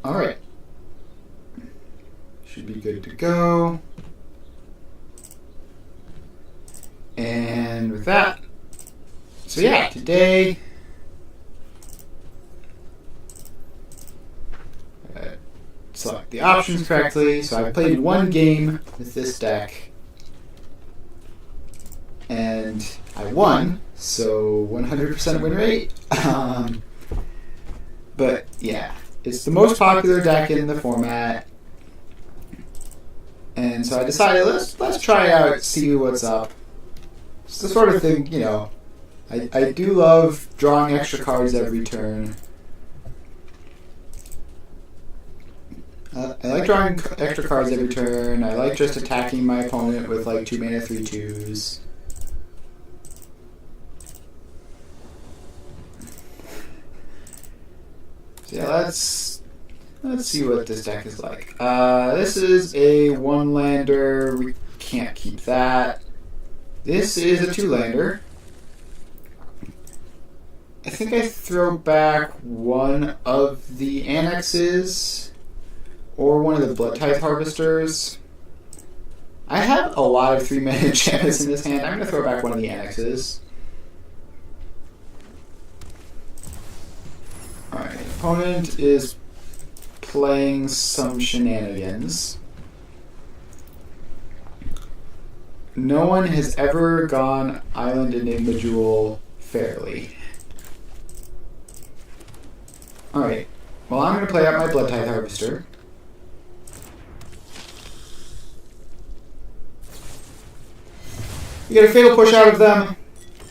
Alright. Should be good to go. And with that, so yeah, today select the options correctly. So I played one game with this deck and I won, so 100% win rate. But yeah, it's the most popular deck in the format, and so I decided let's try it out, see what's up. It's the sort of thing, you know, I do love drawing extra cards every turn. I like drawing extra cards every turn. I like just attacking my opponent with like 2 mana 3/2s. So yeah, let's see what this deck is like. This is a 1-lander. We can't keep that. This is a 2-lander. I think I throw back one of the annexes or one of the Blood Tithe Harvesters. I have a lot of 3-mana enchantments in this hand. I'm going to throw back one of the annexes. Alright, opponent is playing some shenanigans. No one has ever gone Island Enigma Jewel fairly. Alright, well I'm going to play out my Blood Tithe Harvester. We get a Fatal Push out of them,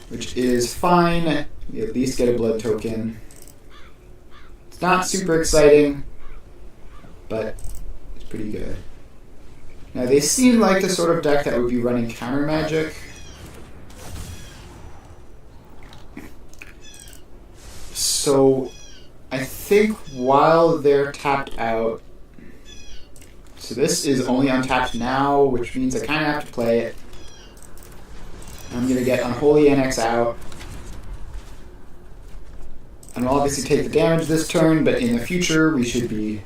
which is fine. We at least get a blood token. It's not super exciting, but it's pretty good. Now they seem like the sort of deck that would be running counter magic. So I think while they're tapped out, so this is only untapped now, which means I kind of have to play it. I'm going to get Unholy Annex out. And we'll obviously take the damage this turn, but in the future we should be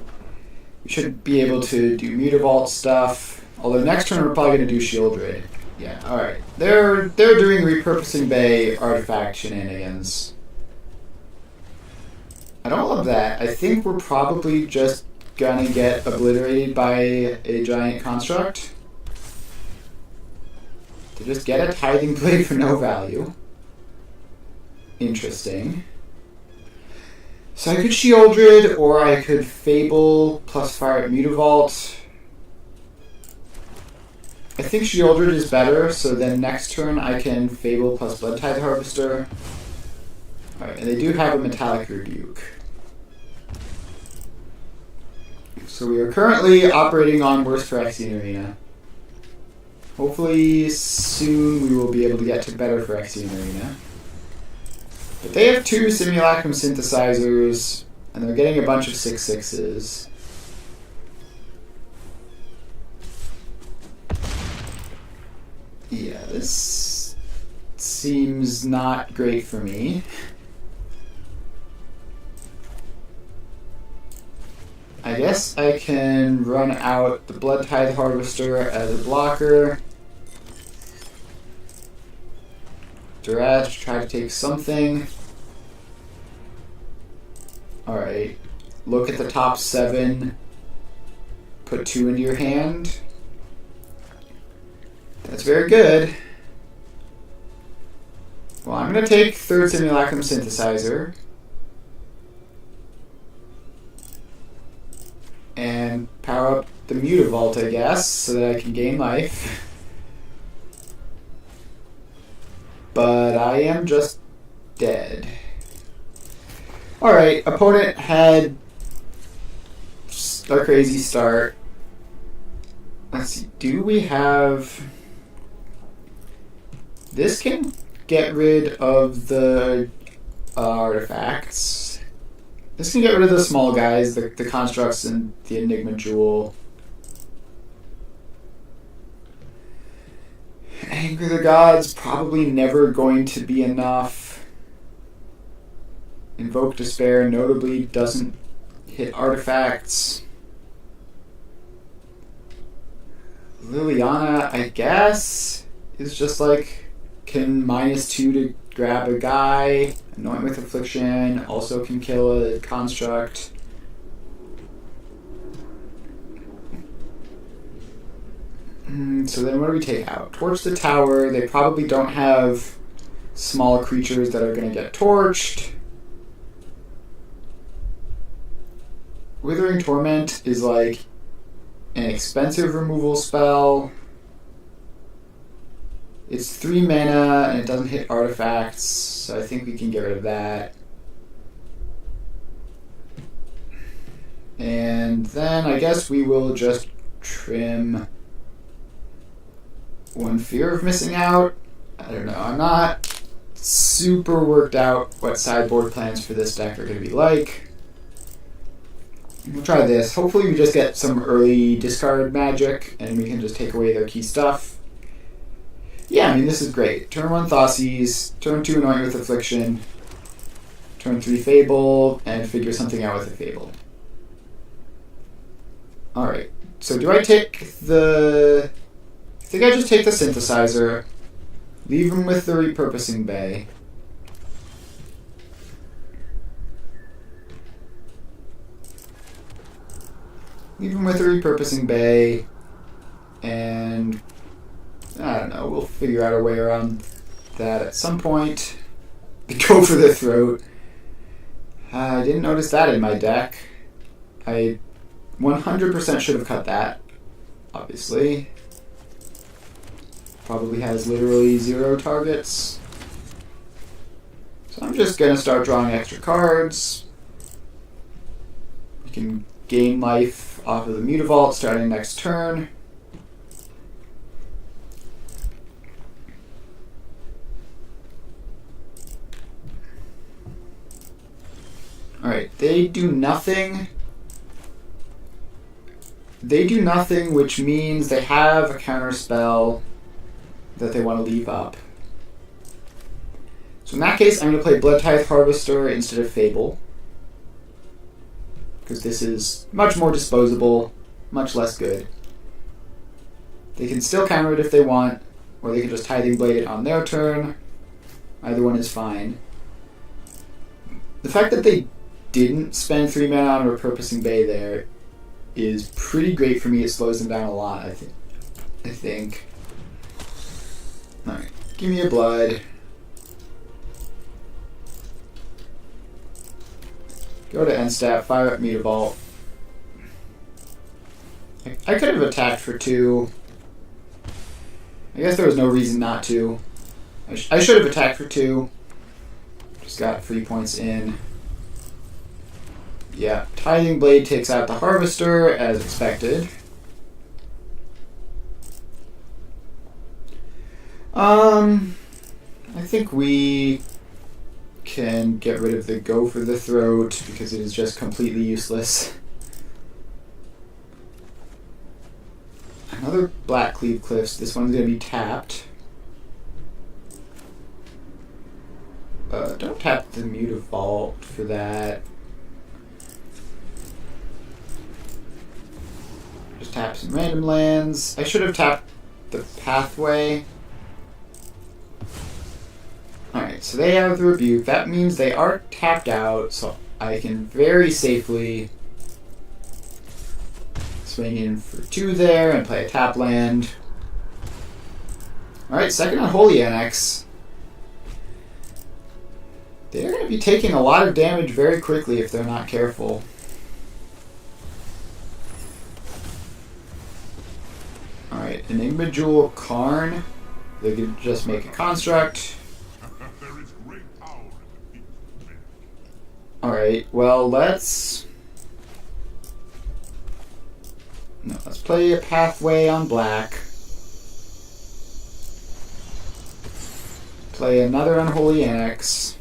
able to do Mutavault stuff. Although next turn we're probably going to do Shieldred. Yeah, alright. They're doing Repurposing Bay artifact shenanigans. I don't love that. I think we're probably just going to get obliterated by a giant construct. To just get a Tithing Blade for no value. Interesting. So I could Shieldred, or I could Fable plus fire at Mutavault. I think Shieldred is better, so then next turn I can Fable plus Blood Tithe Harvester. Alright, and they do have a Metallic Rebuke. So we are currently operating on Worst for Phyrexian Arena. Hopefully soon we will be able to get to better for Phyrexian Arena. But they have 2 Simulacrum Synthesizers, and they're getting a bunch of 6/6s. Yeah, this seems not great for me. I guess I can run out the Blood Tithe Harvester as a blocker. Durage, try to take something. Alright. Look at the top 7. Put 2 into your hand. That's very good. Well, I'm going to take 3rd Simulacrum Synthesizer. And power up the Mutavault, I guess, so that I can gain life. But I am just dead. Alright, opponent had a crazy start. Let's see, do we have... This can get rid of the artifacts. This can get rid of the small guys, the constructs and the Enigma Jewel. Anger the Gods, probably never going to be enough. Invoke Despair notably doesn't hit artifacts. Liliana, I guess, is just like, can -2 to grab a guy. Anoint with Affliction, also can kill a construct. So then what do we take out? Torch the tower. They probably don't have small creatures that are going to get torched. Withering Torment is like an expensive removal spell. It's 3 mana and it doesn't hit artifacts, so I think we can get rid of that. And then I guess we will just trim one Fear of Missing Out. I don't know, I'm not super worked out what sideboard plans for this deck are going to be like. We'll try this. Hopefully we just get some early discard magic and we can just take away their key stuff. Yeah, I mean, this is great. Turn 1 Thoughtseizes, turn 2 Anoint with Affliction, turn 3 Fable, and figure something out with a Fable. Alright, so do I take the... I think I just take the Synthesizer, leave him with the Repurposing Bay. Leave him with the Repurposing Bay, and I don't know, we'll figure out a way around that at some point. Go for the Throat. I didn't notice that in my deck. I 100% should have cut that, obviously. Probably has literally 0 targets. So I'm just going to start drawing extra cards. You can gain life off of the Mutavault starting next turn. Alright, they do nothing. They do nothing, which means they have a counter spell that they want to leave up. So in that case, I'm going to play Blood Tithe Harvester instead of Fable, because this is much more disposable, much less good. They can still counter it if they want, or they can just Tithing Blade it on their turn. Either one is fine. The fact that they didn't spend 3 mana on Repurposing Bay there is pretty great for me. It slows them down a lot, I think. Alright, give me a blood. Go to end step, fire up Mutavault. I could have attacked for 2. I guess there was no reason not to. I should have attacked for 2. Just got free points in. Yeah, Tithing Blade takes out the Harvester, as expected. I think we can get rid of the Go for the Throat, because it is just completely useless. Another Black Cleave Cliffs. This one's going to be tapped. Don't tap the Mutavault for that. Just tap some random lands. I should have tapped the Pathway. Alright, so they have the Rebuke. That means they are tapped out, so I can very safely swing in for 2 there and play a tap land. Alright, second Unholy Annex. They're going to be taking a lot of damage very quickly if they're not careful. Alright, Enigma Jewel Karn. They could just make a construct. Alright, well, let's play a Pathway on black. Play another Unholy Annex.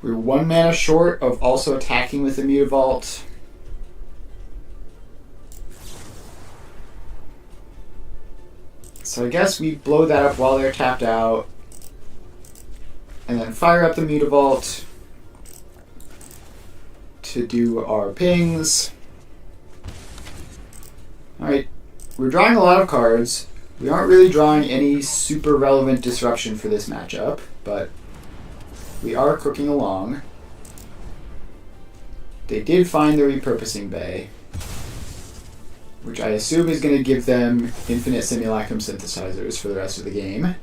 We're 1 mana short of also attacking with the Mutavault. So I guess we blow that up while they're tapped out. And then fire up the Mutavault. to do our pings. Alright, we're drawing a lot of cards. We aren't really drawing any super relevant disruption for this matchup, but we are cooking along. They did find the repurposing bay, which I assume is going to give them infinite simulacrum synthesizers for the rest of the game.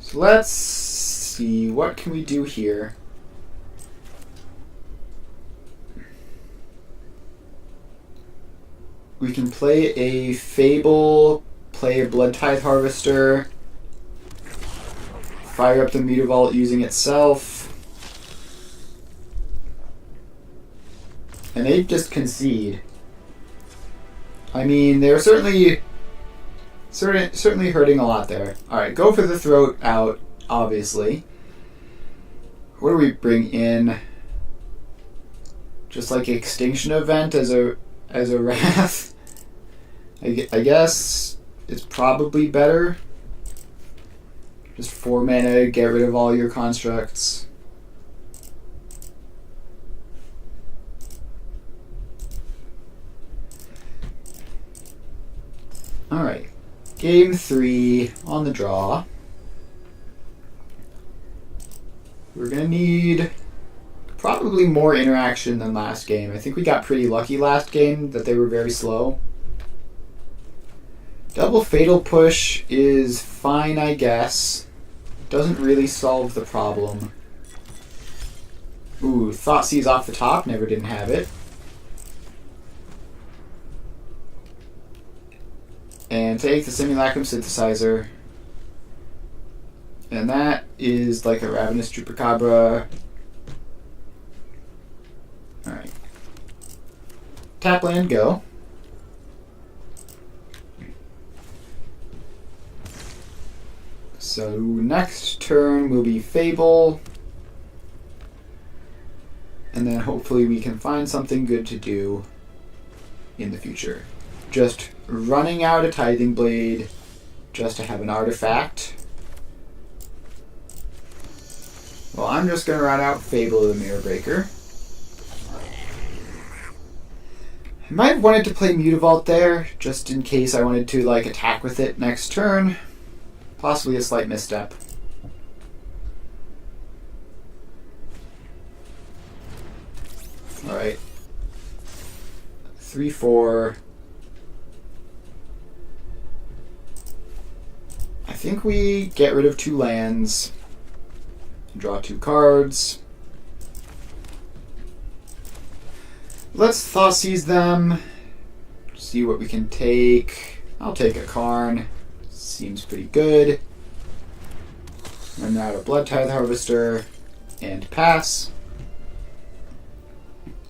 So let's see, what can we do here? We can play a Fable, play a Blood Tithe Harvester, fire up the Mutavault using itself, and they just concede. I mean, they're certainly hurting a lot there. Alright, go for the throat out, obviously. What do we bring in? Just like Extinction Event as a Wrath? I guess it's probably better. Just 4 mana, get rid of all your constructs. Alright. Game 3 on the draw. We're going to need probably more interaction than last game. I think we got pretty lucky last game that they were very slow. Double Fatal Push is fine, I guess. Doesn't really solve the problem. Ooh, Thoughtseize off the top, never didn't have it. And take the Simulacrum Synthesizer. And that is like a Ravenous Chupacabra. Alright. Tap land, go. So next turn will be Fable. And then hopefully we can find something good to do in the future. Just running out a Tithing Blade just to have an artifact. Well, I'm just going to run out Fable of the Mirror Breaker. I might have wanted to play Mutavault there, just in case I wanted to like attack with it next turn. Possibly a slight misstep. Alright. 3-4. I think we get rid of 2 lands. Draw 2 cards. Let's Thoughtseize them. See what we can take. I'll take a Karn. Seems pretty good. Run out a Blood Tithe Harvester and pass.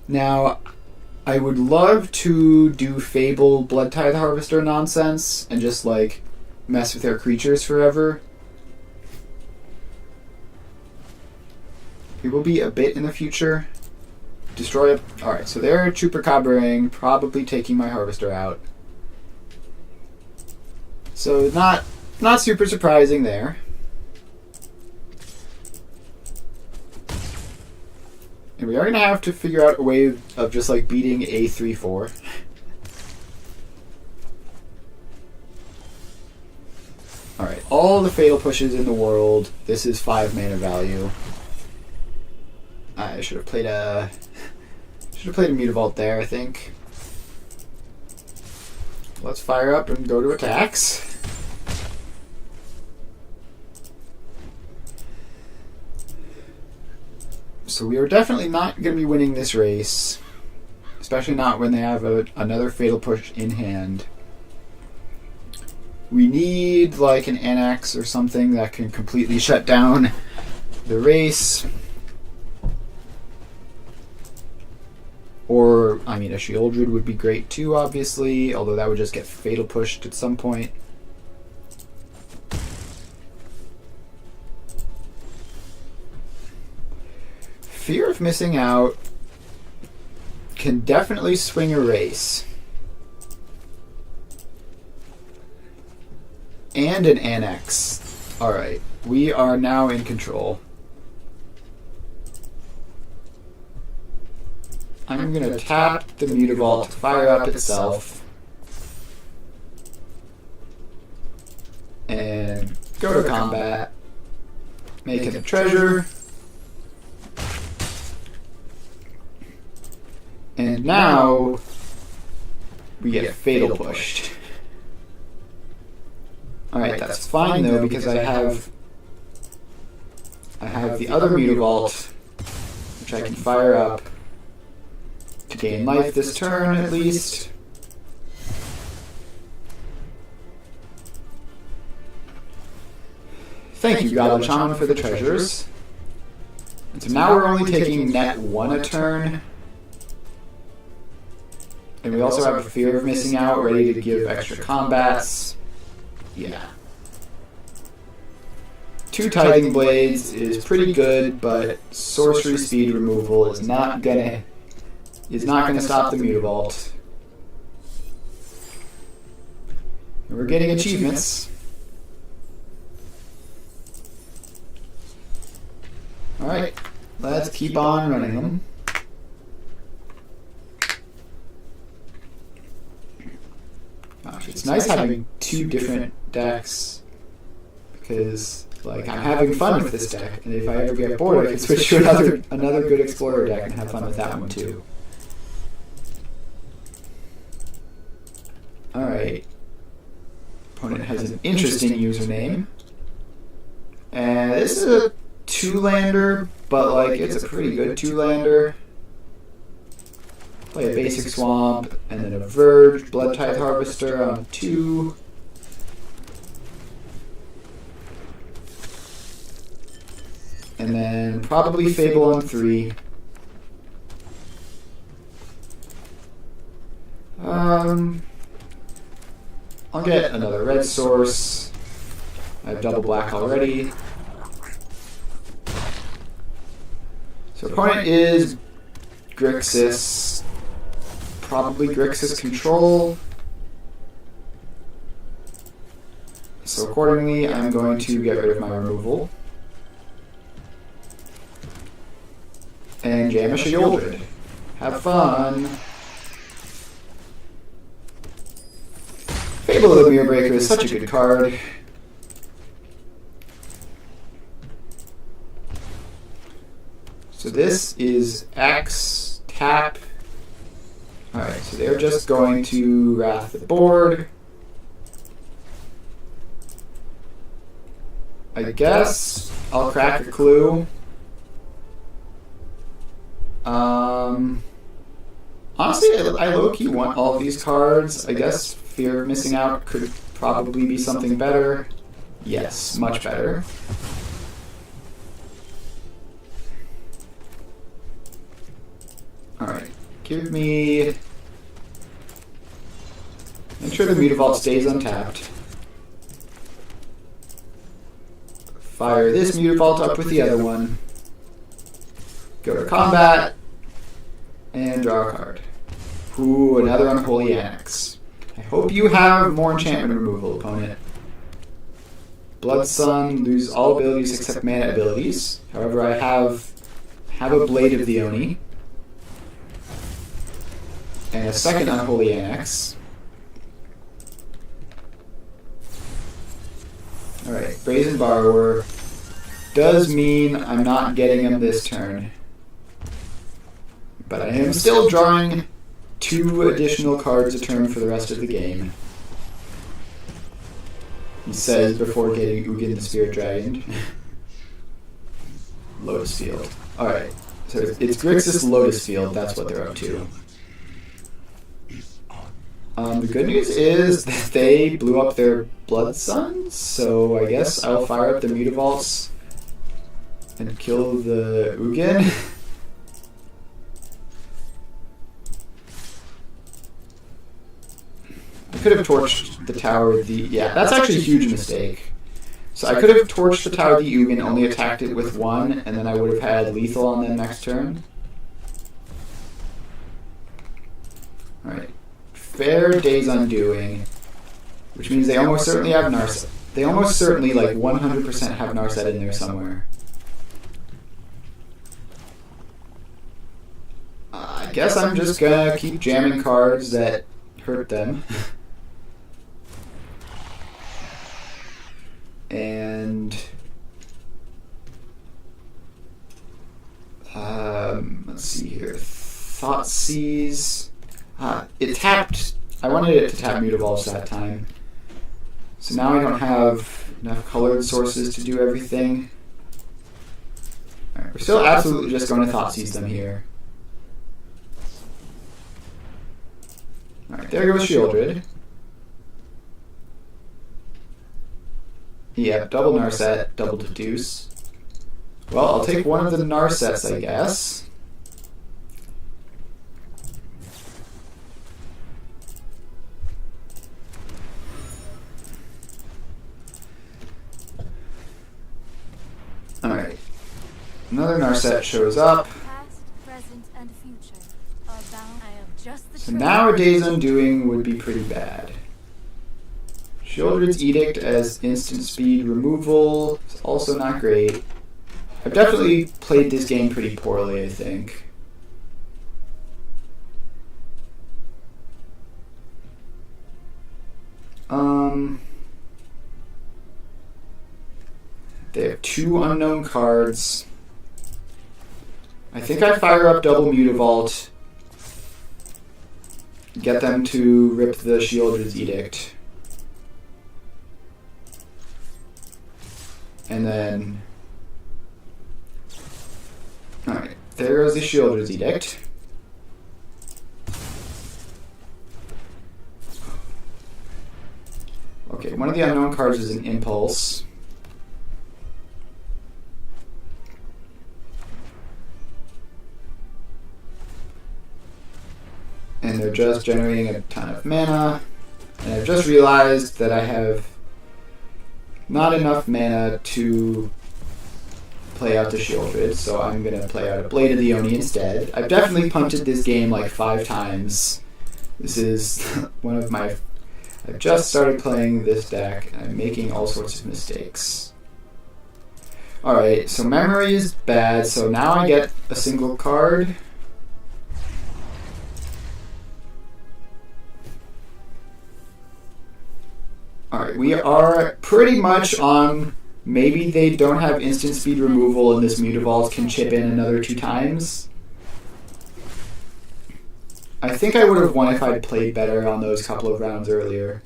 Now, I would love to do Fable Blood Tithe Harvester nonsense and just like mess with their creatures forever. It will be a bit in the future. Destroy it. Alright, so they're Chupacabraing, probably taking my Harvester out. So not super surprising there. And we are going to have to figure out a way of just like beating a 3-4. Alright, all the Fatal Pushes in the world. This is 5 mana value. I should have played a Mutavault there, I think. Let's fire up and go to attacks. So we are definitely not going to be winning this race, especially not when they have another Fatal Push in hand. We need like an Annex or something that can completely shut down the race. Or, I mean, a Shieldred would be great too, obviously, although that would just get Fatal Pushed at some point. Fear of missing out can definitely swing a race. and an annex. Alright, we are now in control. I'm going to tap the Mutavault to fire up itself. And go to combat. Make it a treasure. And now we get fatal pushed. Alright, that's fine though, because I have the other Mutavault, which I can fire up to gain life this turn at least. Thank you, Goblin Shaman, for the treasures. And so now we're only taking net 1 a turn. And we also have a fear of missing out, ready to give extra combats. Yeah. 2 Tithing Blades is pretty good, but sorcery speed removal is not gonna stop the Mutavault. And we're getting achievements. Alright, let's keep on running them. Gosh, it's nice having 2 different decks, because like I'm having fun with this deck, and if I ever get bored I can switch to another good Explorer deck and have fun with that one too. Alright. Opponent has an interesting username. And this is a 2-lander, but like it's a pretty good 2-lander. Play a basic Swamp, and then a Verge, Blood Tithe Harvester on 2. And then probably Fable on 3. I'll get another red source. I have double black already. So opponent is Grixis. Probably Grixis control. So accordingly, I'm going to get rid of my removal. And Jamish a Yoldred. Have fun! Fable of the Mirror Breaker is such a good card. So this is X, tap. Alright, so they're just going to Wrath the board. I guess I'll crack a clue. Honestly, I low-key want all of these cards. I guess Fear of Missing Out could probably be something better. Yes, much better. Alright, give me... Make sure the Mutavault stays untapped. Fire this Mutavault up with the other one. Go to combat. And draw a card. Ooh, another Unholy Annex. I hope you have more enchantment removal, opponent. Blood Sun, lose all abilities except mana abilities. However, I have a Blade of the Oni. And a second Unholy Annex. Alright, Brazen Borrower does mean I'm not getting him this turn. But I am still drawing 2 additional cards a turn for the rest of the game. He says before getting Ugin the Spirit Dragon. Lotus Field. Alright, so it's Grixis Lotus Field, that's what they're up to. The good news is that they blew up their Blood Suns, so I guess I'll fire up the Mutavaults and kill the Ugin. I could have torched the tower of the... Yeah, that's actually a huge mistake. So I could have torched the tower of the Ugin, only attacked it with 1, and then I would have had lethal on them next turn. Alright. Fair Day's Undoing, which means they almost certainly have They almost certainly, like, 100% have Narset in there somewhere. I guess I'm just gonna keep jamming cards that hurt them. And let's see here. Thoughtseize. It tapped. I wanted it to tap Mutavaults that time. So now I don't have enough colored sources to do everything. Alright, we're still absolutely just going to Thoughtseize them here. Alright, there goes Shieldred. Yeah, double Narset, double Deduce. Well, I'll take one of the Narsets, I guess. Alright. Another Narset shows up. So nowadays Undoing would be pretty bad. Shieldred's Edict as instant speed removal is also not great. I've definitely played this game pretty poorly, I think. They have 2 unknown cards. I think I fire up double Mutavault. Get them to rip the Shieldred's Edict. And then... Alright, there goes the Shieldred's Edict. Okay, one of the unknown cards is an Impulse. And they're just generating a ton of mana. And I've just realized that I have not enough mana to play out the Shieldred, so I'm going to play out a Blade of the Oni instead. I've definitely punted this game like 5 times. This is one of my... I've just started playing this deck, and I'm making all sorts of mistakes. Alright, so memory is bad, so now I get a single card. Alright, we are pretty much on... Maybe they don't have instant speed removal and this Mutavault can chip in another 2 times. I think I would have won if I'd played better on those couple of rounds earlier.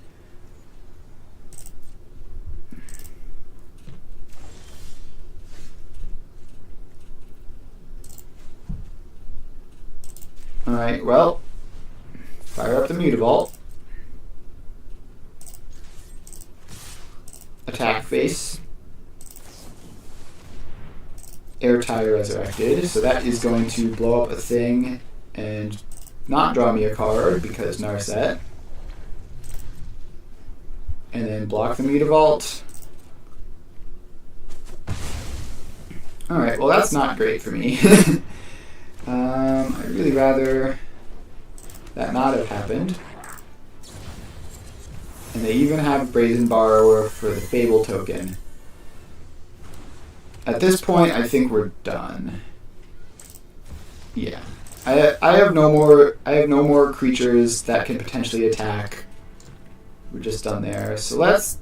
Alright, well, fire up the Mutavault. Attack face. Airtie Resurrected, so that is going to blow up a thing and not draw me a card because Narset. And then block the Mutavault. Alright, well that's not great for me. I'd really rather that not have happened. And they even have Brazen Borrower for the Fable token. At this point, I think we're done. Yeah, I have no more creatures that can potentially attack. We're just done there. So let's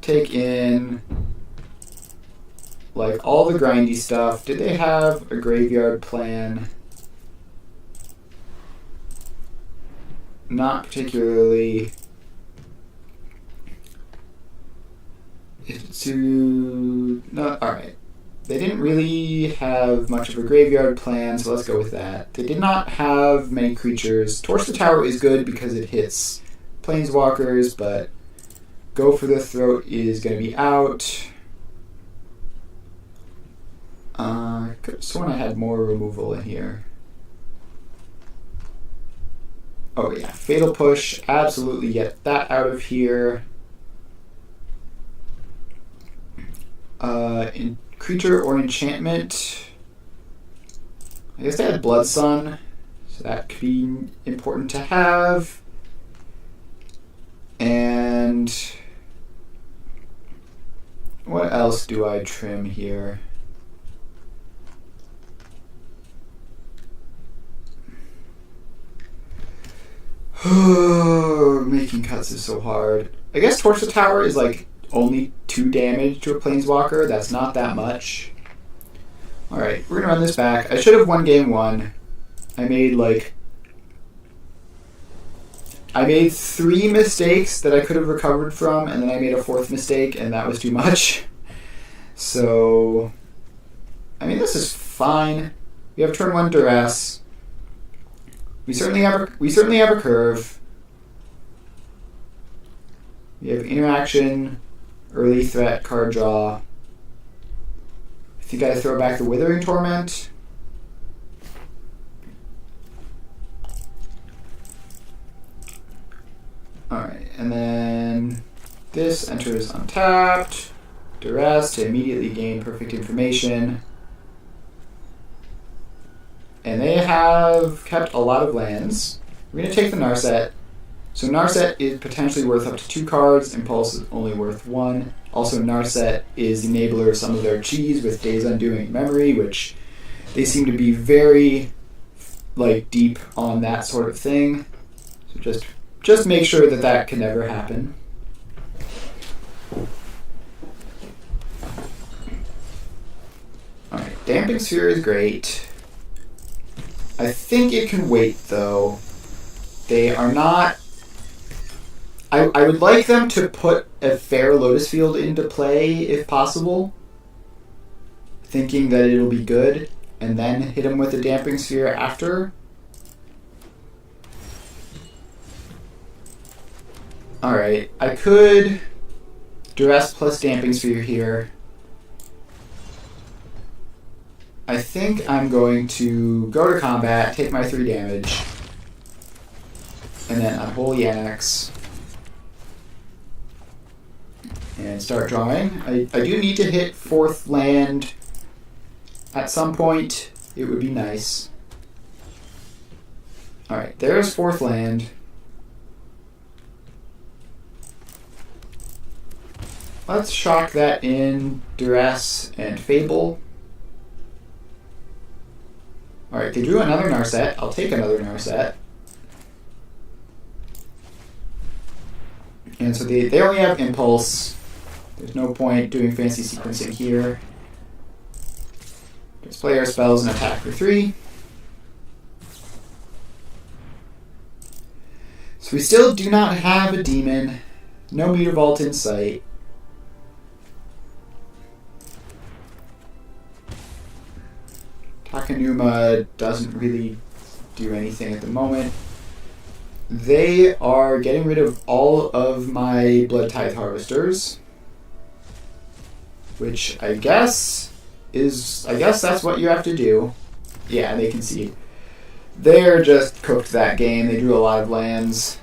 take in like all the grindy stuff. Did they have a graveyard plan? Not particularly. Alright. They didn't really have much of a graveyard plan, so let's go with that. They did not have many creatures. Torch the Tower is good because it hits planeswalkers, but Go for the Throat is going to be out. I could have sworn I had more removal in here. Oh yeah, Fatal Push, absolutely get that out of here. In creature or enchantment, I guess they had Blood Sun, so that could be important to have. And What else do I trim here? Making cuts is so hard. I guess Torso Tower is like only 2 damage to a Planeswalker. That's not that much. Alright, we're gonna run this back. I should have won game 1. I made 3 mistakes that I could have recovered from, and then I made a 4th mistake, and that was too much. So, I mean, this is fine. We have turn 1 Duress. We certainly have a curve. We have interaction, early threat, card draw. I think I throw back the Withering Torment. Alright, and then this enters untapped. Duress to immediately gain perfect information. And they have kept a lot of lands. We're going to take the Narset. So Narset is potentially worth up to 2 cards. Impulse is only worth 1. Also, Narset is the enabler of some of their cheese with Days Undoing Memory, which they seem to be very deep on that sort of thing. So just make sure that can never happen. Alright, Damping Sphere is great. I think it can wait, though. They are not... I would like them to put a fair Lotus Field into play, if possible. Thinking that it'll be good, and then hit him with a Damping Sphere after. Alright, I could Duress plus Damping Sphere here. I think I'm going to go to combat, take my 3 damage, and then Unholy Annex, and start drawing. I do need to hit 4th land at some point. It would be nice. Alright, there's 4th land. Let's shock that in Duress and Fable. Alright, they drew another Narset. I'll take another Narset. And so they only have Impulse. There's no point doing fancy sequencing here. Display our spells and attack for 3. So we still do not have a demon. No Meter Vault in sight. Takenuma doesn't really do anything at the moment. They are getting rid of all of my Blood Tithe Harvesters, which I guess that's what you have to do. Yeah, they concede. They're just cooked that game. They drew a lot of lands.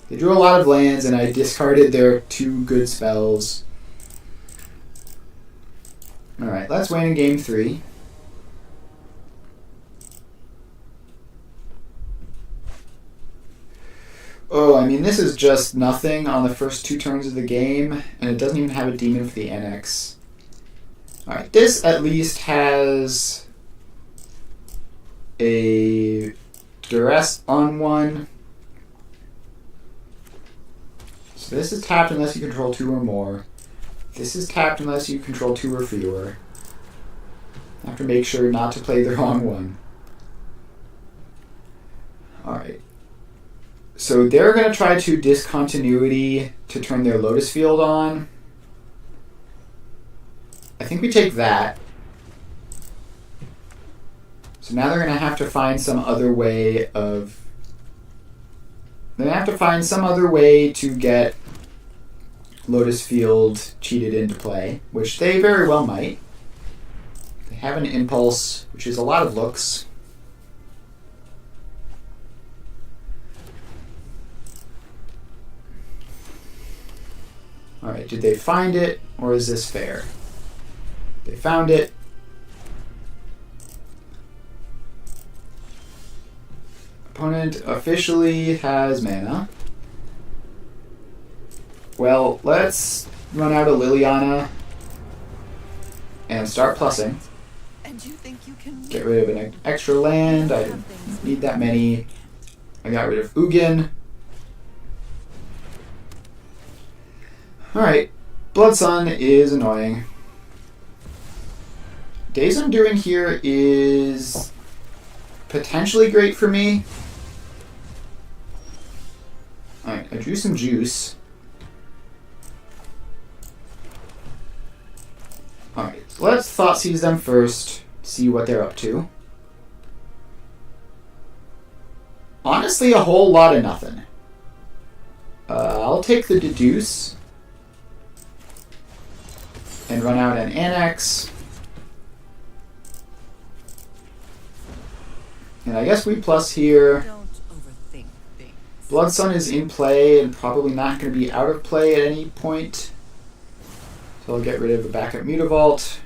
And I discarded their 2 good spells. Alright, let's win in game 3. Oh, I mean, this is just nothing on the first 2 turns of the game, and it doesn't even have a demon for the NX. Alright, this at least has a Duress on 1. So this is tapped unless you control 2 or more. This is tapped unless you control 2 or fewer. I have to make sure not to play the wrong one. Alright. So they're going to try to discontinuity to turn their Lotus Field on. I think we take that. So now they're going to have to find some other way of... They're going to have to find some other way to get Lotus Field cheated into play, which they very well might. They have an Impulse, which is a lot of looks. Alright, did they find it, or is this fair? They found it. Opponent officially has mana. Well, let's run out of Liliana and start plussing. And you think you can Get rid of an extra land. I didn't need that many. I got rid of Ugin. Alright, Blood Sun is annoying. Days I'm doing here is potentially great for me. Alright, I drew some juice. Alright, so let's Thoughtseize them first, see what they're up to. Honestly, a whole lot of nothing. I'll take the Deduce and run out an Annex. And I guess we plus here. don't overthink things. Blood Sun is in play and probably not going to be out of play at any point. So I'll get rid of a backup Mutavault.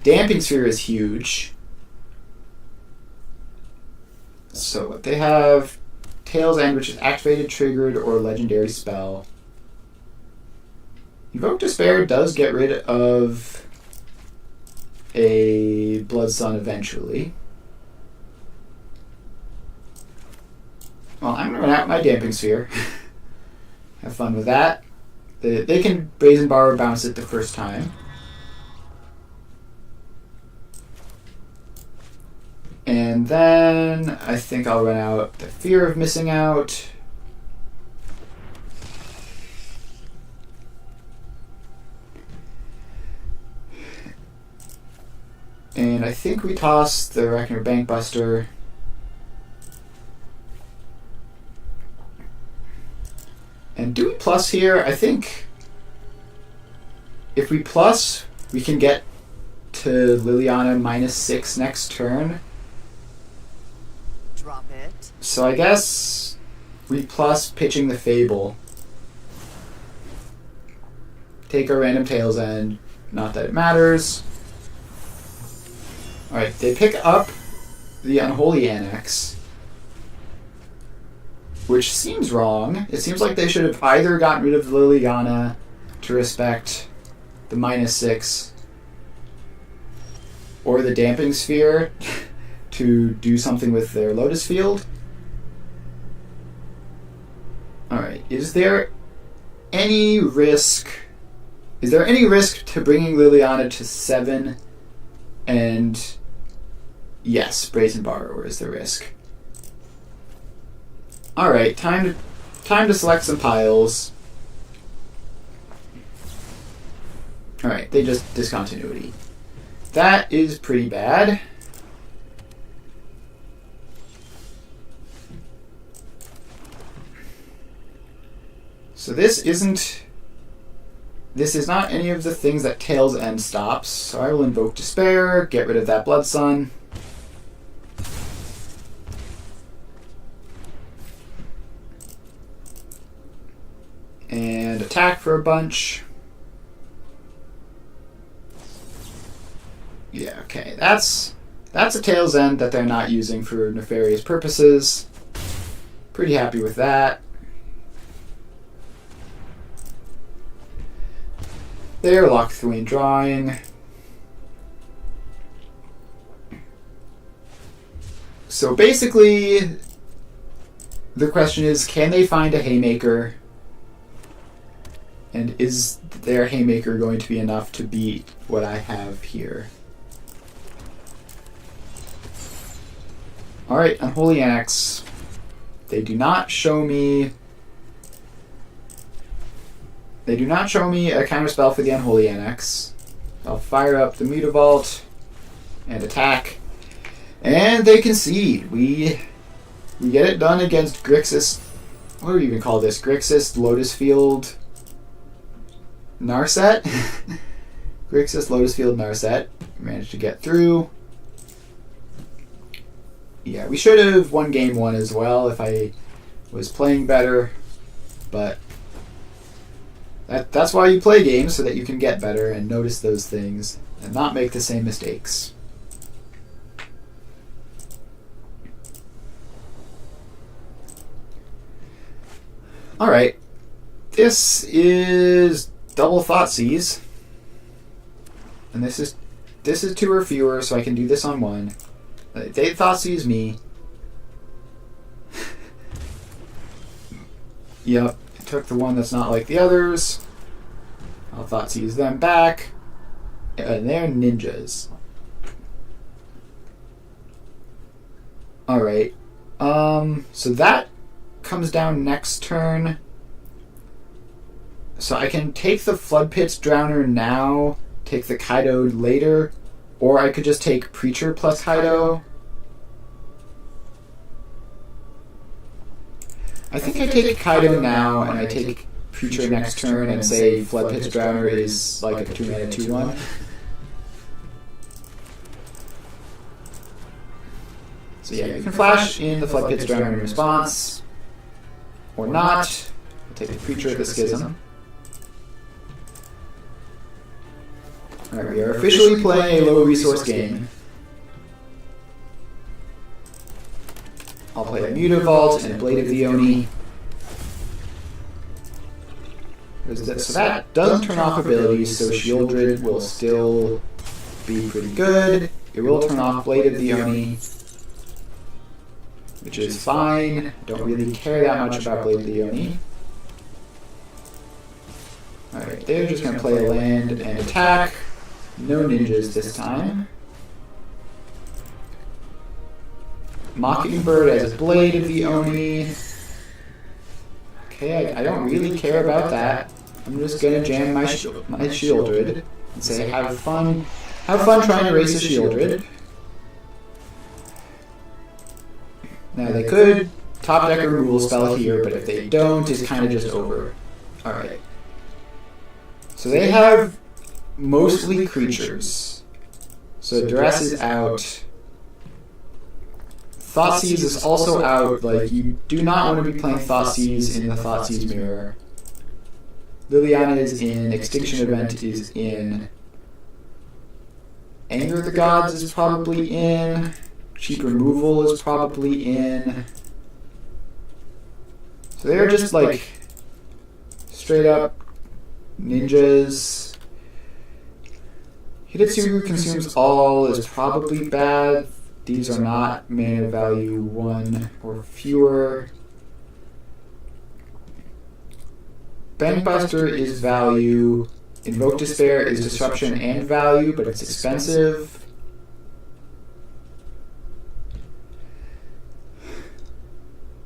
Damping Sphere is huge. So they have Tail's End, which is activated, triggered, or legendary spell. Invoke Despair does get rid of a Blood Sun eventually. Well, I'm going to run out my Damping Sphere. Have fun with that. They can Brazen Bar or bounce it the first time. And then I think I'll run out the Fear of Missing Out. And I think we toss the Reckoner Bankbuster. And do we plus here? I think if we plus, we can get to Liliana -6 next turn. Drop it. So I guess we plus pitching the Fable. Take our random Tail's End. Not that it matters. Alright, they pick up the Unholy Annex, which seems wrong. It seems like they should have either gotten rid of Liliana to respect the -6 or the Damping Sphere to do something with their Lotus Field. Alright, is there any risk to bringing Liliana to 7 and yes, Brazen Borrower is the risk. Alright, time to select some piles. Alright, they just discontinuity. That is pretty bad. So this is not any of the things that Tail's End stops. So I will invoke Despair, get rid of that Blood Sun. And attack for a bunch. Yeah, okay. That's a Tail's End that they're not using for nefarious purposes. Pretty happy with that. They're Locthwain drawing. So basically, the question is, can they find a Haymaker? And is their Haymaker going to be enough to beat what I have here? Alright, Unholy Annex. They do not show me a counterspell for the Unholy Annex. I'll fire up the Mutavault and attack. And they concede. We get it done against Grixis. What do we even call this? Grixis Lotus Field Narset? Grixis Lotus Field Narset. Managed to get through. Yeah, we should have won game 1 as well if I was playing better. But that's why you play games, so that you can get better and notice those things and not make the same mistakes. Alright. This is double Thoughtseize. And this is 2 or fewer, so I can do this on 1. They Thoughtseize me. Yep, I took the one that's not like the others. I'll Thoughtseize them back. And they're ninjas. Alright. So that comes down next turn. So I can take the Flood Pit's Drowner now, take the Kaido later, or I could just take Preacher plus Kaido. I think I take Kaido now, and I take Preacher next turn, and say Flood Pit's Drowner is like a 2-mana 2-1. So yeah, you can flash in the Flood Pit's Drowner in response, or not. I'll take the Preacher at the Schism. Alright, we are officially playing a low resource game. I'll play a Mutavault and a Blade of the Oni. So that doesn't turn off abilities, so Shieldred will still be pretty good. It will turn off Blade of the Oni, which is fine. Don't really care that much about Blade of the Oni. Alright, they're just going to play a land and attack. No ninjas this time. Mockingbird as a Blade of the Oni. Okay, I don't really care about that. I'm just gonna jam my Shieldred and say have fun trying to race a Shieldred. Now they could top deck a removal spell here, but if they don't, it's kind of just over. Alright. So they have mostly creatures. So Duress is out. Thoughtseize is also out. Like, you do not want to be playing Thoughtseize in the Thoughtseize mirror. Liliana is in. Extinction Event is in. Anger of the Gods is probably in. Cheap Removal is probably in. So they're just like straight up ninjas. Hidetsugu Consumes All is probably bad. These are not mana value 1 or fewer. Bankbuster is value. Invoke Despair is disruption and value, but it's expensive.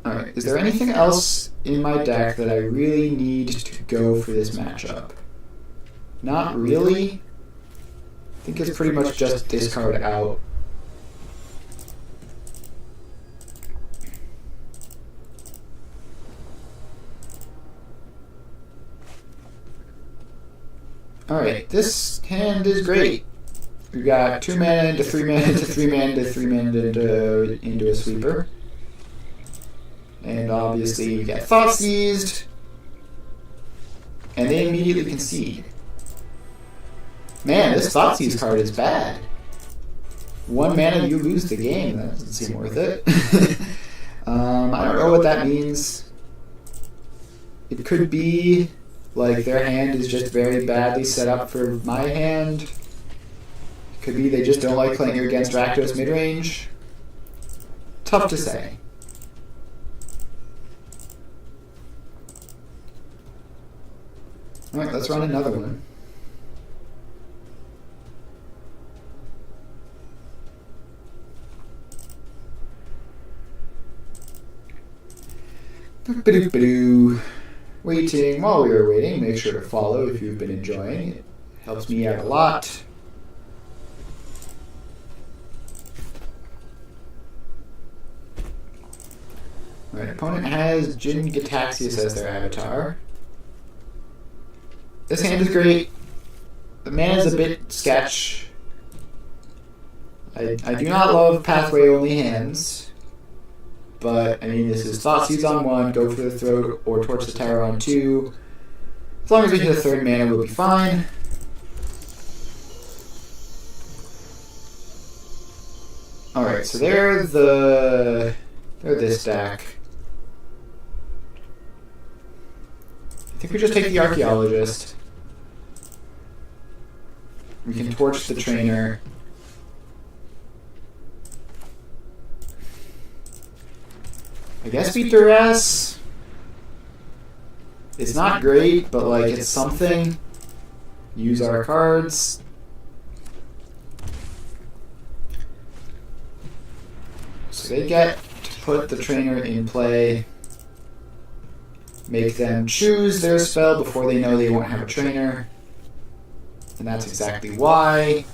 Alright, is there anything else in my deck that I really need to go for this matchup? Not really. I think it's pretty much just discard out. Alright, this hand is great. We've got 2 mana into 3 mana into 3 mana into 3 mana into a sweeper. And obviously we get Thoughtseized. And they immediately concede. Man, this Thoughtseize card is bad. 1 mana, you lose the game. That doesn't seem worth it. I don't know what that means. It could be like their hand is just very badly set up for my hand. It could be they just don't like playing against Rakdos Midrange. Tough to say. Alright, let's run another one. Waiting. While we are waiting, make sure to follow if you've been enjoying. It helps me out a lot. Alright, opponent has Jin Gitaxias as their avatar. This hand is great. The mana is a bit sketch. I do not love pathway-only hands. But, I mean, this is Thoughtseize on 1, go for the Throat, or Torch the Tower on 2. As long as we hit a 3rd mana, we'll be fine. Alright, so they're this deck. I think we just take the Archaeologist. We can torch the trainer. I guess beat duress. It's not great, but like it's something. Use our cards. So they get to put the trainer in play. Make them choose their spell before they know they won't have a trainer. And that's exactly why.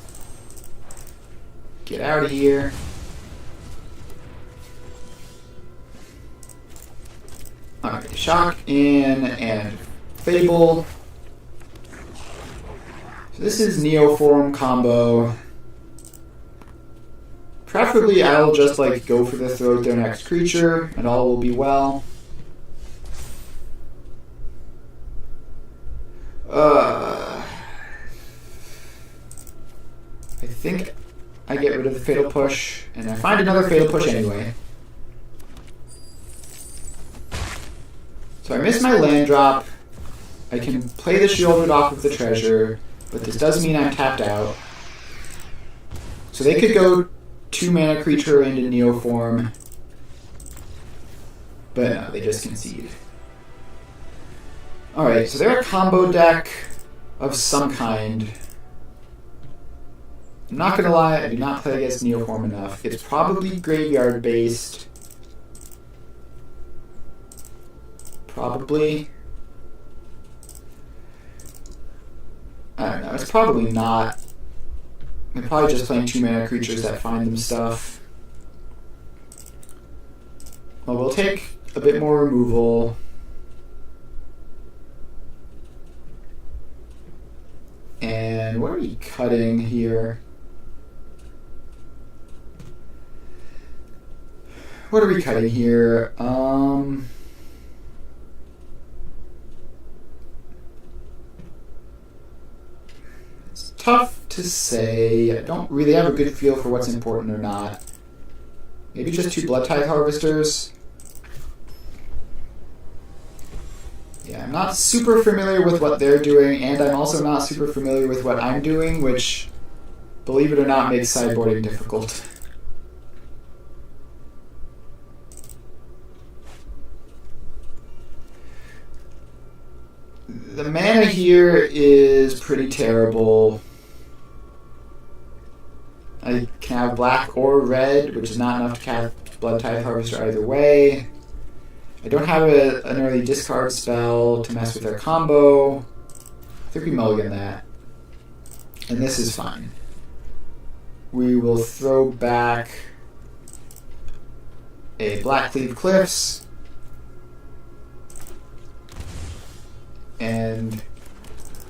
Get out of here. Alright, Shock in and Fable. So this is Neoform combo. Preferably I'll just like go for the throat their next creature and all will be well. I think I get rid of the Fatal Push, and I find another Fatal Push anyway. So I miss my land drop. I can play the Shielded off of the treasure, but this does mean I'm tapped out. So they could go 2-mana creature into Neoform, but no, they just concede. Alright, so they're a combo deck of some kind. I'm not gonna lie, I do not play against Neoform enough. It's probably graveyard based. Probably. I don't know, it's probably not. They're probably just playing 2-mana creatures that find them stuff. Well, we'll take a bit more removal. And what are we cutting here? What are we cutting here? It's tough to say. I don't really have a good feel for what's important or not. Maybe just 2 Blood Tithe Harvesters. Yeah, I'm not super familiar with what they're doing, and I'm also not super familiar with what I'm doing, which, believe it or not, makes sideboarding difficult. The mana here is pretty terrible. I can have black or red, which is not enough to cast Blood Tithe Harvester either way. I don't have an early discard spell to mess with their combo. I think we mulligan that. And this is fine. We will throw back a Blackcleave Cliffs. And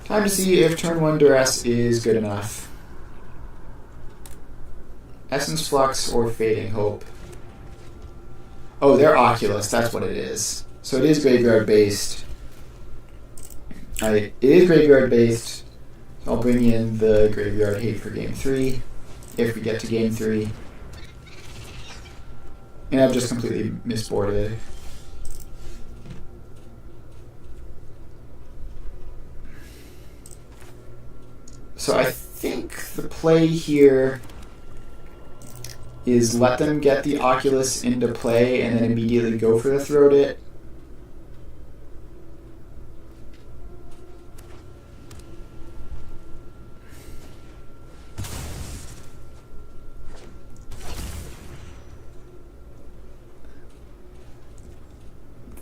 time to see if turn 1 duress is good enough. Essence Flux or Fading Hope. Oh, they're Oculus, that's what it is. So it is graveyard based. It is graveyard based. So I'll bring in the Graveyard Hate for game 3, if we get to game 3. And I've just completely misboarded. So I think the play here is let them get the Oculus into play and then immediately go for the Throat It.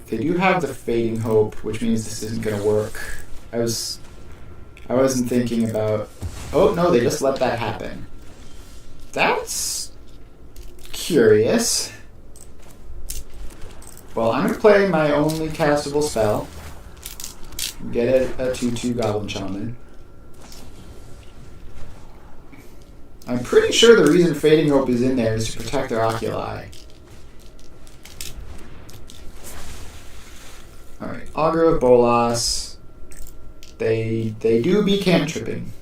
They do have the Fading Hope, which means this isn't going to work. I wasn't thinking about... Oh, no, they just let that happen. That's curious. Well, I'm going to play my only castable spell. Get a 2/2 Goblin Shaman. I'm pretty sure the reason Fading Hope is in there is to protect their Oculi. Alright, Augur of Bolas. They do be cantripping.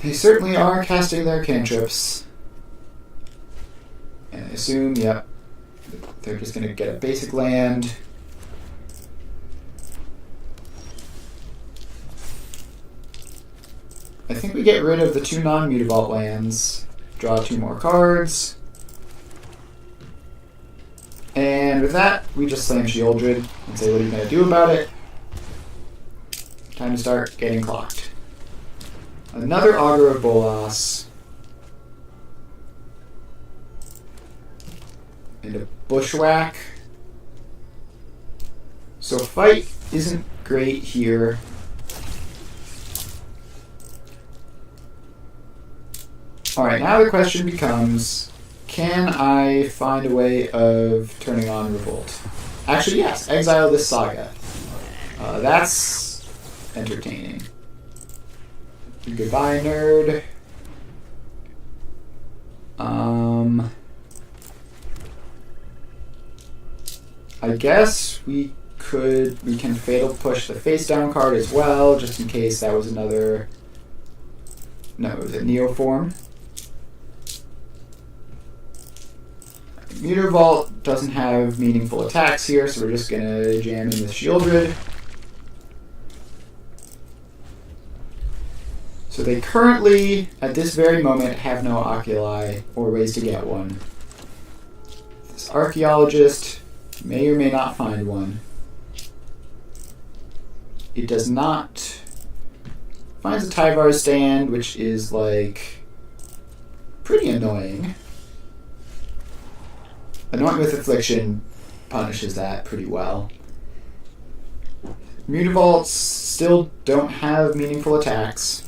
They certainly are casting their cantrips. And I assume, yep, they're just going to get a basic land. I think we get rid of the 2 non-Mutavault lands, draw 2 more cards, and with that, we just slam Shieldred and say, what are you going to do about it? Time to start getting clocked. Another Augur of Bolas. And a Bushwhack. So fight isn't great here. Alright, now the question becomes, can I find a way of turning on Revolt? Actually, yes, exile this Saga. That's entertaining. Goodbye, nerd. I guess we can Fatal Push the face down card as well, just in case that was another... No, it was a Neoform. Mutavault doesn't have meaningful attacks here, so we're just going to jam in with Shieldred. So they currently, at this very moment, have no Oculi or ways to get one. This Archaeologist may or may not find one. It does not. Finds a Tyvar stand, which is, like, pretty annoying. Anoint with Affliction punishes that pretty well. Mutavaults still don't have meaningful attacks.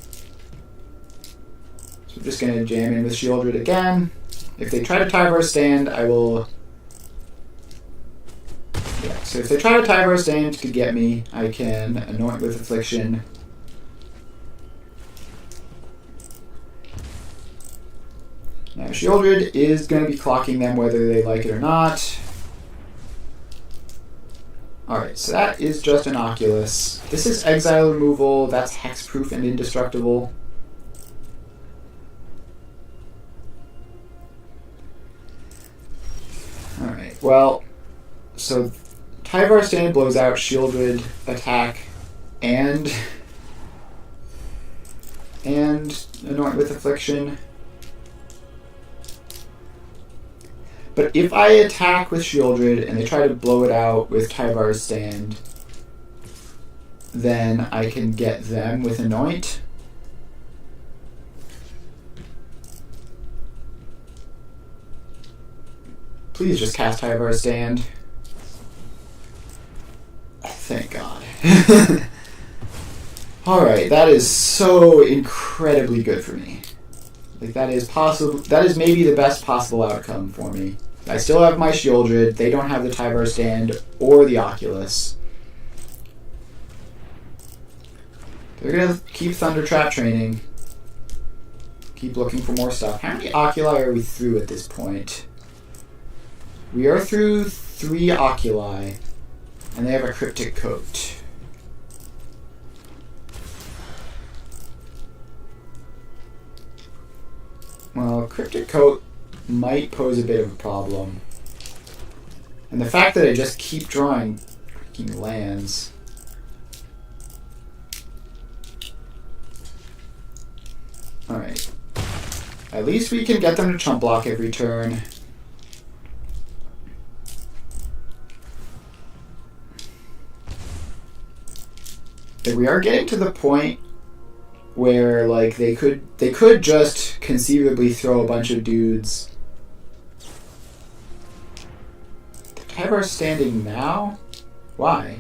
So I'm just going to jam in with Shieldred again. If they try to Tyvar stand, I will... Yeah, so if they try to Tyvar stand to get me, I can Anoint with Affliction. Now, Shieldred is going to be clocking them whether they like it or not. Alright, so that is just an Oculus. This is exile removal, that's hexproof and indestructible. Alright, well, so Tyvar stand blows out Shieldred attack and Anoint with Affliction. But if I attack with Shieldred and they try to blow it out with Tyvar's stand, then I can get them with Anoint. Please just cast Tyvar's stand. Thank God. Alright, that is so incredibly good for me. Like, that is possible. That is maybe the best possible outcome for me. I still have my Shieldred. They don't have the Tyvar stand or the Oculus. They're gonna keep Thunder Trap training. Keep looking for more stuff. How many Oculi are we through at this point? We are through 3 Oculi, and they have a Cryptic Coat. Well, Cryptic Coat might pose a bit of a problem. And the fact that I just keep drawing freaking lands. Alright. At least we can get them to chump block every turn. If we are getting to the point where, like, they could just conceivably throw a bunch of dudes. The Tyvar standing now? Why?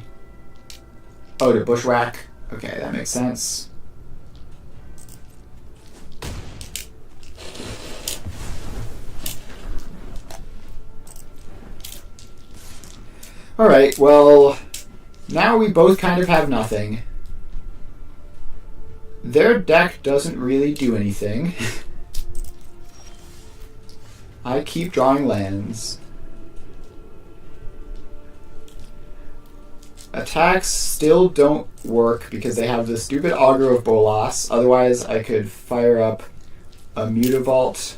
Oh, to Bushwhack. Okay, that makes sense. Alright, well, now we both kind of have nothing. Their deck doesn't really do anything. I keep drawing lands. Attacks still don't work because they have the stupid Augur of Bolas. Otherwise, I could fire up a Mutavault.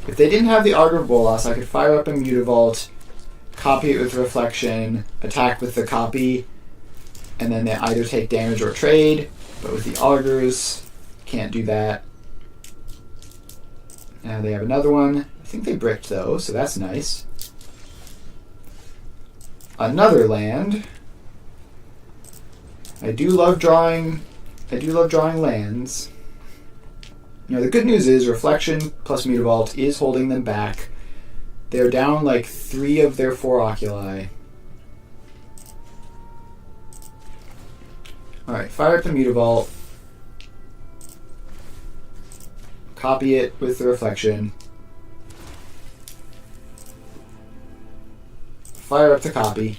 If they didn't have the Augur of Bolas, I could fire up a Mutavault, copy it with Reflection, attack with the copy, and then they either take damage or trade. But with the augers, can't do that. Now they have another one. I think they bricked though, so that's nice. Another land. I do love drawing lands. Now the good news is Reflection plus Mutavault is holding them back. They're down like 3 of their 4 oculi. Alright, fire up the Mutavault. Copy it with the Reflection. Fire up the copy.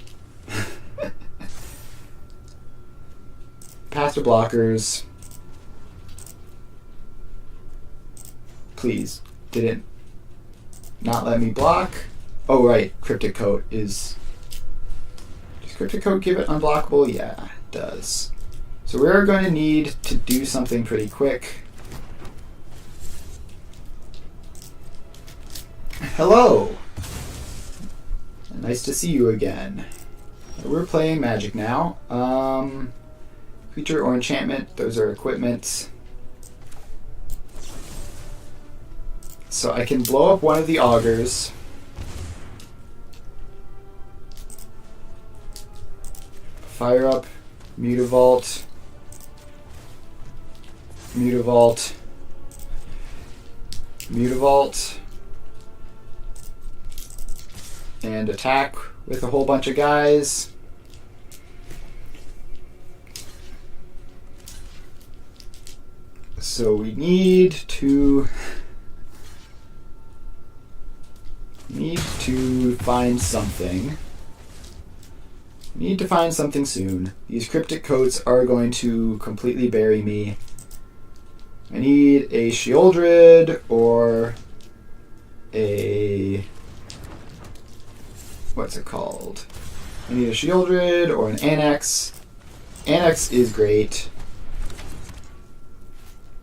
Pass the blockers. Please, didn't not let me block. Oh right, Cryptic Coat is... Does Cryptic Coat give it unblockable? Yeah, it does. So we're going to need to do something pretty quick. Hello! Nice to see you again. We're playing Magic now. Creature or enchantment, those are equipment. So I can blow up one of the augers. Fire up Mutavault. Mutavault. Mutavault. And attack with a whole bunch of guys. So we need to find something. We need to find something soon. These Cryptic Coats are going to completely bury me. I need a Sheoldred or a... What's it called? I need a Sheoldred or an Annex. Annex is great.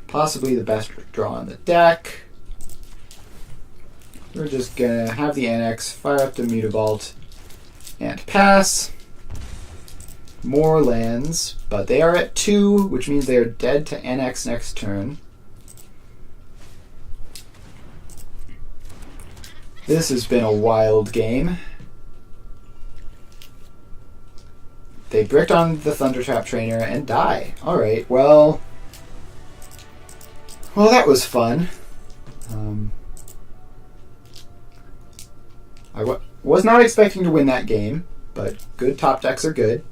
Possibly the best draw on the deck. We're just gonna have the Annex, fire up the Mutavault, and pass. More lands, but they are at 2, which means they are dead to Annex next turn. This has been a wild game. They bricked on the Thundertrap Trainer and die. Alright, well, that was fun. I was not expecting to win that game, but good top decks are good.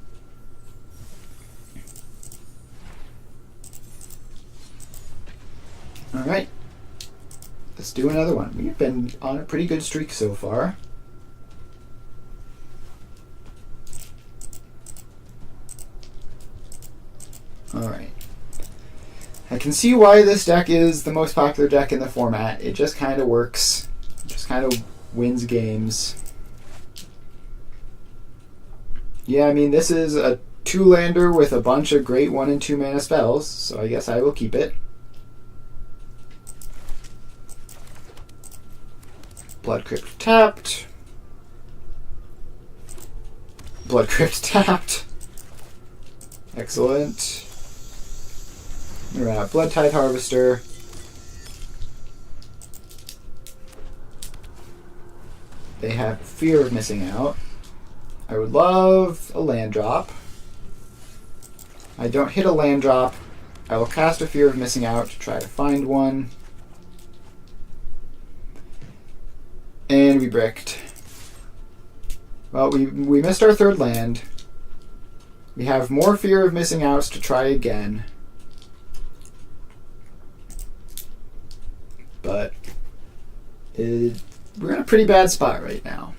Alright, let's do another one. We've been on a pretty good streak so far. Alright. I can see why this deck is the most popular deck in the format. It just kind of works. It just kind of wins games. Yeah, I mean, this is a 2-lander with a bunch of great 1 and 2 mana spells, so I guess I will keep it. Blood Crypt tapped. Blood Crypt tapped. Excellent. We're at Blood Tithe Harvester. They have fear of missing out. I would love a land drop. I don't hit a land drop. I will cast a fear of missing out to try to find one. And we bricked. Well, we missed our 3rd land. We have more fear of missing outs to try again. But we're in a pretty bad spot right now.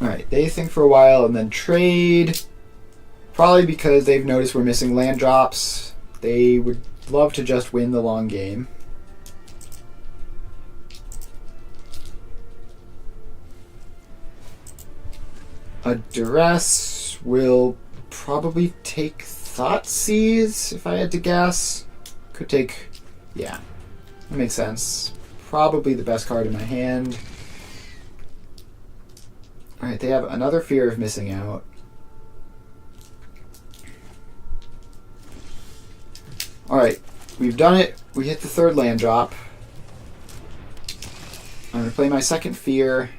Alright, they think for a while and then trade. Probably because they've noticed we're missing land drops. They would love to just win the long game. A Duress will probably take Thoughtseize, if I had to guess. Could take... yeah, that makes sense. Probably the best card in my hand. Alright, they have another fear of missing out. Alright, we've done it. We hit the third land drop. I'm going to play my second fear.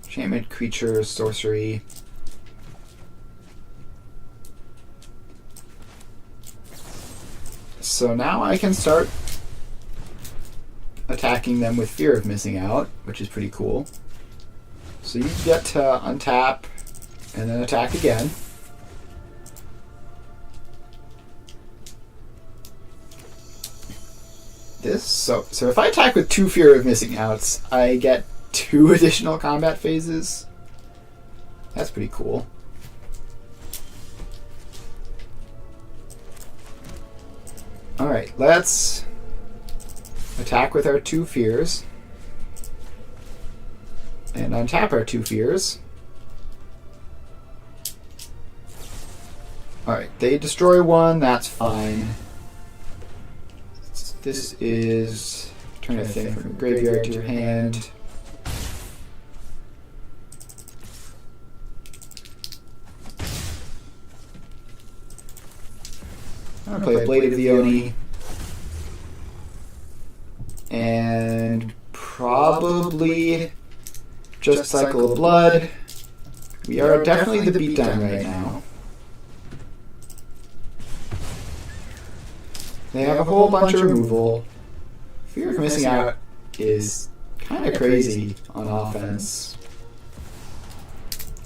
Enchantment, creature, sorcery. So now I can start attacking them with fear of missing out, which is pretty cool. So you get to untap and then attack again. So if I attack with 2 fear of missing outs, I get 2 additional combat phases. That's pretty cool. Alright, let's attack with our 2 fears. And untap our 2 fears. Alright, they destroy 1, that's fine. This is turn a thing from your graveyard to your hand. I'm going to play a Blade of the Oni. And probably just Cycle of Blood. We are definitely the beatdown right now. They have a whole bunch of removal. Fear of missing out is kind of crazy on offense.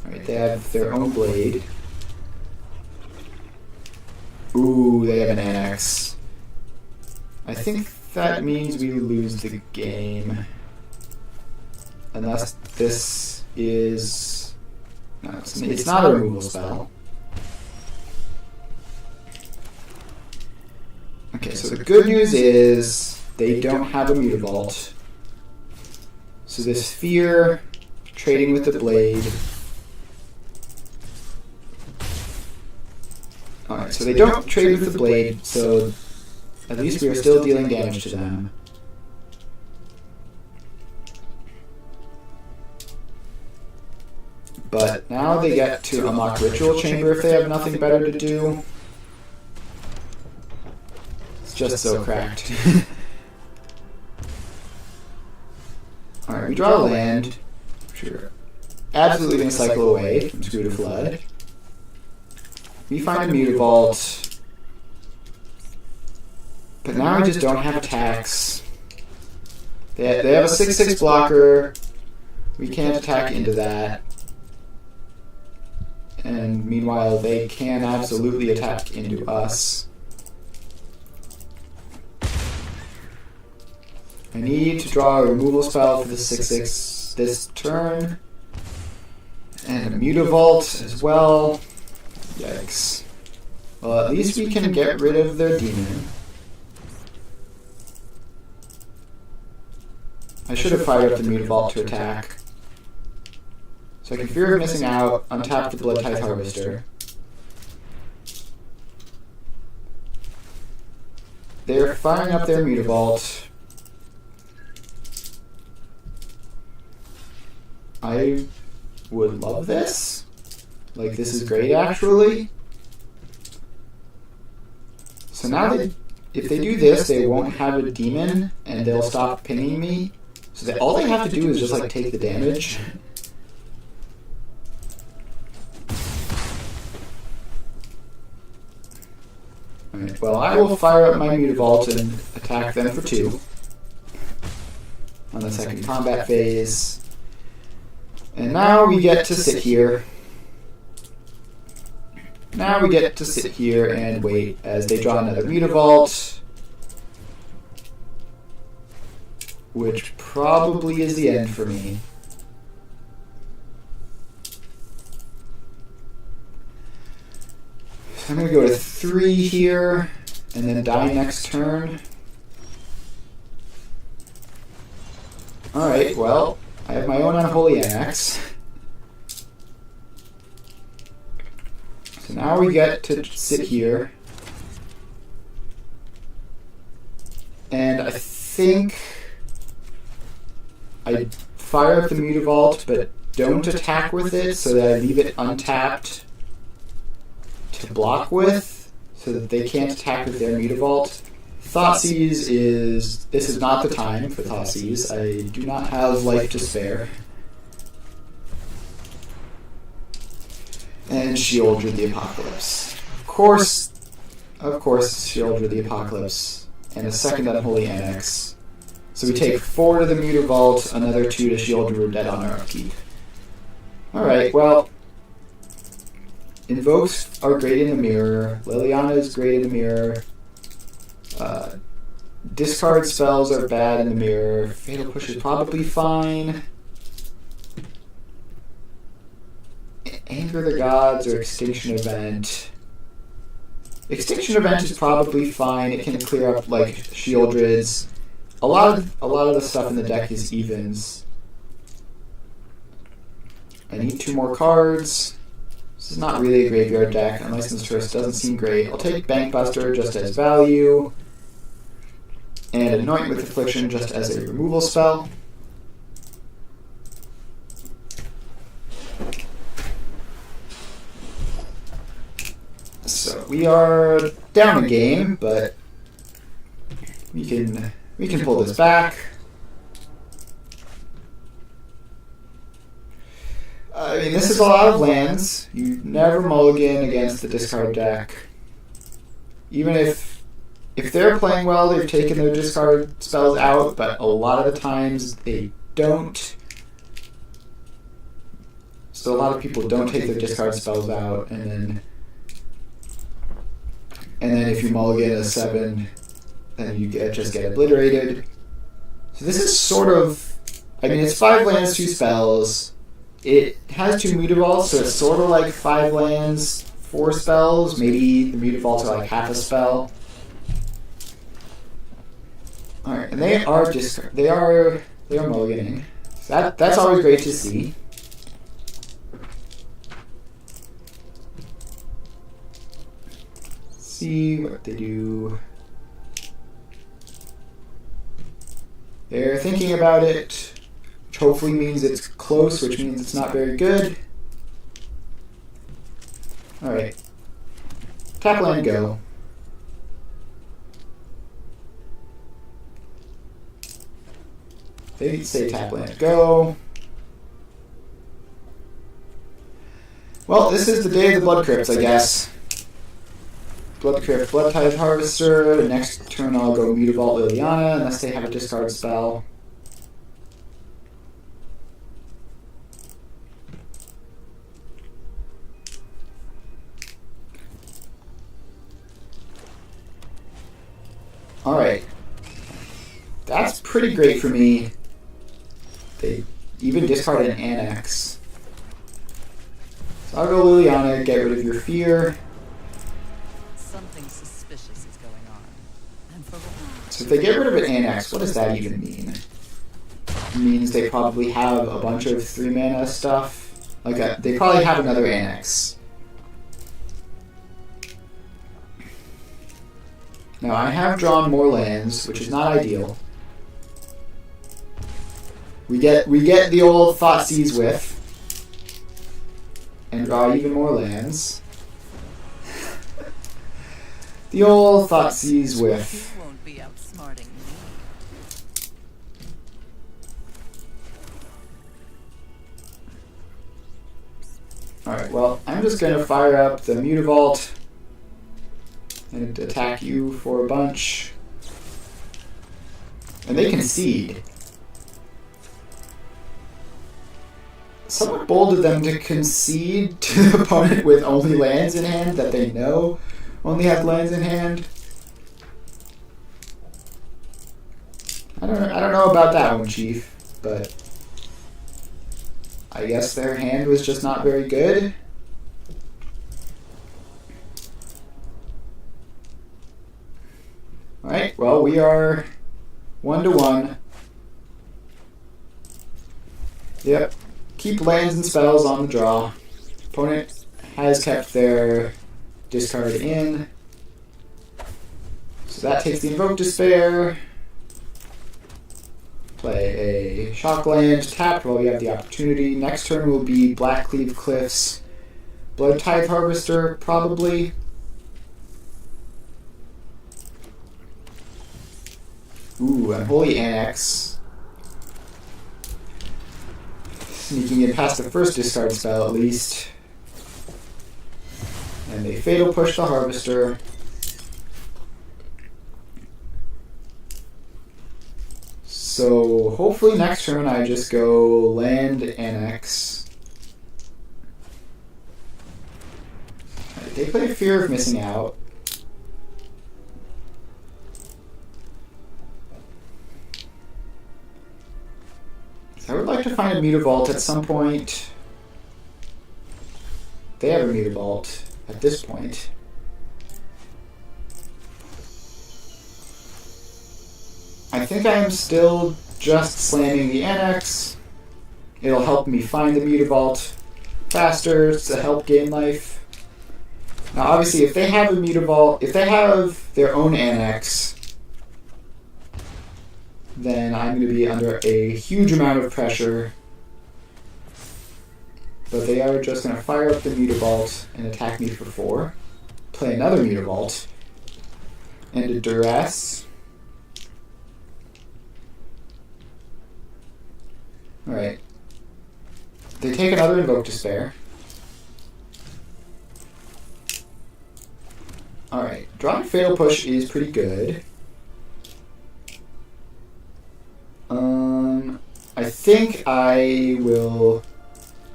Alright, they have their own blade. Ooh, they have an annex. I think that means we lose the game. Unless this is... No, it's not a removal spell. Okay, so the good news is they don't have a Mutavault. So this fear, trading with the blade. Alright, so they don't trade with the blade, so at least we are still dealing damage to them. But now they get to unlock Ritual Chamber if they have nothing better to do. Just so cracked. Alright, we draw a land. Sure. Absolutely going to cycle away from Screw to Flood. We find a Mutavault. But now I just don't have attacks. They have a 6/6 blocker. We can't attack into that. And meanwhile, they can absolutely attack into us. I need to draw a removal spell for the 6/6 this turn. And a Mutavault as well. Yikes. Well, at least we can get rid of their demon. I should have fired up the Mutavault to attack. So I can fear of missing out, untap the Blood Tithe Harvester. They're firing up their Mutavault. I would love this. Like, this is great, actually. So now, if they do this, they won't have a demon, and they'll stop pinging me. So all they have to do is just, like, take the damage. Alright, well, I will fire up my Mutavault and attack them for 2. On the second combat phase. And now we get to sit here. Now we get to sit here and wait as they draw another Mutavault. Which probably is the end for me. So I'm going to go to 3 here, and then die next turn. Alright, well, I have my own Unholy Axe. So now we get to sit here. And I think I fire up the Mutavault, but don't attack with it so that I leave it untapped to block with so that they can't attack with their Mutavault. Thoughtseize is... This is not the time for Thoughtseize. I do not have life to spare. And Shieldred the Apocalypse. Of course, Shieldred the Apocalypse. And a second Unholy Annex. So we take 4 to the Mutavault, another 2 to Shieldred dead on our upkeep. Alright, well... Invokes are great in the mirror. Liliana is great in the mirror. Discard spells are bad in the mirror. Fatal Push is probably fine. Anger the Gods or Extinction Event. Extinction Event is probably fine. It can clear up like Shieldreds. A lot of the stuff in the deck is evens. I need 2 more cards. This is not really a graveyard deck. Unlicensed Tourist doesn't seem great. I'll take Bankbuster just as value. And Anoint with Affliction just as a removal spell. So we are down a game, but we can pull this back. I mean, this is a lot of lands. You never mulligan against the discard deck. Even if they're playing well, they've taken their discard spells out, but a lot of the times they don't. So a lot of people don't take their discard spells out, and then if you mulligan a 7, then you just get obliterated. So this is sort of... I mean, it's 5 lands, 2 spells. It has 2 Mutavaults, so it's sort of like 5 lands, 4 spells. Maybe the Mutavaults are like half a spell. Alright, and they are mulliganing. So that's always great to see. Let's see what they do. They're thinking about it, which hopefully means it's close, which means it's not very good. Alright. Tap land, go. They say tap land, go. Well, this is the day of the Blood Crypts, I guess. Blood Crypt, Blood Tithe Harvester. The next turn I'll go Mutavault Liliana, unless they have a discard spell. Alright. That's pretty great for me. They even discard an Annex. So I'll go Liliana, get rid of your fear. Something suspicious is going on. And for what? So if they get rid of an Annex, what does that even mean? It means they probably have a bunch of 3 mana stuff. They probably have another Annex. Now I have drawn more lands, which is not ideal. We get the old Thoughtseize whiff. And draw even more lands. The old Thoughtseize whiff. You won't be outsmarting me. Alright, well, I'm just going to fire up the Mutavault and attack you for a bunch. And they concede. Somewhat bold of them to concede to the opponent with only lands in hand that they know only have lands in hand. I don't know about that one, Chief, but I guess their hand was just not very good. Alright, well, we are 1-1. Yep. Keep lands and spells on the draw. Opponent has kept their discard in. So that takes the Invoke Despair. Play a Shock Land tapped while we have the opportunity. Next turn will be Blackcleave Cliffs. Blood Tithe Harvester, probably. Ooh, Unholy Annex. Sneaking in past the first discard spell, at least. And they Fatal Push the Harvester. So hopefully next turn I just go Land Annex. They play Fear of Missing Out. I would like to find a Mutavault at some point. They have a Mutavault at this point. I think I am still just slamming the Annex. It'll help me find the Mutavault faster to help gain life. Now obviously if they have a Mutavault, if they have their own Annex, then I'm going to be under a huge amount of pressure. But they are just going to fire up the Mutavault and attack me for 4. Play another Mutavault. And a Duress. Alright. They take another Invoke Despair. Alright. Drawing Fatal Push is pretty good. I think I will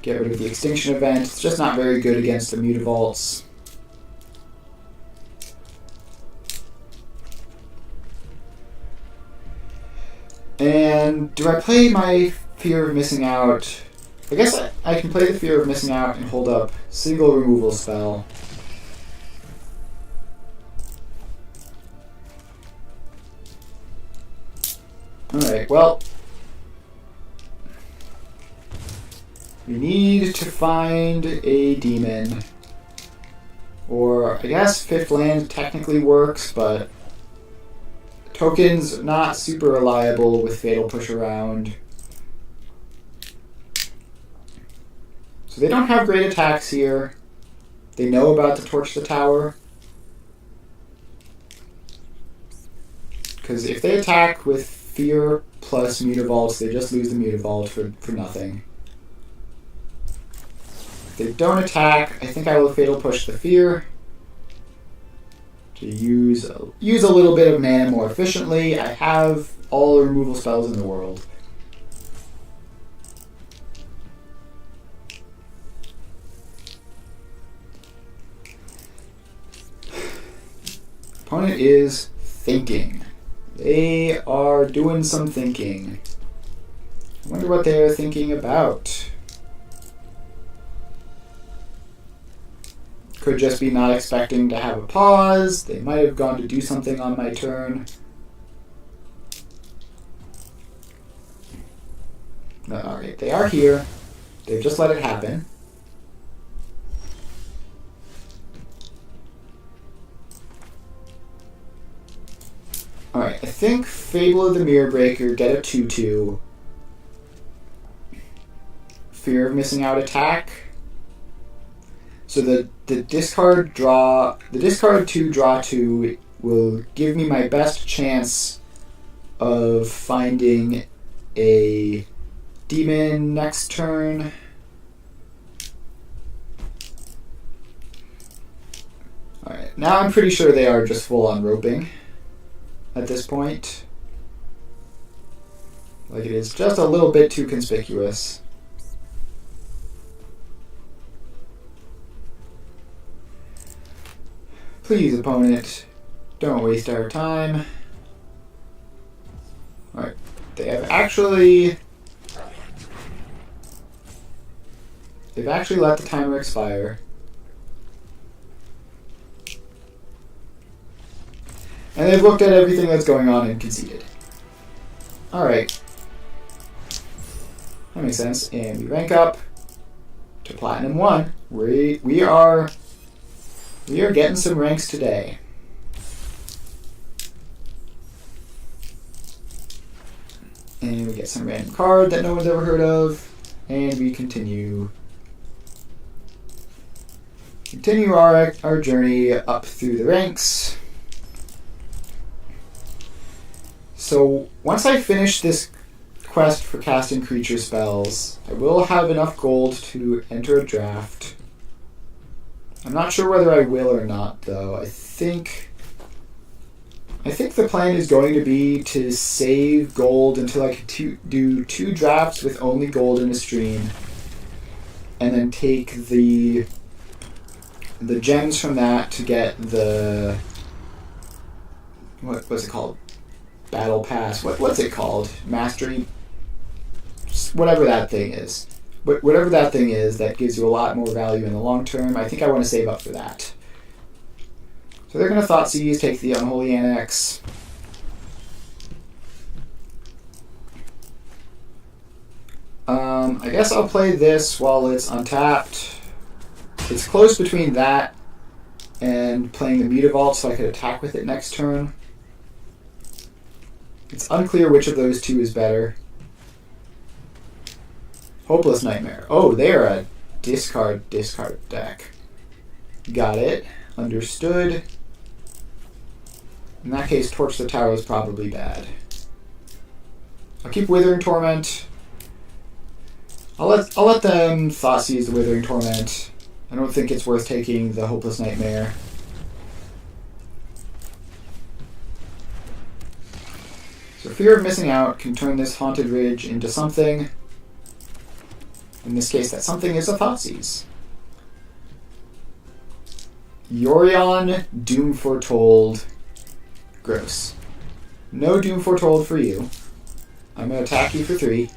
get rid of the Extinction Event. It's just not very good against the Mutavaults. And do I play my Fear of Missing Out? I guess I can play the Fear of Missing Out and hold up single removal spell. Alright, well, we need to find a demon. Or, I guess 5th land technically works, but token's not super reliable with Fatal Push around. So they don't have great attacks here. They know about the Torch the Tower. Because if they attack with Fear plus Mutavaults, they just lose the Mutavault for nothing. If they don't attack, I think I will Fatal Push the Fear to use a little bit of mana more efficiently. I have all the removal spells in the world. Opponent is thinking. They are doing some thinking. I wonder what they are thinking about. Could just be not expecting to have a pause. They might have gone to do something on my turn. Alright, they are here. They've just let it happen. Alright, I think Fable of the Mirror Breaker, get a 2/2. Fear of Missing Out attack. So the discard 2 draw 2 will give me my best chance of finding a demon next turn. Alright, now I'm pretty sure they are just full on roping at this point. Like, it is just a little bit too conspicuous. Please, opponent, don't waste our time. Alright, they've actually let the timer expire. And they've looked at everything that's going on and conceded. Alright. That makes sense. And we rank up to Platinum 1. We are getting some ranks today. And we get some random card that no one's ever heard of. And we continue our journey up through the ranks. So once I finish this quest for casting creature spells, I will have enough gold to enter a draft. I'm not sure whether I will or not, though. I think the plan is going to be to save gold until I can do 2 drafts with only gold in a stream, and then take the gems from that to get the what's it called? Battle Pass. What's it called? Mastery. Whatever that thing is. Whatever that thing is that gives you a lot more value in the long term. I think I want to save up for that. So they're going to Thoughtseize, take the Unholy Annex. I guess I'll play this while it's untapped. It's close between that and playing the Mutavault so I could attack with it next turn. It's unclear which of those two is better. Hopeless Nightmare. Oh, they're a discard deck. Got it. Understood. In that case, Torch the Tower is probably bad. I'll keep Withering Torment. I'll let them Thoughtseize the Withering Torment. I don't think it's worth taking the Hopeless Nightmare. So Fear of Missing Out can turn this Haunted Ridge into something. In this case, that something is a Thoughtseize. Yorion, Doom Foretold. Gross. No Doom Foretold for you. I'm going to attack you for 3.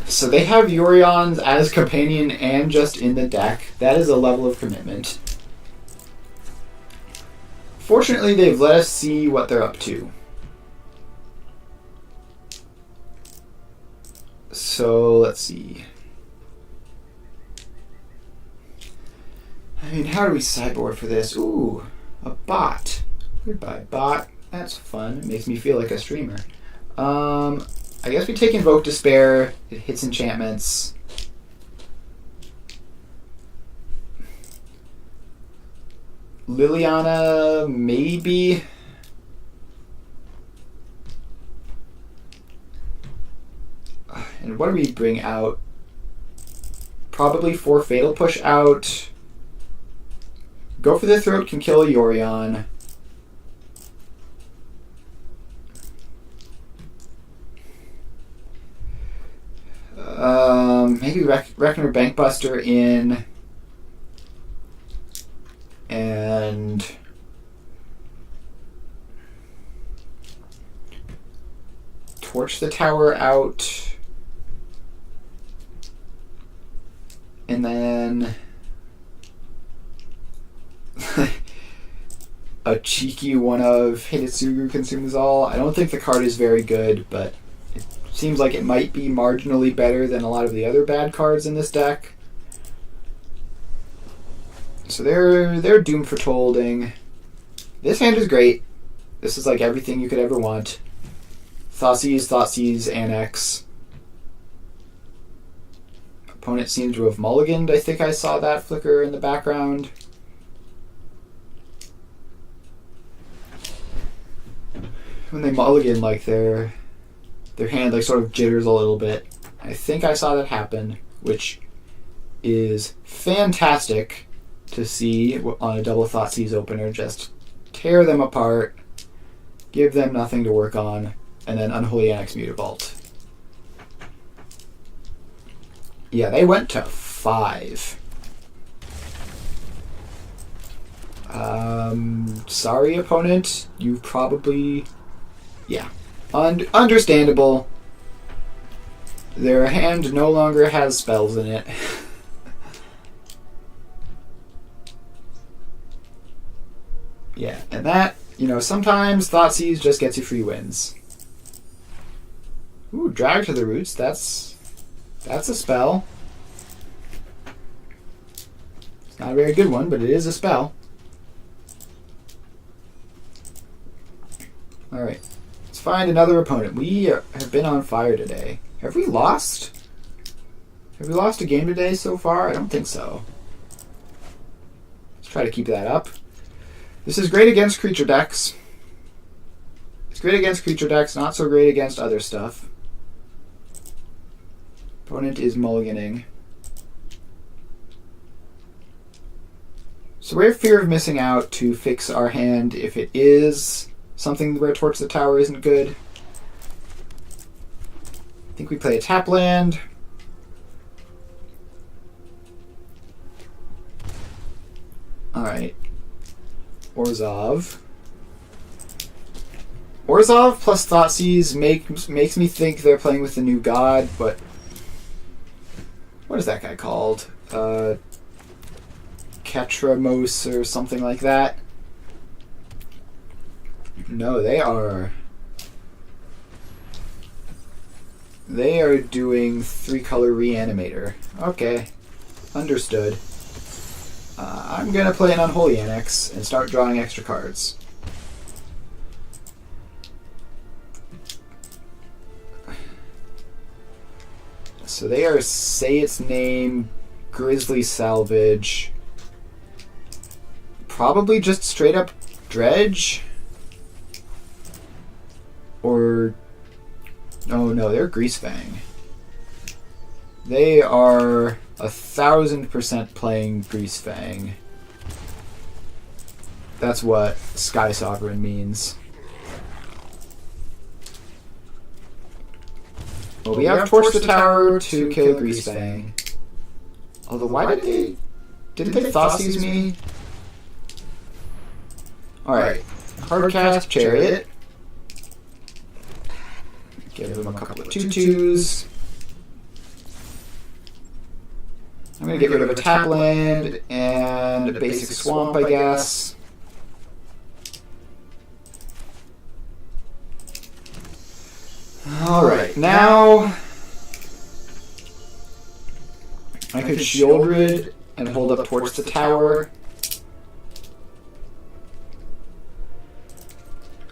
So they have Yorions as companion and just in the deck. That is a level of commitment. Fortunately, they've let us see what they're up to. So, let's see. I mean, how do we sideboard for this? Ooh, a bot. Goodbye, bot. That's fun. It makes me feel like a streamer. I guess we take Invoke Despair. It hits enchantments. Liliana, maybe. And what do we bring out? Probably 4 Fatal Push out. Go for the Throat can kill a Yorion. Maybe Reckoner Bankbuster in. And Torch the Tower out. And then a cheeky one of Hidetsugu Consumes All. I don't think the card is very good, but it seems like it might be marginally better than a lot of the other bad cards in this deck. So they're Doom Foretolding. This hand is great. This is like everything you could ever want. Thoughtseize, Annex. Opponent seems to have mulliganed. I think I saw that flicker in the background. When they mulligan, like their hand like sort of jitters a little bit. I think I saw that happen, which is fantastic to see on a double Thoughtseize opener. Just tear them apart, give them nothing to work on, and then Unholy Annex Mutavault. Yeah, they went to 5. Sorry, opponent. You probably... Yeah. Understandable. Their hand no longer has spells in it. Yeah, and that, sometimes Thoughtseize just gets you free wins. Ooh, Drag to the Roots. That's a spell. It's not a very good one, but it is a spell. Alright. find another opponent. We have been on fire today. Have we lost? Have we lost a game today so far? I don't think so. Let's try to keep that up. This is great against creature decks. It's great against creature decks, not so great against other stuff. Opponent is mulliganing. So we have fear of missing out to fix our hand if it is something where Torch the Tower isn't good. I think we play a tap land. Alright. Orzhov. Orzhov plus Thoughtseize makes me think they're playing with the new god, but what is that guy called? Ketramos or something like that? No, they are doing 3-color Reanimator. Okay, understood. I'm gonna play an Unholy Annex and start drawing extra cards. So they are Say Its Name, Grizzly Salvage. Probably just straight up Dredge. Or... oh no, they're Greasefang. They are 1,000% playing Greasefang. That's what Sky Sovereign means. Well, we have Torch the Tower to kill Greasefang. Although, why did they... didn't they Thoughtseize me? Alright. Hardcast Chariot. Give them a couple of 2/2s. I'm going to get rid of a tap land and a basic swamp, I guess. Alright, now I could Shieldred and hold up Torch the Tower.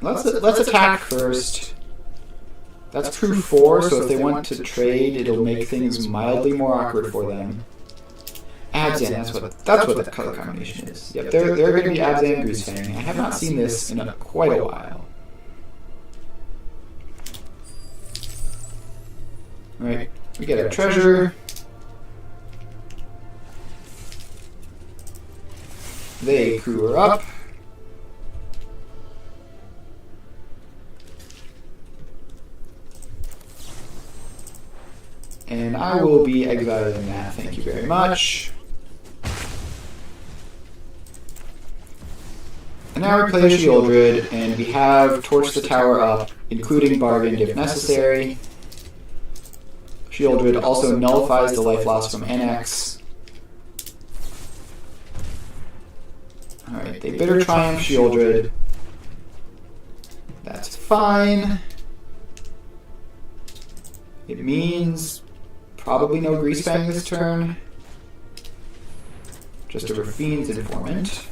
Let's attack first. That's proof 4, so if they want to trade, it'll make things mildly more awkward for them. Abzan, that's what the color combination is. Yep, they're going to be Abzan Greasefang. I have not seen this in quite a while. Alright, we get a treasure. They crew her up. And I will be exiling that, thank you very much. And now we play Shieldred, and we have Torch the Tower up, including Bargain if necessary. Shieldred also nullifies the life loss from NX. Alright, they Bitter Triumph Shieldred. That's fine. It means probably no Greasefang this turn. Just a Rafine's Informant.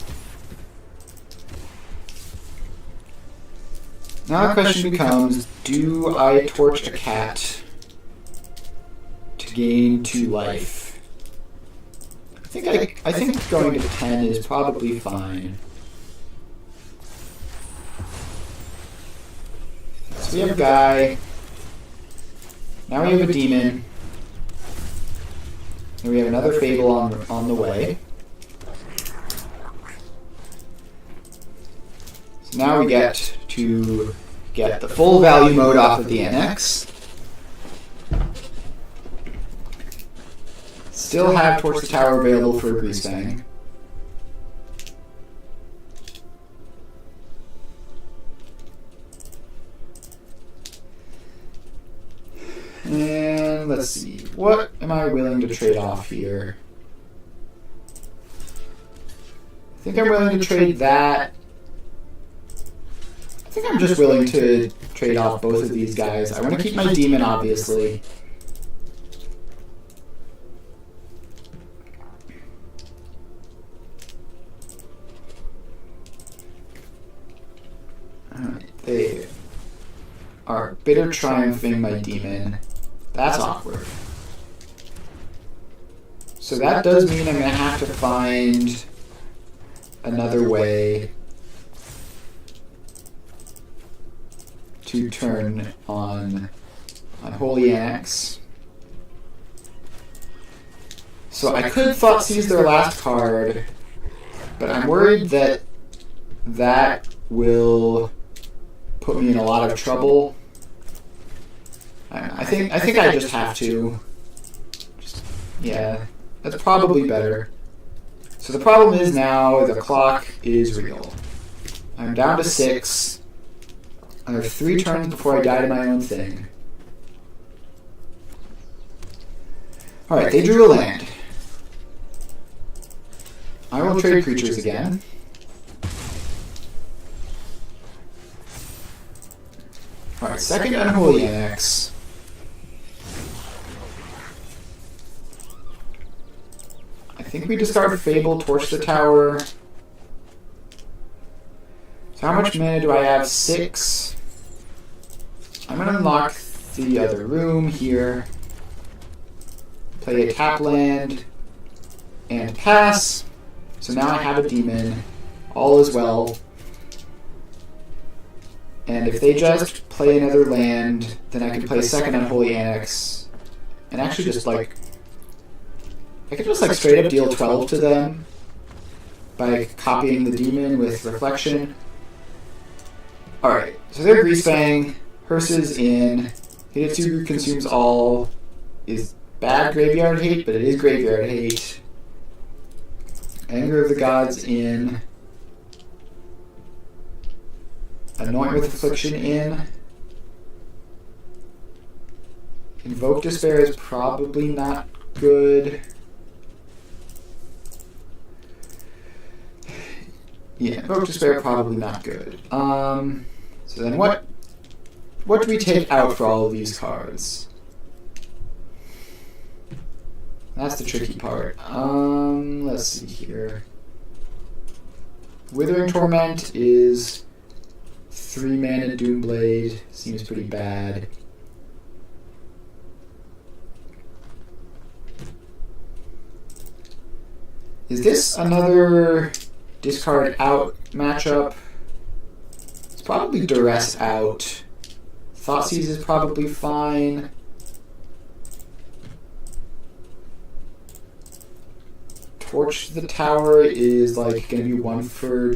Now the question becomes, do I Torch a cat to gain 2 life? I think going to 10 is probably fine. So we have a guy. Now we have a demon. And we have another Fable on the way. So now we get to get the full value mode off of the NX. Still have Torch the Tower available for Greasefang. And let's see, what am I willing to trade off here? I think I'm willing to trade that. I think I'm just willing to trade off both of these guys. I want to keep my demon, obviously. Alright, are bitter triumphing my demon. That's awkward. So that does mean I'm going to have to find another way to turn on Holy Annex. So I could thought seize their last card, but I'm worried that that will put me in a lot of trouble. I think I just have to. Yeah, that's probably better. So the problem is now the clock is real. I'm down to 6. I have 3 turns before I die to my own thing. Alright, they drew a land. I will trade creatures again. Alright, second Unholy Annex. I think we discard Fable, torch the tower. So how much mana do I have? 6. I'm going to unlock the other room here. Play a tap land. And pass. So now I have a demon. All is well. And if they just play another land, then I can play second Unholy Annex. And actually just like... I could just like straight up deal 12 to them by copying the demon with Reflection. Alright, so they're Greasefang. Hearse is in. Hidetsugu consumes all. Is bad graveyard hate, but it is graveyard hate. Anger of the Gods in. Anoint with Affliction in. Invoke Despair is probably not good. Yeah, Invoke Despair probably not good. So then what do we take out for all of these cards? That's the tricky part. Let's see here. Withering Torment is 3 mana Doomblade. Seems pretty bad. Is this another discard out matchup? It's probably Duress out. Thoughtseize is probably fine. Torch the Tower is like going to be 1 for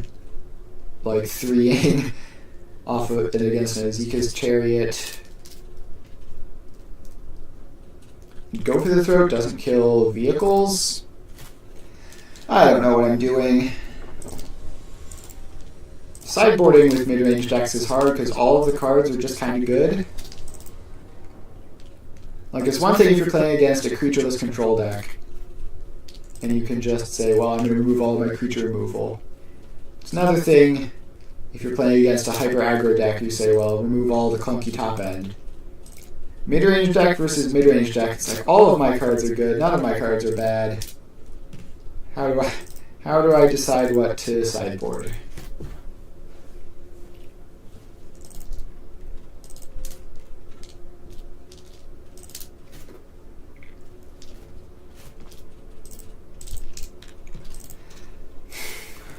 like 3ing off of it against Nazika's Chariot. Go for the Throat doesn't kill vehicles. I don't know what I'm doing. Sideboarding with mid-range decks is hard because all of the cards are just kind of good. Like, it's one thing if you're playing against a creatureless control deck, and you can just say, well, I'm going to remove all of my creature removal. It's another thing if you're playing against a hyper-aggro deck, you say, well, remove all the clunky top end. Mid-range deck versus mid-range deck, it's like, all of my cards are good, none of my cards are bad. How do I decide what to sideboard?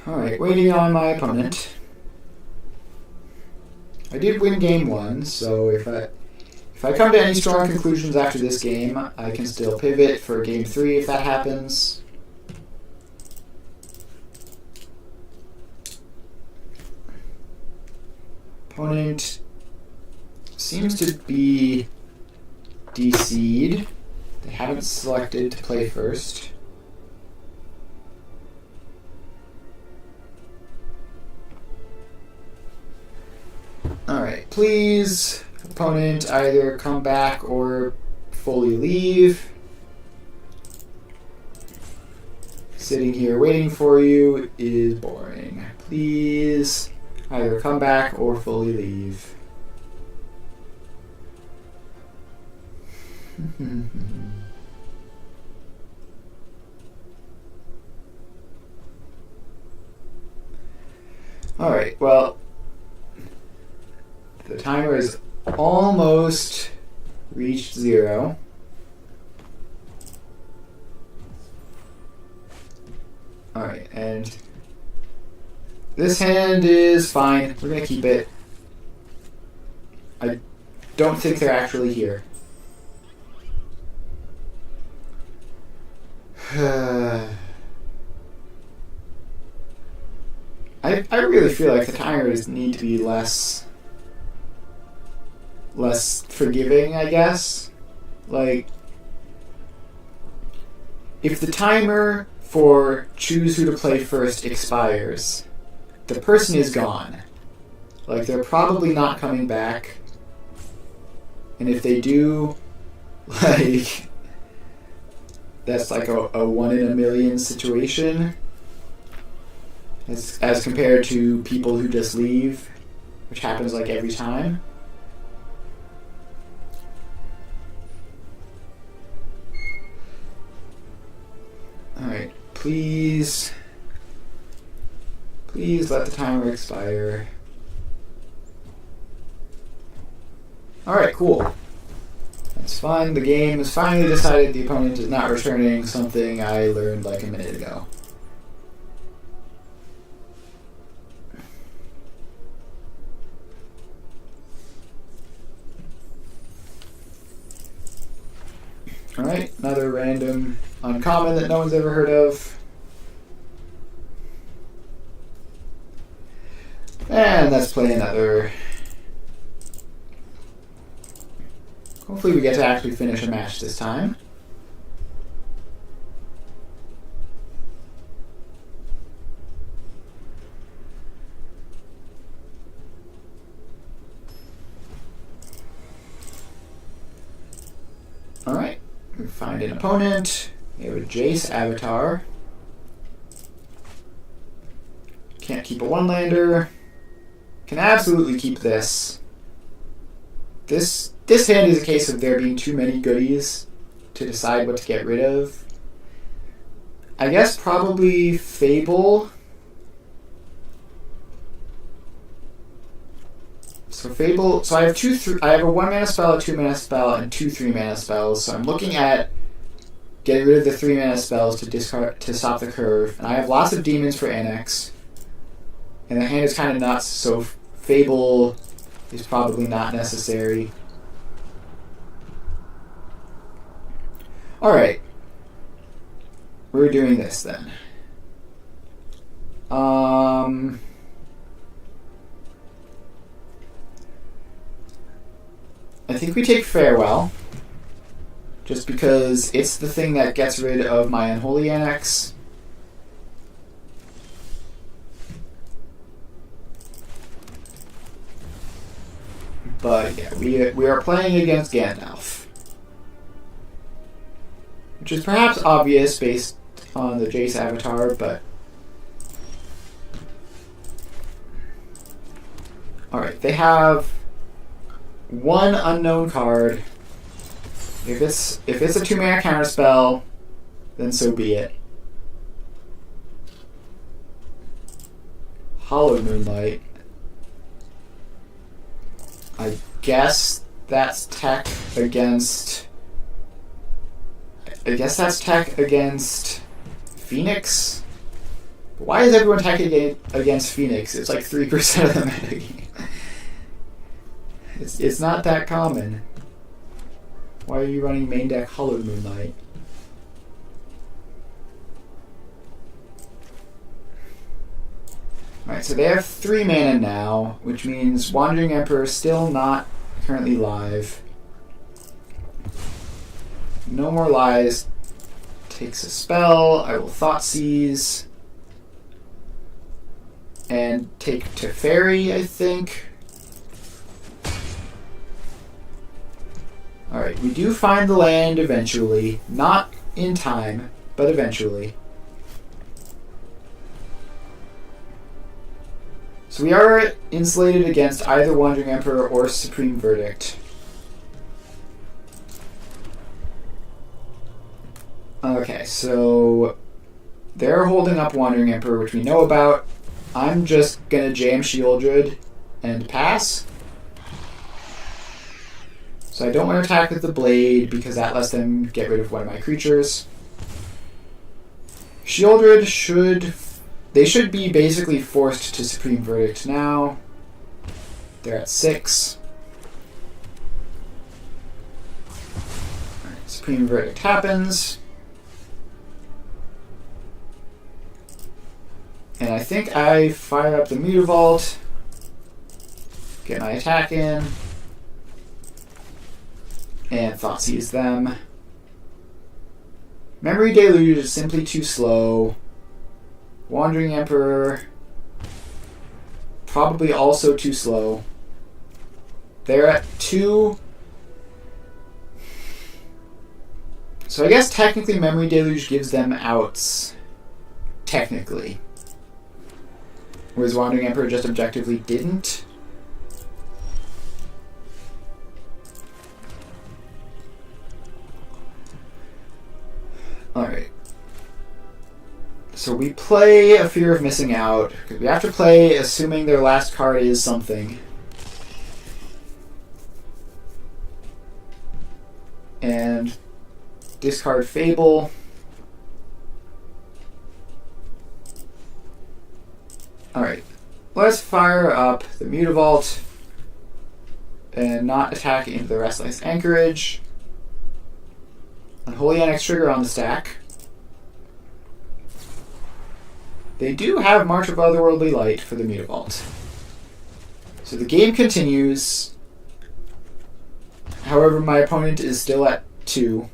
Alright, waiting on my opponent. I did win game 1, so if I come to any strong conclusions after this game, I can still pivot for game 3 if that happens. Opponent seems to be DC'd. They haven't selected to play first. Alright, please, opponent, either come back or fully leave. Sitting here waiting for you is boring. Please, either come back or fully leave. Alright, well, the timer is almost reached 0. Alright, and this hand is fine. We're going to keep it. I don't think they're actually here. I really feel like the timers need to be less forgiving, I guess. Like, if the timer for choose who to play first expires, the person is gone. Like, they're probably not coming back. And if they do, like, that's like a 1 in a million situation. As compared to people who just leave, which happens like every time. Alright, please let the timer expire. Alright, cool. That's fine. The game has finally decided the opponent is not returning something I learned like a minute ago. Alright, another random uncommon that no one's ever heard of. And let's play another. Hopefully we get to actually finish a match this time. Alright. We find an opponent. We have a Jace avatar. Can't keep a one-lander. Can absolutely keep this. This hand is a case of there being too many goodies to decide what to get rid of. I guess probably Fable. So Fable. So I have I have a 1-mana spell, a 2-mana spell, and 2 3-mana spells. So I'm looking at getting rid of the 3-mana spells to stop the curve. And I have lots of demons for Annex. And the hand is kind of nuts, so Fable is probably not necessary. Alright. We're doing this then. I think we take Farewell. Just because it's the thing that gets rid of my Unholy Annex. But yeah, we are playing against Gandalf. Which is perhaps obvious based on the Jace avatar, but... Alright, they have one unknown card. If it's a 2-mana counterspell, then so be it. Hallowed Moonlight. I guess that's tech against... I guess that's tech against Phoenix? But why is everyone tech against Phoenix? It's like 3% of the metagame. It's not that common. Why are you running main deck Hallowed Moonlight? Alright, so they have 3 mana now, which means Wandering Emperor still not currently live. No More Lies takes a spell. I will Thoughtseize. And take Teferi, I think. Alright, we do find the land eventually. Not in time, but eventually. So we are insulated against either Wandering Emperor or Supreme Verdict. Okay, so they're holding up Wandering Emperor, which we know about. I'm just gonna jam Shieldred and pass. So I don't want to attack with the blade because that lets them get rid of one of my creatures. Shieldred should be basically forced to Supreme Verdict now. They're at 6. Alright, Supreme Verdict happens. And I think I fire up the Mutavault, get my attack in, and Thoughtseize them. Memory Deluge is simply too slow. Wandering Emperor, probably also too slow. They're at 2. So I guess technically Memory Deluge gives them outs. Technically. Whereas Wandering Emperor just objectively didn't. Alright. So we play a Fear of Missing Out, because we have to play assuming their last card is something. And discard Fable. Alright, let's fire up the Mutavault and not attack into the Restless Anchorage. Unholy Annex trigger on the stack. They do have March of Otherworldly Light for the Mutavault. So the game continues. However, my opponent is still at 2.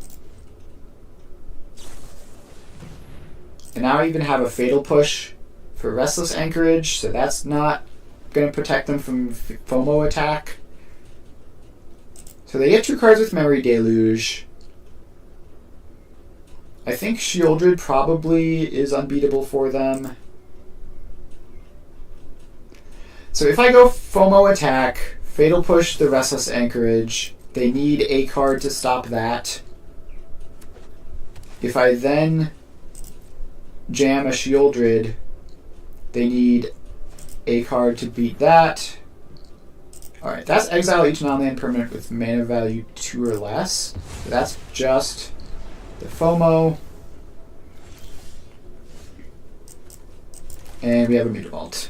And now I even have a Fatal Push for Restless Anchorage, so that's not going to protect them from FOMO attack. So they get 2 cards with Memory Deluge. I think Shieldred probably is unbeatable for them. So if I go FOMO attack, Fatal Push the Restless Anchorage, they need a card to stop that. If I then jam a Shieldred, they need a card to beat that. Alright, that's exile each non-land permanent with mana value 2 or less. So that's just the FOMO. And we have a Mutavault.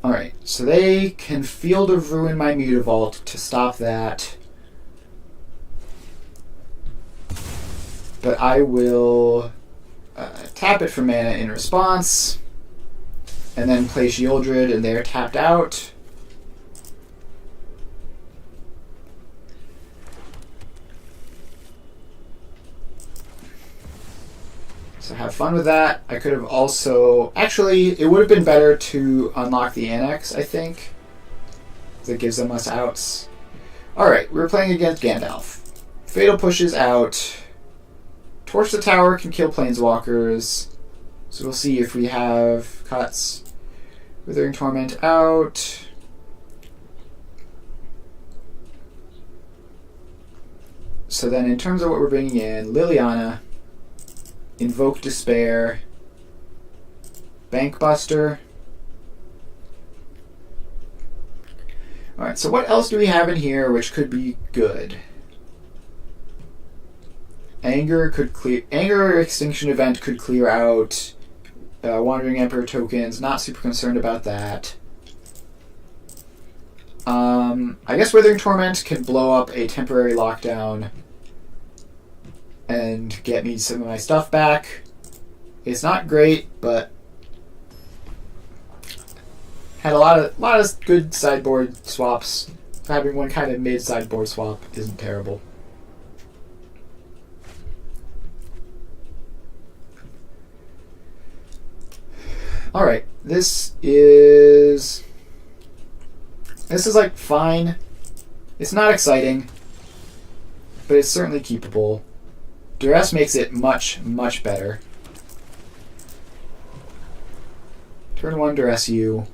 Alright, so they can Field of Ruin my Mutavault to stop that. But I will tap it for mana in response, and then play Shieldred, and they're tapped out. So have fun with that. I could have also... Actually, it would have been better to unlock the Annex, I think. Because it gives them less outs. Alright, we're playing against Gandalf. Fatal Pushes out. Torch the Tower can kill Planeswalkers. So we'll see if we have cuts. Withering Torment out. So then in terms of what we're bringing in, Liliana, Invoke Despair, Bankbuster. Alright, so what else do we have in here which could be good? Anger or Extinction Event could clear out Wandering Emperor tokens. Not super concerned about that. I guess Withering Torment can blow up a temporary lockdown and get me some of my stuff back. It's not great, but had a lot of good sideboard swaps. Having one kind of mid sideboard swap isn't terrible. Alright, this is like fine. It's not exciting, but it's certainly keepable. Duress makes it much, much better. Turn 1, Duress you.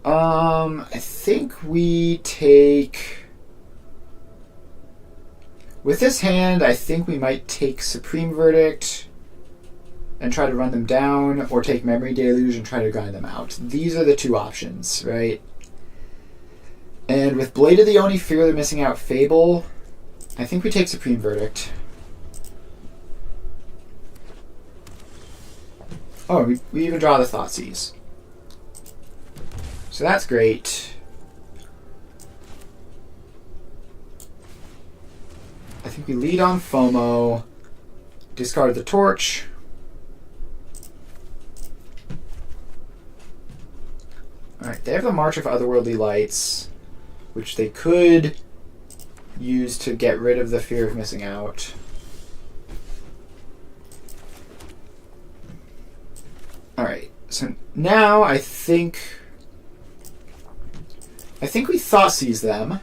I think we take... With this hand, I think we might take Supreme Verdict. and try to run them down, or take Memory Deluge and try to grind them out. These are the two options, right? And with Blade of the Oni, Fear the Missing Out, Fable, I think we take Supreme Verdict. Oh, we even draw the Thoughtseize. So that's great. I think we lead on FOMO, discard the Torch. Alright, they have the March of Otherworldly Lights, which they could use to get rid of the Fear of Missing Out. Alright, so now I think we Thoughtseize them,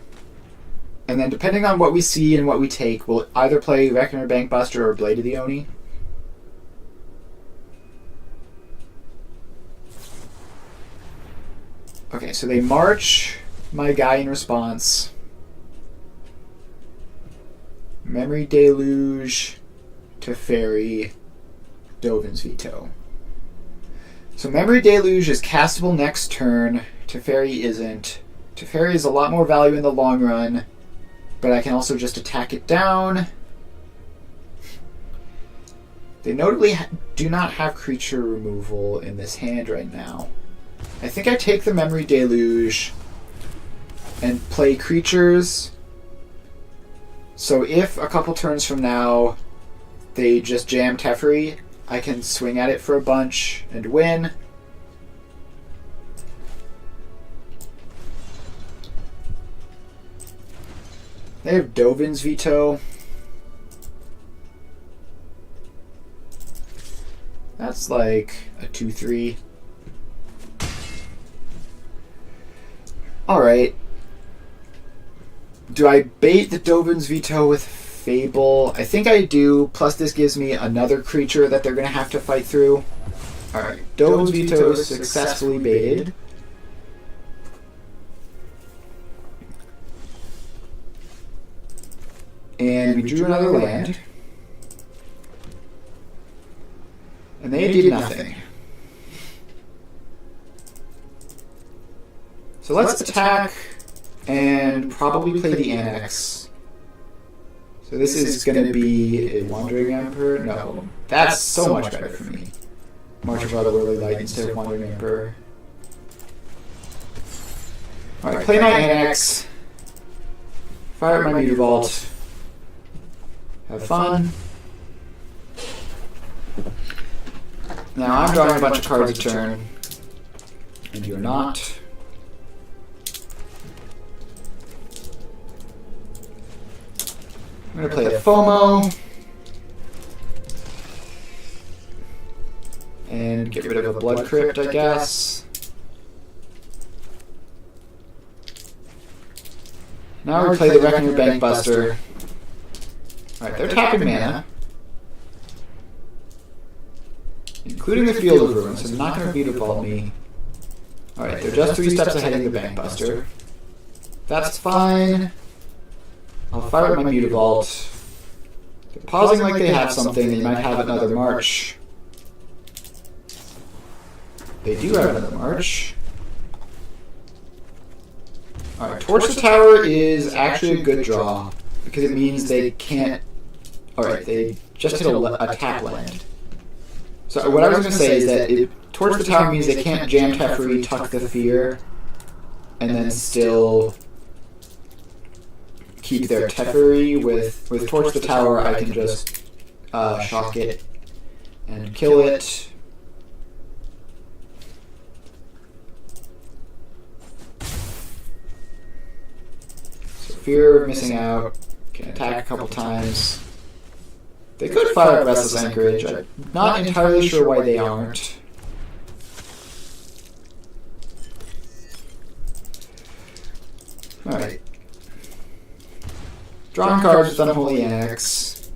and then depending on what we see and what we take, we'll either play Reckoner Bankbuster or Blade of the Oni. Okay, so they march my guy in response. Memory Deluge, Teferi, Dovin's Veto. So Memory Deluge is castable next turn. Teferi isn't. Teferi is a lot more value in the long run, but I can also just attack it down. They notably do not have creature removal in this hand right now. I think I take the Memory Deluge and play creatures. So if a couple turns from now they just jam Teferi, I can swing at it for a bunch and win. They have Dovin's Veto. That's like a 2-3. Alright. Do I bait the Dovin's Veto with Fable? I think I do, plus this gives me another creature that they're going to have to fight through. Alright, Dovin's Veto is successfully baited. And we drew another land. And they did nothing. So let's attack and probably play the Annex. So this is going to be a Wandering Emperor? No, that's so much better for me. March of Otherworldly Light instead of Wandering Emperor. Alright, play my Annex. Fire up my Mutavault. Have fun. Now I'm drawing a bunch of cards a turn, and you're not. I'm going to play a FOMO and get rid of a Blood Crypt, I guess. Now we play the Reckoner Bankbuster. Alright, they're tapping mana, including the Field of Ruins, so they're not going to Mutavault me. Alright, they're just 3 steps ahead of the Bankbuster. That's fine. I'll fire up my Mutavault. They're pausing like they have something. They might have another March. They do have another March. Alright, Torch the Tower is actually a good draw, because it means they can't... Alright, they just hit a tap land. So what I was going to say is that Torch the Tower means they can't jam Teferi, tuck the Fear, and then still keep their Teferi. With Torch the Tower, I can just shock it and kill it. So Fear of Missing Out, can attack a couple times. They could fire up Restless Anchorage. I'm not entirely sure why they aren't. Alright. Drawing cards with Unholy Annex.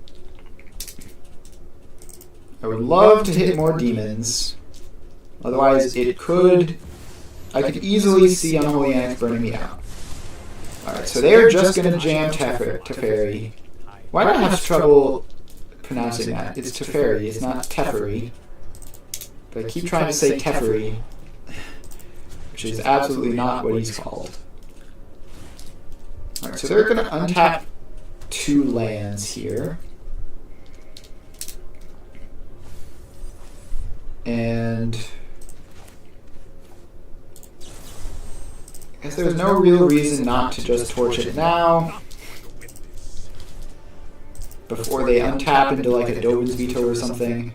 I would love to hit more demons. Otherwise, I could easily see Unholy Annex burning me out. Alright, so they're just going to jam Teferi. Why do I have trouble pronouncing that? It's Teferi, it's not Teferi. But I keep trying to say Teferi, which is absolutely not what he's called. Alright, so they're going to untap 2 lands here. And I guess there's no real reason not to just torch it now before they untap into like a Dovin's Veto or something.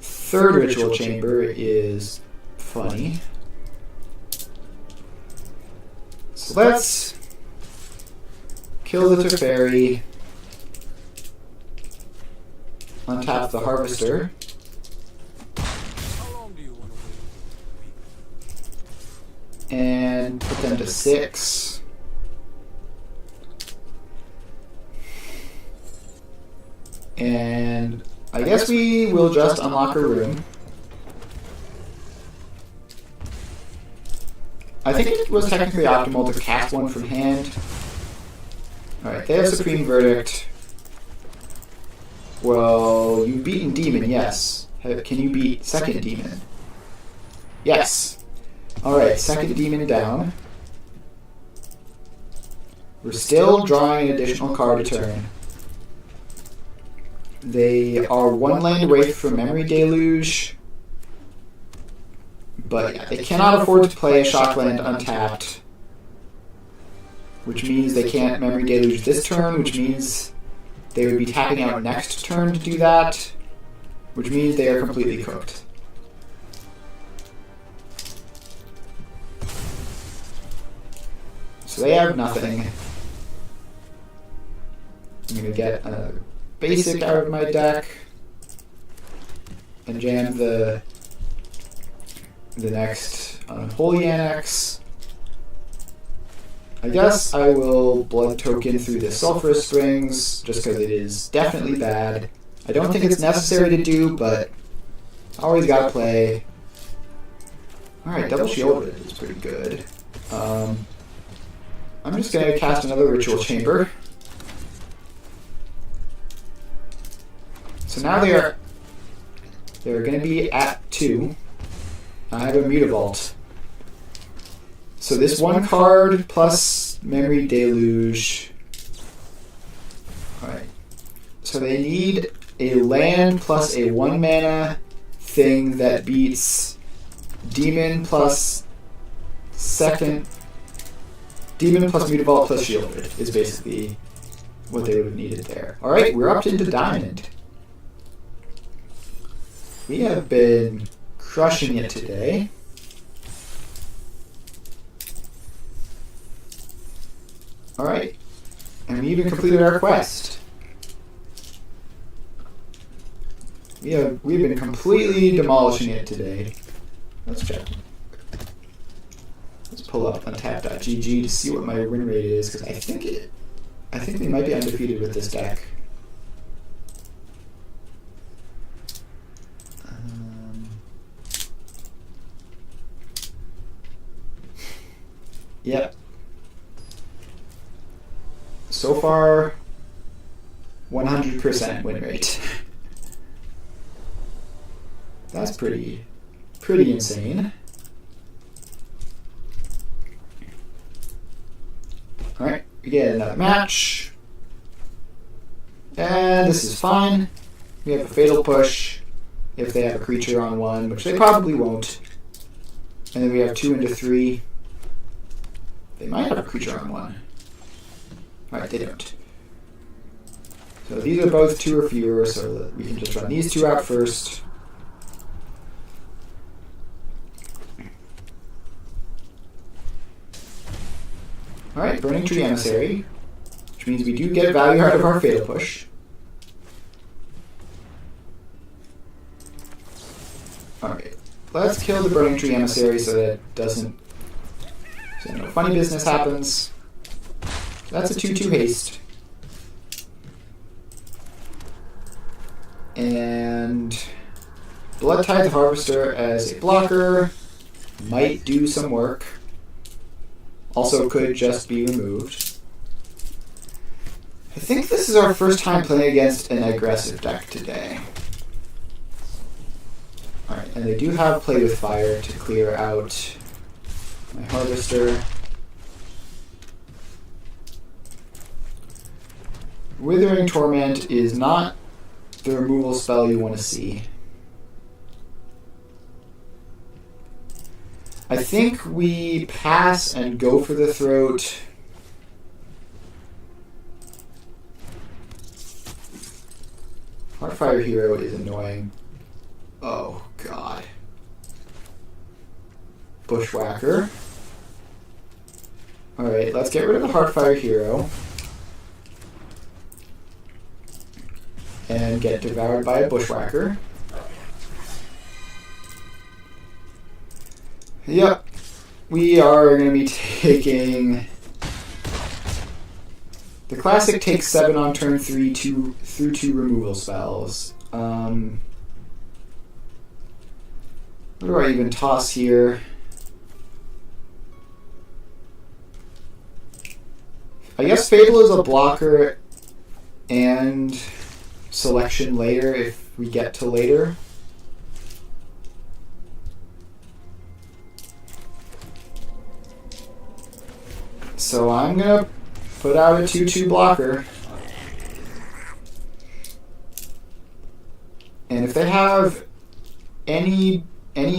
Third Ritual Chamber is funny. So let's kill the Teferi, untap the Harvester, and put them to 6. And I guess we will just unlock a room. I think it was technically optimal to cast one from hand. Alright, they have Supreme Verdict. Well, you've beaten Demon, yes. Can you beat second Demon? Yes. Alright, second Demon down. We're still drawing an additional card a turn. They are 1 land away from Memory Deluge. But yeah, they cannot afford to play a shock land untapped. Which means they can't Memory Deluge this turn, which means they would be tapping out next turn to do that. Which means they are completely cooked. So they have nothing. I'm going to get a basic out of my deck and jam the next Unholy Annex. I guess I will Blood Token through the Sulphurous Springs, just because it is definitely bad. I don't think it's necessary to do, but always gotta play. Alright, Double Shielded is pretty good. I'm just gonna cast another Ritual Chamber. So now they're gonna be at 2. I have a Mutavault. So this 1 card plus Memory Deluge. Alright. So they need a land plus a 1 mana thing that beats Demon plus second. Demon plus Mutavault plus Shielded is basically what they would have needed there. Alright, we're up into Diamond. We have been crushing it today. Alright. And we even completed our quest. We've been completely demolishing it today. Let's check. Let's pull up untap.gg to see what my win rate is, because I think we might be undefeated with this deck. Yep. So far, 100% win rate. That's pretty insane. Alright, we get another match. And this is fine. We have a Fatal Push if they have a creature on 1, which they probably won't. And then we have 2 into 3. They might have a creature on 1. Alright, they don't. So these are both 2 or fewer, so we can just run these 2 out first. Alright, Burning Tree Emissary, which means we do get value out of our Fatal Push. Alright, let's kill the Burning Tree Emissary so that it doesn't... so no funny business happens. That's a 2/2 haste. And Blood Tithe Harvester as a blocker might do some work. Also could just be removed. I think this is our first time playing against an aggressive deck today. Alright, and they do have Play with Fire to clear out my Harvester. Withering Torment is not the removal spell you want to see. I think we pass and go for the throat. Heartfire Hero is annoying. Oh, God. Bushwhacker. Alright, let's get rid of the Heartfire Hero. And get devoured by a Bushwhacker. Yep. We are going to be taking... The Classic takes 7 on turn 3 through 2 removal spells. What do I even toss here? I guess Fable is a blocker and selection later if we get to later. So I'm going to put out a 2/2 blocker. And if they have any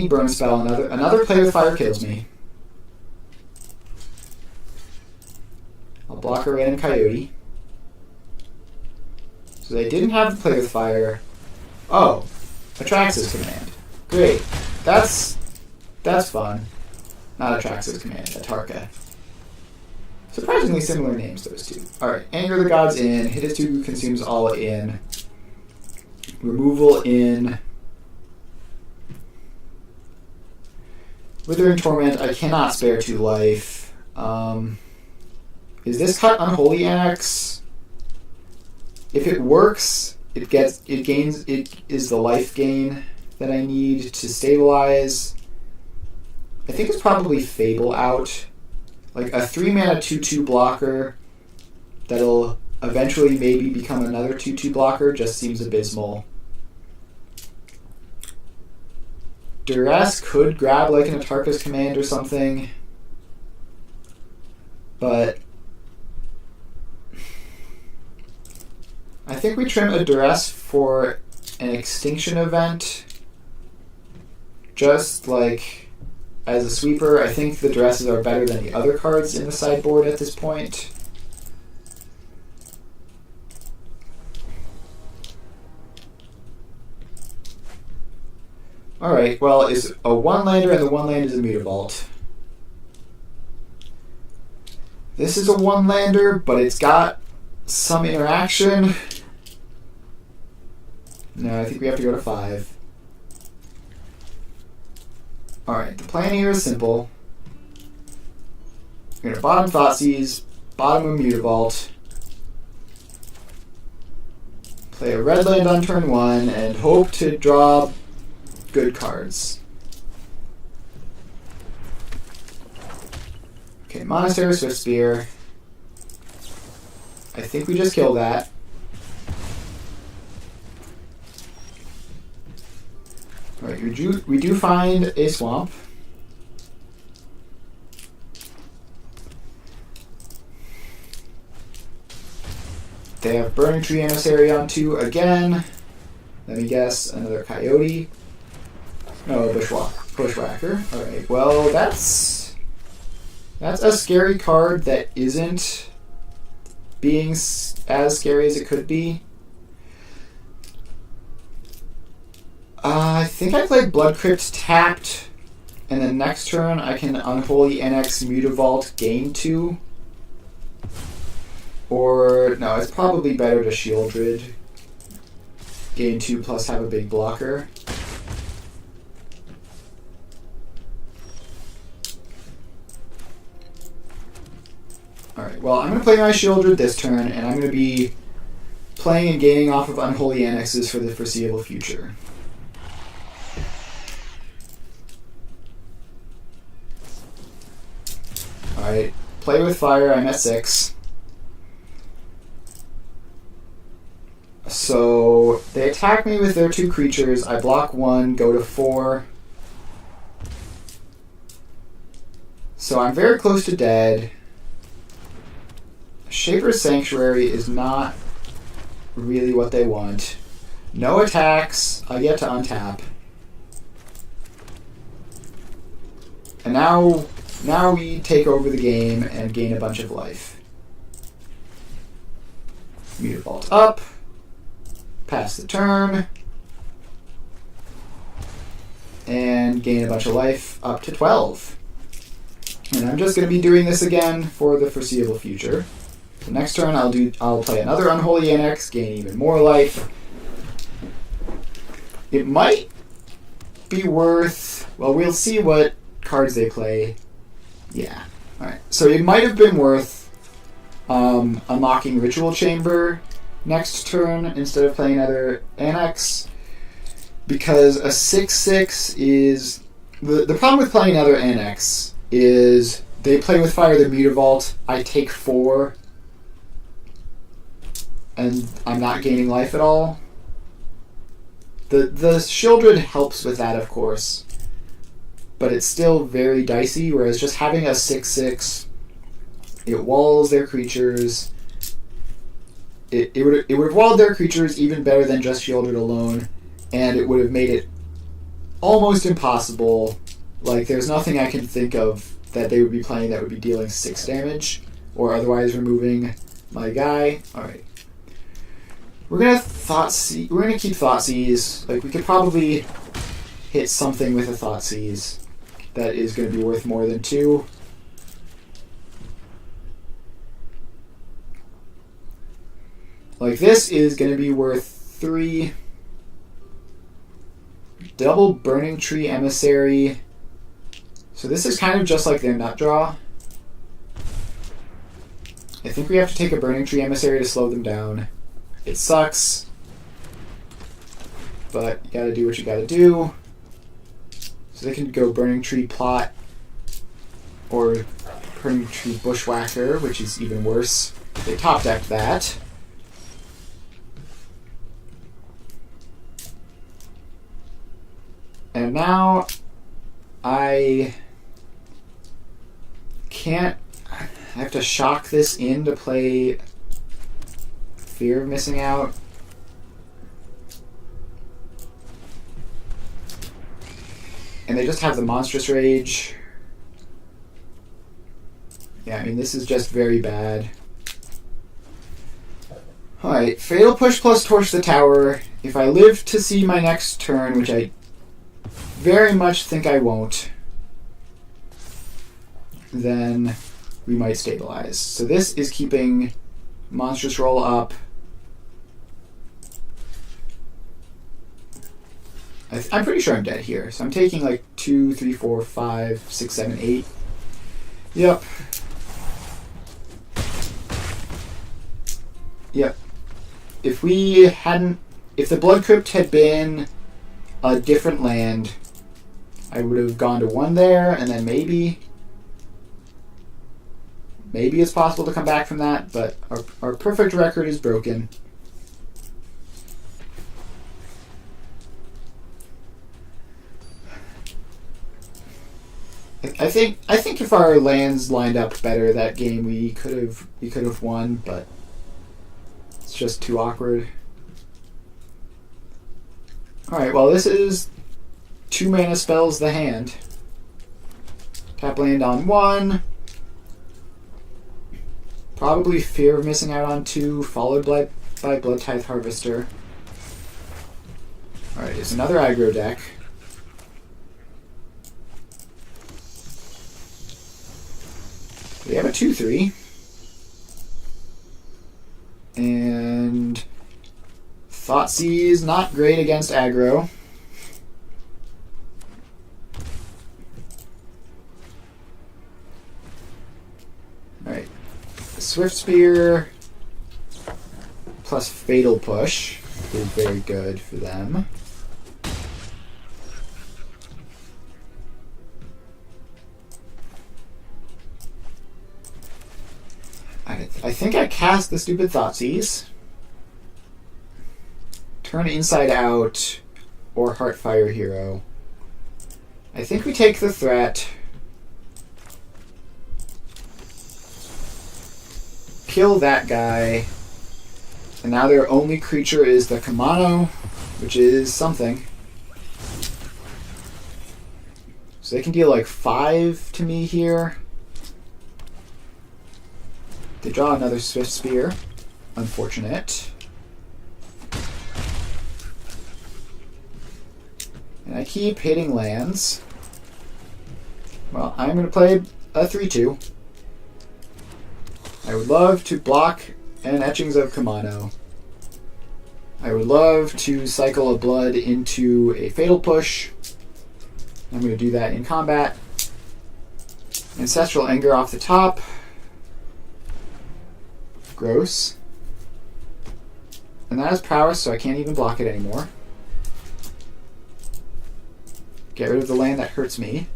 burn spell, another Play with Fire kills me. I'll block a random Coyote. So they didn't have the Play with Fire. Oh, Atrax's Command. Great. That's fun. Not Atrax's Command, Atarka. Surprisingly similar names, those two. Alright, Anger the Gods in. Hit is 2 consumes all in. Removal in. Withering Torment, I cannot spare 2 life. Is this cut Unholy Annex? If it works, it is the life gain that I need to stabilize. I think it's probably Fable out. Like a 3-mana 2/2 blocker that'll eventually maybe become another 2/2 blocker just seems abysmal. Duress could grab like an Atarka's Command or something, but I think we trim a Duress for an Extinction event. Just like as a sweeper, I think the Duresses are better than the other cards in the sideboard at this point. Alright, well, it's a 1-lander and the 1-land is a Mutavault. This is a 1-lander, but it's got some interaction. No, I think we have to go to 5. Alright, the plan here is simple. We're going to bottom Thoughtseize, bottom a Mutavault, play a red land on turn 1, and hope to draw good cards. Okay, Monastery, Swift Spear. I think we just killed that. Alright, we do find a swamp. They have Burning Tree Emissary on 2 again. Let me guess, another Coyote. No, Bushwhacker. Alright, well, that's a scary card that isn't being as scary as it could be. I think I played Blood Crypt tapped, and then next turn I can Unholy Annex Mutavault gain 2. Or, no, it's probably better to Shieldred. Gain 2 plus have a big blocker. Alright, well, I'm going to play my Shieldred this turn, and I'm going to be playing and gaining off of Unholy Annexes for the foreseeable future. Alright, Play with Fire, I'm at 6. So they attack me with their 2 creatures. I block 1, go to 4. So I'm very close to dead. Shaper's Sanctuary is not really what they want. No attacks. I get to untap. And now we take over the game and gain a bunch of life. Meter Vault up. Pass the turn. And gain a bunch of life up to 12. And I'm just going to be doing this again for the foreseeable future. The next turn I'll play another Unholy Annex, gain even more life. It might be worth... Well, we'll see what cards they play. Yeah. Alright. So it might have been worth unlocking Ritual Chamber next turn instead of playing another Annex. Because a 6/6 is... The problem with playing another Annex is they play with Fire the Meter Vault. I take 4. And I'm not gaining life at all. The Shieldred helps with that, of course. But it's still very dicey, whereas just having a 6/6, it walls their creatures. It would have walled their creatures even better than just Shieldred alone, and it would have made it almost impossible. Like, there's nothing I can think of that they would be playing that would be dealing 6 damage, or otherwise removing my guy. Alright. We're gonna keep Thoughtseize. Like, we could probably hit something with a Thoughtseize that is gonna be worth more than 2. Like, this is gonna be worth 3. Double Burning Tree Emissary. So this is kind of just like their nut draw. I think we have to take a Burning Tree Emissary to slow them down. It sucks, but you gotta do what you gotta do. So they can go Burning Tree Plot or Burning Tree Bushwhacker, which is even worse. They top decked that. And now I have to shock this in to play Fear of Missing Out. And they just have the Monstrous Rage. Yeah, I mean, this is just very bad. Alright, Fatal Push plus Torch the Tower. If I live to see my next turn, which I very much think I won't, then we might stabilize. So this is keeping Monstrous Roll up. I'm pretty sure I'm dead here. So I'm taking like 2, 3, 4, 5, 6, 7, 8. Yep. Yep. If the Blood Crypt had been a different land, I would have gone to 1 there, and then maybe it's possible to come back from that, but our perfect record is broken. I think if our lands lined up better that game, we could have won, but it's just too awkward. All right, well, this is 2 mana spells the hand. Tap land on 1. Probably Fear of Missing Out on 2, followed by Blood Tithe Harvester. All right, it's another aggro deck. We have a 2/3. And Thoughtseize, not great against aggro. Alright. Swift Spear plus Fatal Push is very good for them. I think I cast the stupid Thoughtseize. turn inside out, or Heartfire Hero. I think we take the threat. Kill that guy. And now their only creature is the Kamano, which is something. So they can deal like 5 to me here. They draw another Swift Spear. Unfortunate. And I keep hitting lands. Well, I'm going to play a 3-2. I would love to block an Etchings of Kamano. I would love to cycle a Blood into a Fatal Push. I'm going to do that in combat. Ancestral Anger off the top. Gross. And that has prowess, so I can't even block it anymore. Get rid of the land that hurts me.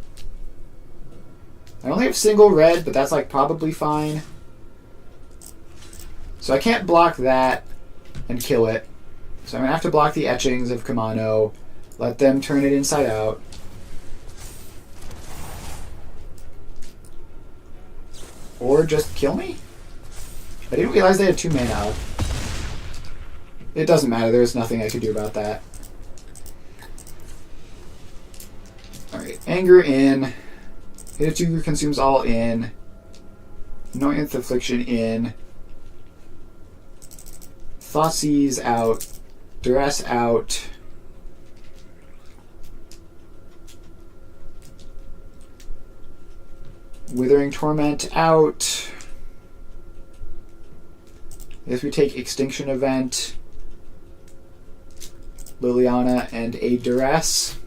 I only have single red, but that's like probably fine. So I can't block that and kill it. So I'm going to have to block the Etchings of Kamano. Let them turn it inside out. Or just kill me? I didn't realize they had 2 mana out. It doesn't matter, there's nothing I could do about that. Alright, Anger in. Hitotsugu consumes all in. Annoyance Affliction in. Thoughtseize out. Duress out. Withering Torment out. If we take Extinction Event, Liliana, and a Duress.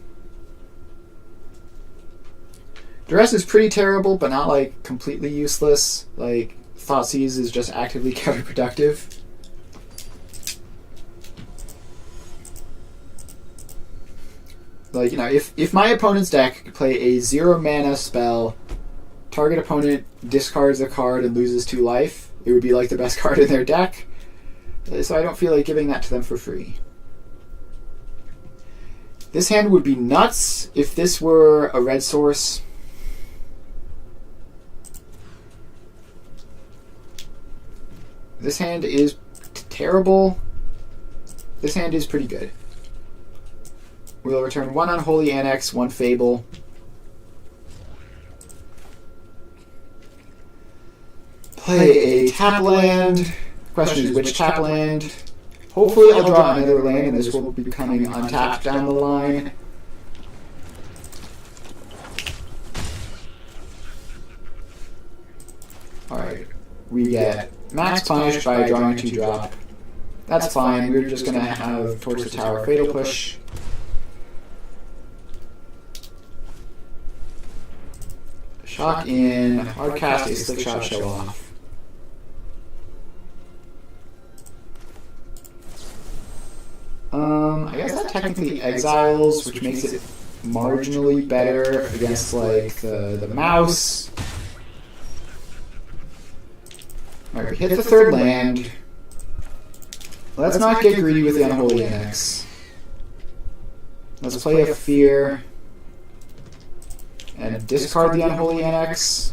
Duress is pretty terrible, but not like completely useless. Like, Thoughtseize is just actively counterproductive. Like, you know, if my opponent's deck could play a 0 mana spell, target opponent discards a card and loses 2 life, it would be like the best card in their deck. So I don't feel like giving that to them for free. This hand would be nuts if this were a red source. This hand is terrible. This hand is pretty good. We'll return 1 Unholy Annex, 1 Fable. Play a tap land. Question is which tap land. Hopefully I'll draw another land and this will be becoming untapped down the line. Alright, we get max punished by drawing a 2-drop. That's fine, we're just going to have Torch the Tower Fatal Push. Shock in, hard cast a Slick Shot Show Off. I guess that technically exiles, which makes it marginally better against like the mouse. Alright, we hit the 3rd land. Let's not get greedy with the Unholy Annex. Let's play a Fear. And discard the Unholy Annex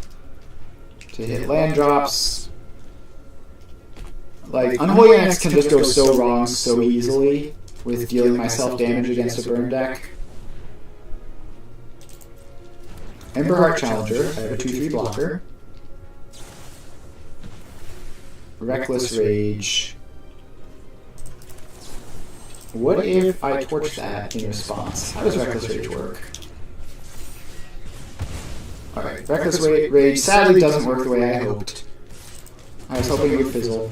to hit land drops. Like, Unholy Annex can just go so wrong so easily with dealing myself damage against a burn deck. Emberheart Challenger, I have a 2-3 blocker. Reckless Rage. What if I torch that in response? How does Reckless Rage work? Alright, Reckless Rage sadly doesn't work the way I hoped. I was hoping it would fizzle.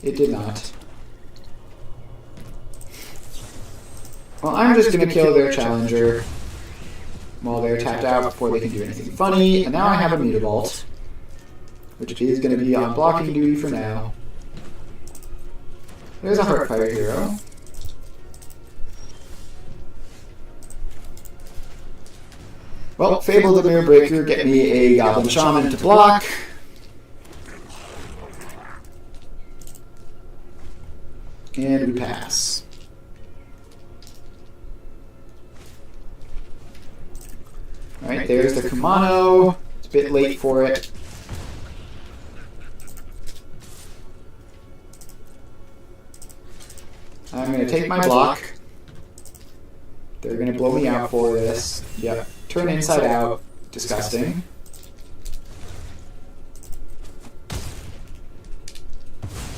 It did not. Well, I'm just going to kill their challenger while they're tapped out before they can do anything funny, and now I have a Mutavault, which is going to be on blocking duty for now. There's a Heartfire Hero. Well, Fable the Mirror Breaker, get me a Goblin Shaman to block. And we pass. Alright, there's the Kumano. It's a bit late for it. I'm going to take my block. They're going to blow me out for this. Yep. Turn inside out. Disgusting.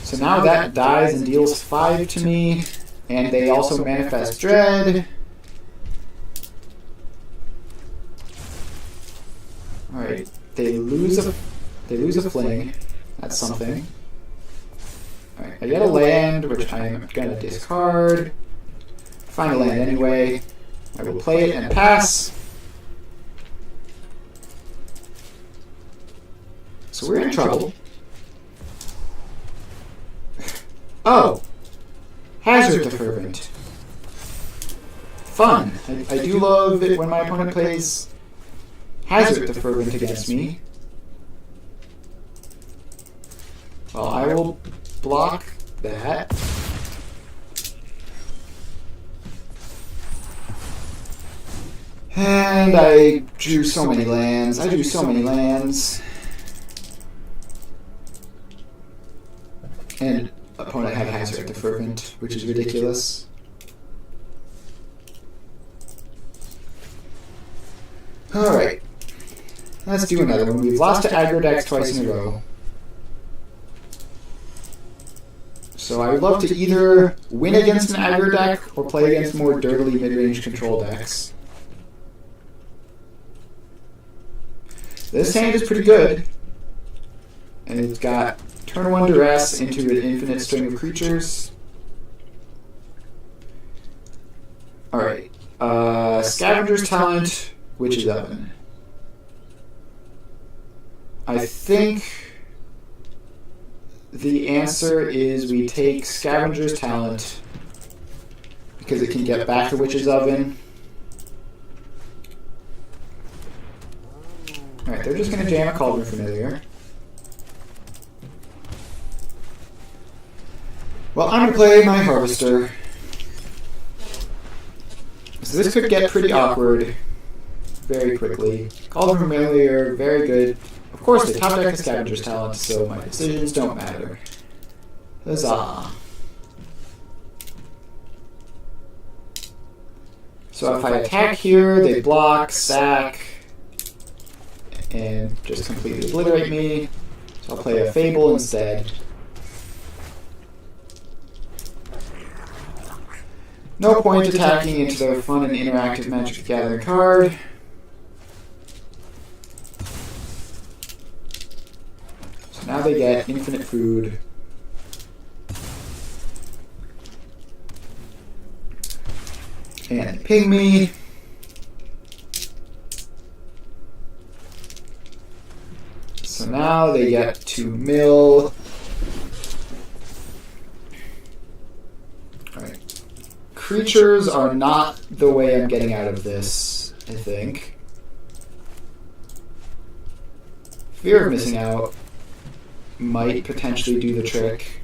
So now that dies and deals 5 to me. And they also manifest Dread. Alright. They lose a fling. That's something. Alright, I get a land, which I'm going to discard. Find a land anyway. I will play it and pass. So we're in trouble. Oh! Hazard the Fervent. Fun. I do love it when my opponent plays Hazard the Fervent against me. Well, I will block that. And I drew so many lands. And opponent had Hazard the Fervent, which is ridiculous. Alright. Let's do another one. We've lost to aggro decks twice in a row. So I would love to either win against an aggro deck or play against more dirtily mid-range control decks. This hand is pretty good. And it's got turn 1 duress into an infinite string of creatures. Alright. Scavenger's Talent, Witch's Oven. I think the answer is we take Scavenger's Talent because it can get back the Witch's Oven. Alright, they're just going to jam a Cauldron Familiar. Well, I'm going to play my Harvester. So this could get pretty awkward very quickly. Cauldron Familiar, very good. Of course, they top deck a Scavenger's Talent, so my decisions don't matter. Huzzah. So if I attack here, they block, sack, and just completely obliterate me. So I'll play a Fable instead. No point attacking into their fun and interactive Magic the Gathering card. So now they get infinite food. And ping me. So now they get to mill. Alright. Creatures are not the way I'm getting out of this, I think. Fear of missing out might potentially do the trick.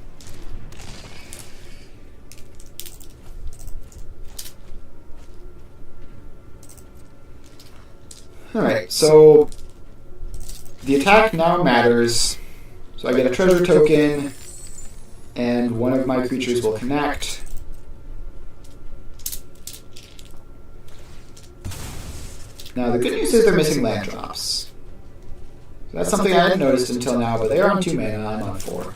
Alright, so the attack now matters. So I get a treasure token, and one of my creatures will connect. Now the good news is they're missing land drops. So that's something I hadn't noticed until now, but they are on 2 mana, I'm on 4.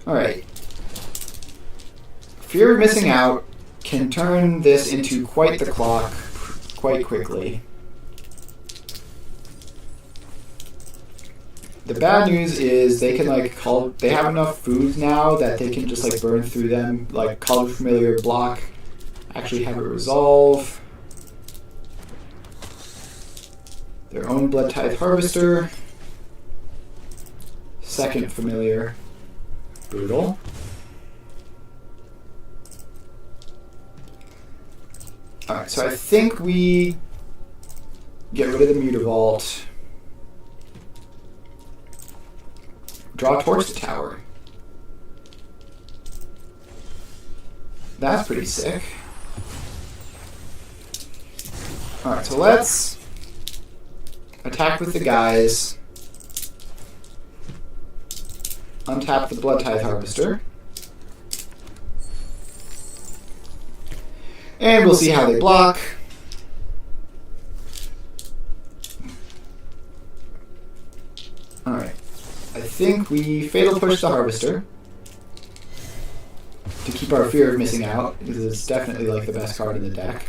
Alright. Fear of missing out can turn this into quite the clock quite quickly. The bad news is they can they have enough food now that they can just burn through them, like Cauldron Familiar, block, actually have it resolve. Their own Blood Tithe Harvester. Second Familiar. Brutal. Alright, so I think we get rid of the Mutavault. Draw a Torch to Tower. That's pretty sick. Alright, so let's attack with the guys. Untap the Blood Tithe Harvester. And we'll see how they block. Alright. I think we Fatal Push the Harvester to keep our fear of missing out, because it's definitely like the best card in the deck.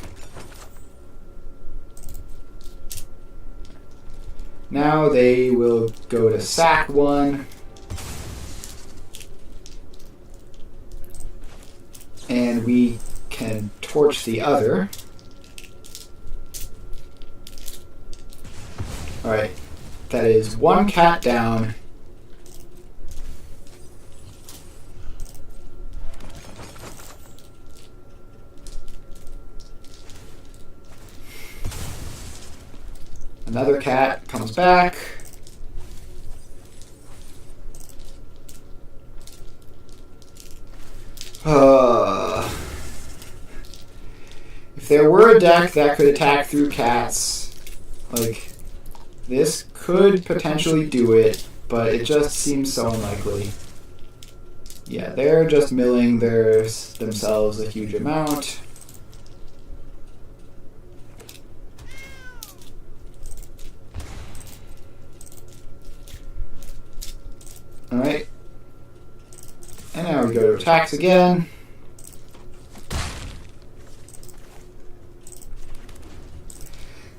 Now they will go to sack one. And we can torch the other. Alright. That is one cat down. Another cat comes back. If there were a deck that could attack through cats, like, this could potentially do it, but it just seems so unlikely. Yeah, they're just milling themselves a huge amount. Alright. And now we go to attacks again.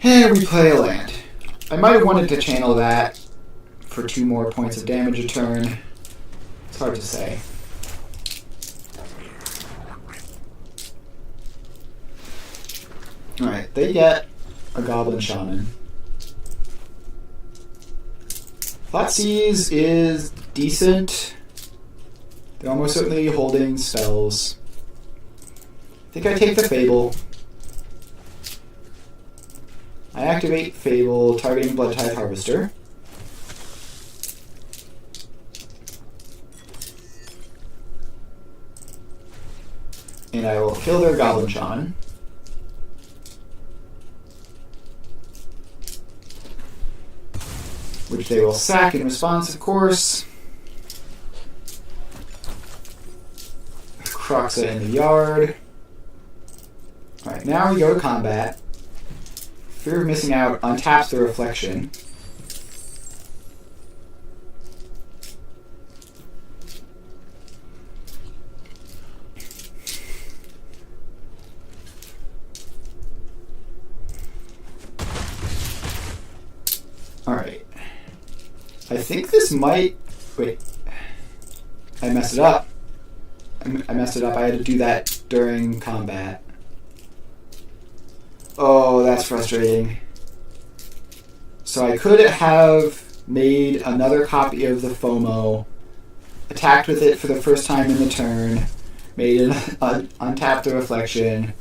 And we play a land. I might have wanted to channel that for 2 more points of damage a turn. It's hard to say. Alright, they get a Goblin Shaman. Thoughtseize is decent. They're almost certainly holding spells. I think I take the Fable. I activate Fable, targeting Blood Tithe Harvester. And I will kill their Goblin Shaman. Which they will sack in response, of course. Croxa in the yard. Alright, now we go to combat. Fear of missing out untaps the Reflection. Alright. I think this might... Wait. I messed it up. I messed it up. I had to do that during combat. Oh, that's frustrating. So I could have made another copy of the FOMO, attacked with it for the first time in the turn, made it untap the Reflection,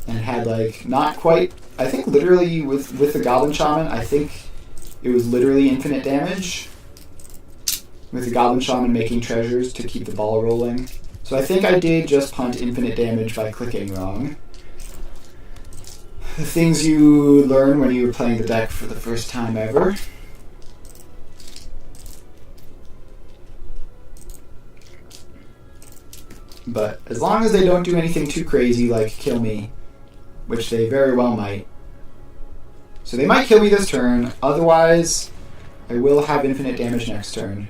and had, like, not quite... I think literally with the Goblin Shaman, I think it was literally infinite damage, with the Goblin Shaman making treasures to keep the ball rolling. So I think I did just punt infinite damage by clicking wrong. The things you learn when you were playing the deck for the first time ever. But as long as they don't do anything too crazy like kill me, which they very well might. So they might kill me this turn, otherwise I will have infinite damage next turn.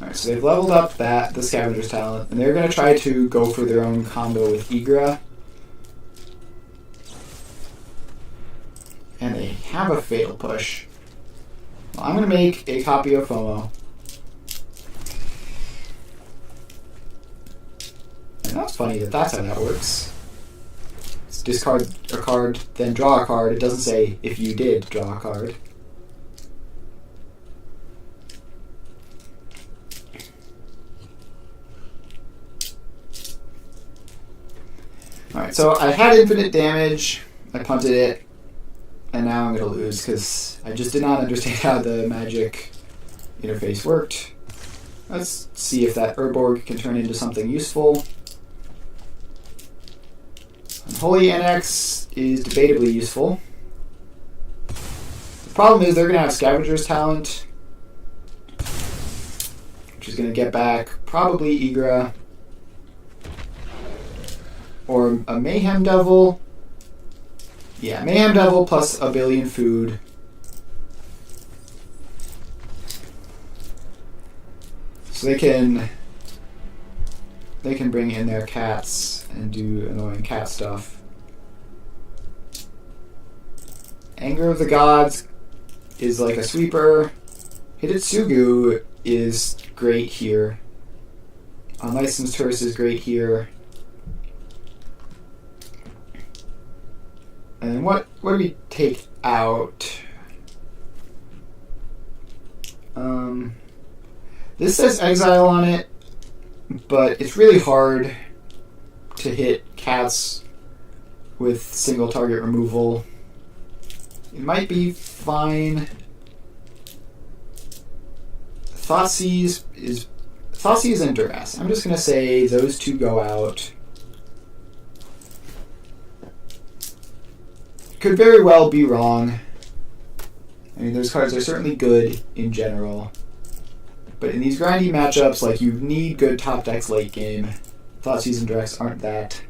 Alright, so they've leveled up the Scavenger's Talent, and they're going to try to go for their own combo with Igra. And they have a Fatal Push. Well, I'm going to make a copy of FOMO. And that's funny that's how that works. It's discard a card, then draw a card. It doesn't say if you did draw a card. Alright, so I had infinite damage, I punted it, and now I'm going to lose because I just did not understand how the magic interface worked. Let's see if that Urborg can turn into something useful. Unholy NX is debatably useful. The problem is they're going to have Scavenger's Talent, which is going to get back probably Igra or a Mayhem Devil. Yeah, Mayhem Devil plus a billion food. So they can bring in their cats and do annoying cat stuff. Anger of the Gods is like a sweeper. Hidetsugu is great here. Unlicensed Hearse is great here. And then what do we take out? This says Exile on it, but it's really hard to hit cats with single target removal. It might be fine. Thoughtseize and Duress. I'm just going to say those two go out. Could very well be wrong. I mean, those cards are certainly good in general. But in these grindy matchups, like, you need good top decks late game. Thoughtseize and Duress aren't that.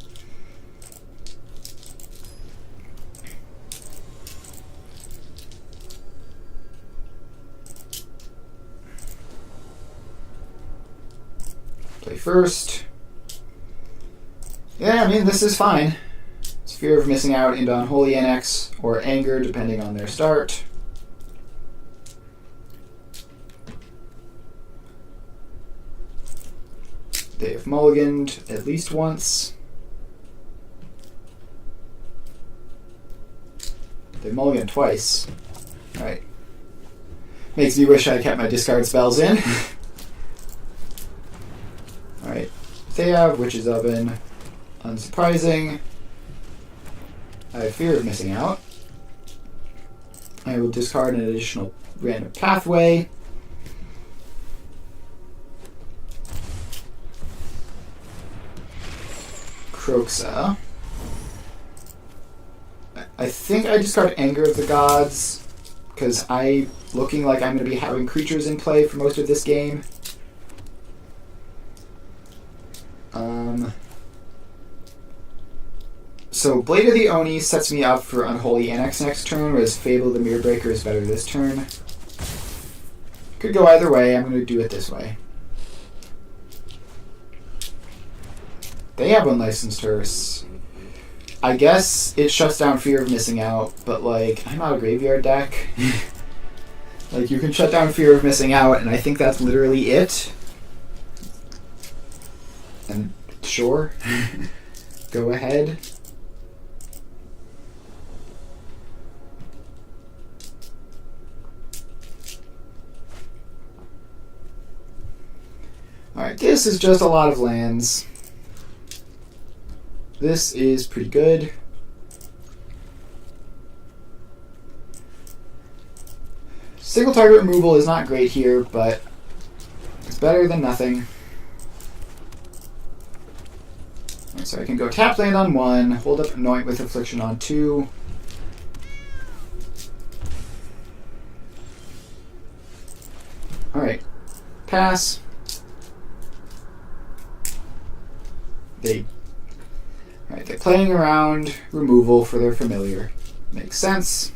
Play first. Yeah, I mean, this is fine. It's fear of missing out into Unholy NX or Anger, depending on their start. They have mulliganed at least once. They mulliganed twice. Alright. Makes me wish I kept my discard spells in. Alright. They have Witch's Oven. Unsurprising. I have fear of missing out. I will discard an additional random pathway. Kroxa. I think I discard Anger of the Gods because I'm looking like I'm going to be having creatures in play for most of this game. So Blade of the Oni sets me up for Unholy NX next turn, whereas Fable of the Mirrorbreaker is better this turn. Could go either way. I'm going to do it this way. They have Unlicensed Hearse. I guess it shuts down fear of missing out, but like, I'm not a graveyard deck. Like, you can shut down fear of missing out, and I think that's literally it. And sure, go ahead. Alright, this is just a lot of lands. This is pretty good. Single target removal is not great here, but it's better than nothing. Right, so I can go tap land on 1, hold up Anoint with Affliction on 2. Alright, pass. They're playing around removal for their familiar. Makes sense.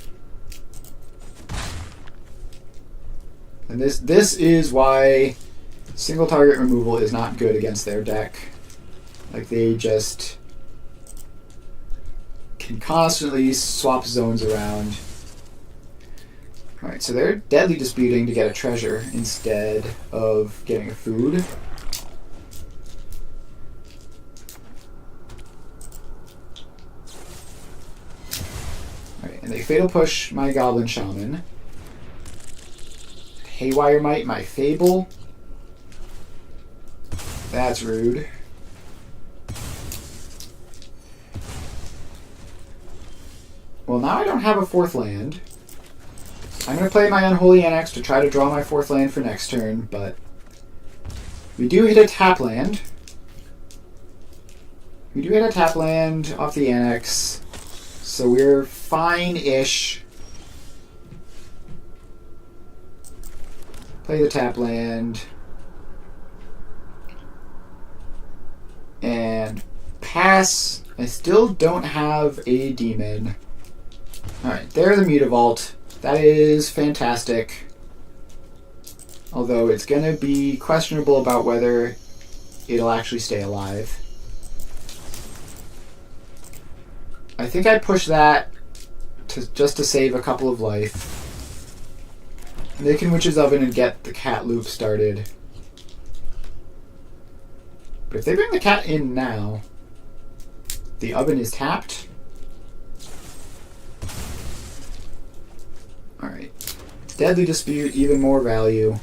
And this is why single target removal is not good against their deck. Like, they just can constantly swap zones around. Alright, so they're Deadly Disputing to get a treasure instead of getting a food. And they Fatal Push my Goblin Shaman. Haywire Might my Fable. That's rude. now I don't have a 4th land. I'm going to play my Unholy Annex to try to draw my 4th land for next turn, but we do hit a tap land. We do hit a tap land off the Annex, so we're fine-ish. Play the tap land. And pass. I still don't have a demon. Alright, there's the Mutavault. That is fantastic. Although it's going to be questionable about whether it'll actually stay alive. I think I'd push that just to save a couple of life. And they can Witch's Oven and get the cat loop started. But if they bring the cat in now, the oven is tapped. Alright. Deadly Dispute, even more value.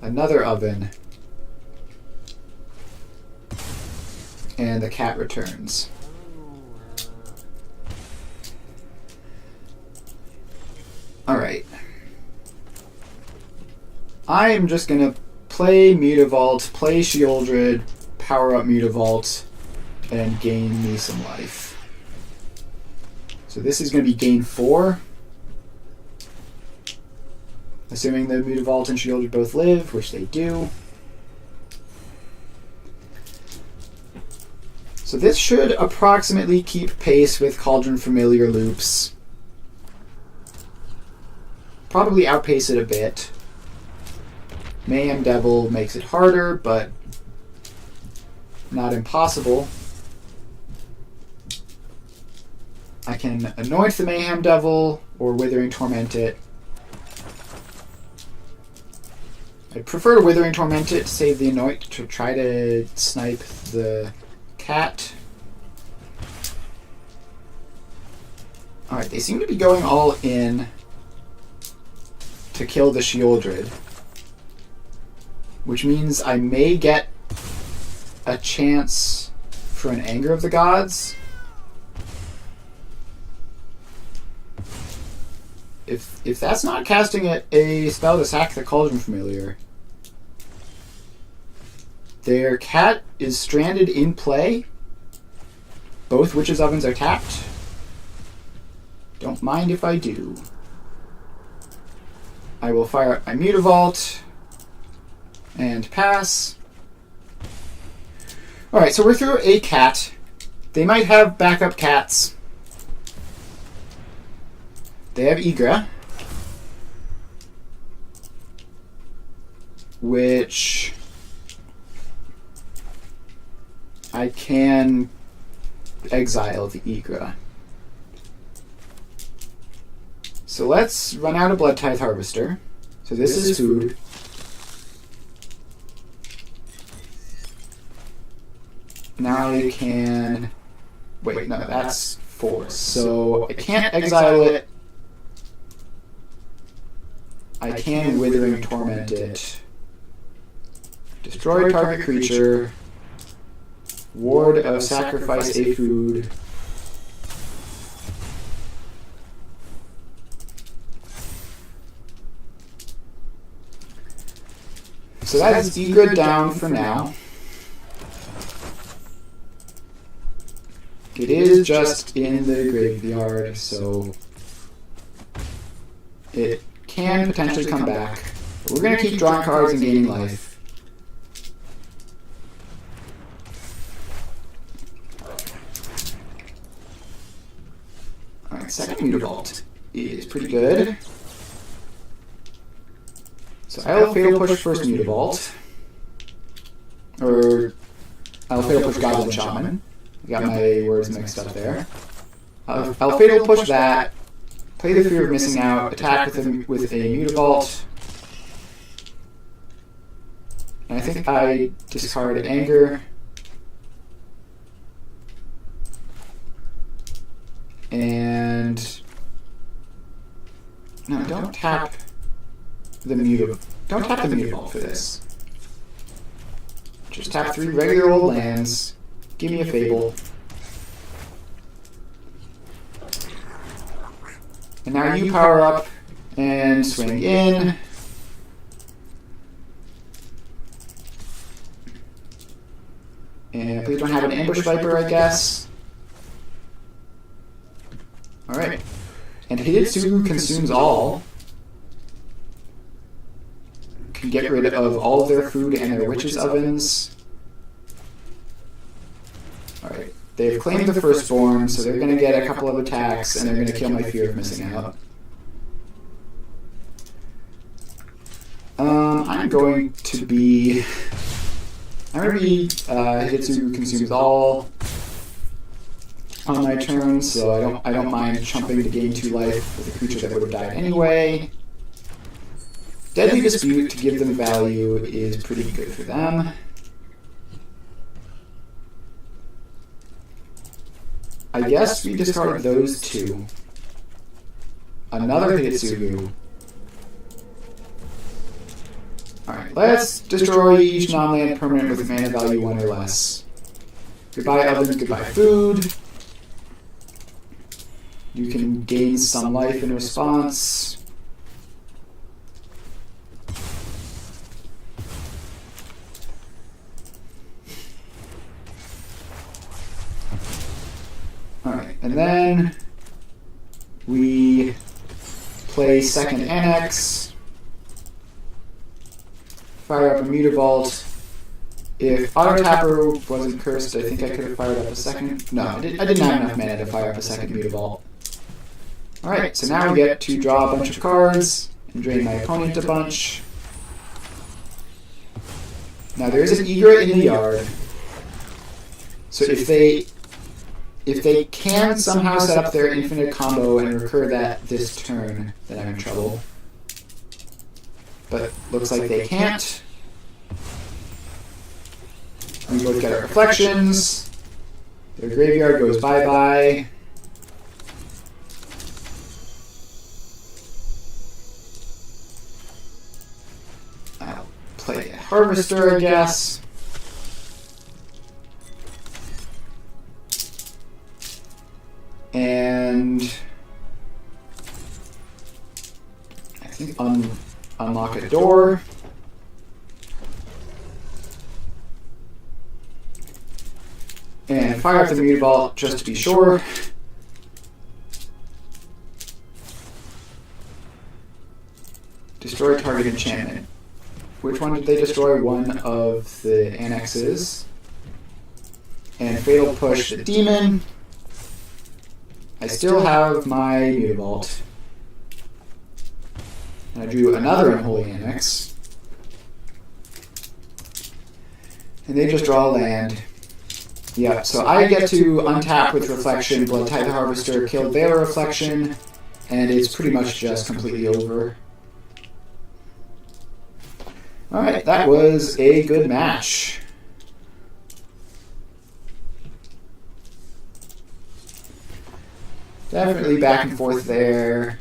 Another oven. And the cat returns. Alright. I'm just gonna play Mutavault, play Sheoldred, power up Mutavault, and gain me some life. So this is gonna be gain 4. Assuming the Mutavault and Sheoldred both live, which they do. So this should approximately keep pace with Cauldron Familiar loops. Probably outpace it a bit. Mayhem Devil makes it harder, but not impossible. I can anoint the Mayhem Devil or Withering Torment it. I prefer to Withering Torment it to save the anoint to try to snipe the cat. Alright, they seem to be going all in to kill the Sheoldred, which means I may get a chance for an Anger of the Gods. If that's not casting a spell to sack the Cauldron Familiar, their cat is stranded in play. Both Witch's Ovens are tapped. Don't mind if I do. I will fire up my Mutavault and pass. Alright, so we're through a cat. They might have backup cats. They have Igra, which I can exile the Igra. So let's run out of Blood Tithe Harvester. So this is food. Now I can... Wait, no, that's force. So I can't exile it. I can Withering Torment it. Destroy target creature. Ward of Sacrifice a food. So that is Igra down for now. It is just in the graveyard, so it can potentially come back. But we're going to keep drawing cards and gaining life. Alright, second Mutavault is pretty good. So I'll Fatal Push first Mutavault. Or I'll Fatal Push Goblin Shaman. I got my words mixed up there. I'll Fatal Push that. Play the Fear of Missing Out. Attack with a Mutavault. And I think I discard Anger. And... No, don't tap the Mutavault. Don't tap the Mutavault for this. Just tap 3 regular old lands. Give me a Fable. And now you power up and swing in. And please don't have an ambush viper, I guess. Alright. And Hidetsugu consumes all. Can get rid of all of their food and their witches' ovens. Alright. They've claimed the firstborn, so they're going to get a couple of attacks, and they're going to kill my fear of missing out. I'm going to be Hidetsugu consumes all on my turn, so I don't mind chumping to gain 2 life with a creature that would have died anyway. Deadly Dispute to give them value is pretty good for them. I guess we discard those 2. Another Hidetsugu. Alright, let's destroy each non-land permanent with mana value 1 or less. Goodbye ovens, goodbye food. You can gain some life in response. Alright, and then we play second Annex. Fire up a Mutavault. If Auto Tapper wasn't cursed, I think I could have fired up a second. No, I didn't have enough mana to fire up a second Mutavault. Alright, so now we get to draw a bunch of cards and drain my opponent a bunch. Now there is an Egret in the yard. So if they can somehow set up their infinite combo and recur that this turn, then I'm in trouble. But looks like they can't. We both get our reflections. Their graveyard goes bye-bye. I'll play a Harvester, I guess. And I think unlock a door. And fire up the Mutavault just to be sure. Destroy target enchantment. Which one did they destroy? One of the annexes. And Fatal Push the demon. I still have my Mutavault. And I drew another Unholy Annex. And they just draw a land. Yeah, so I get to untap with Reflection, Blood Tithe Harvester, kill their Reflection, and it's pretty much just completely over. Alright, that was a good match. Definitely back and forth there.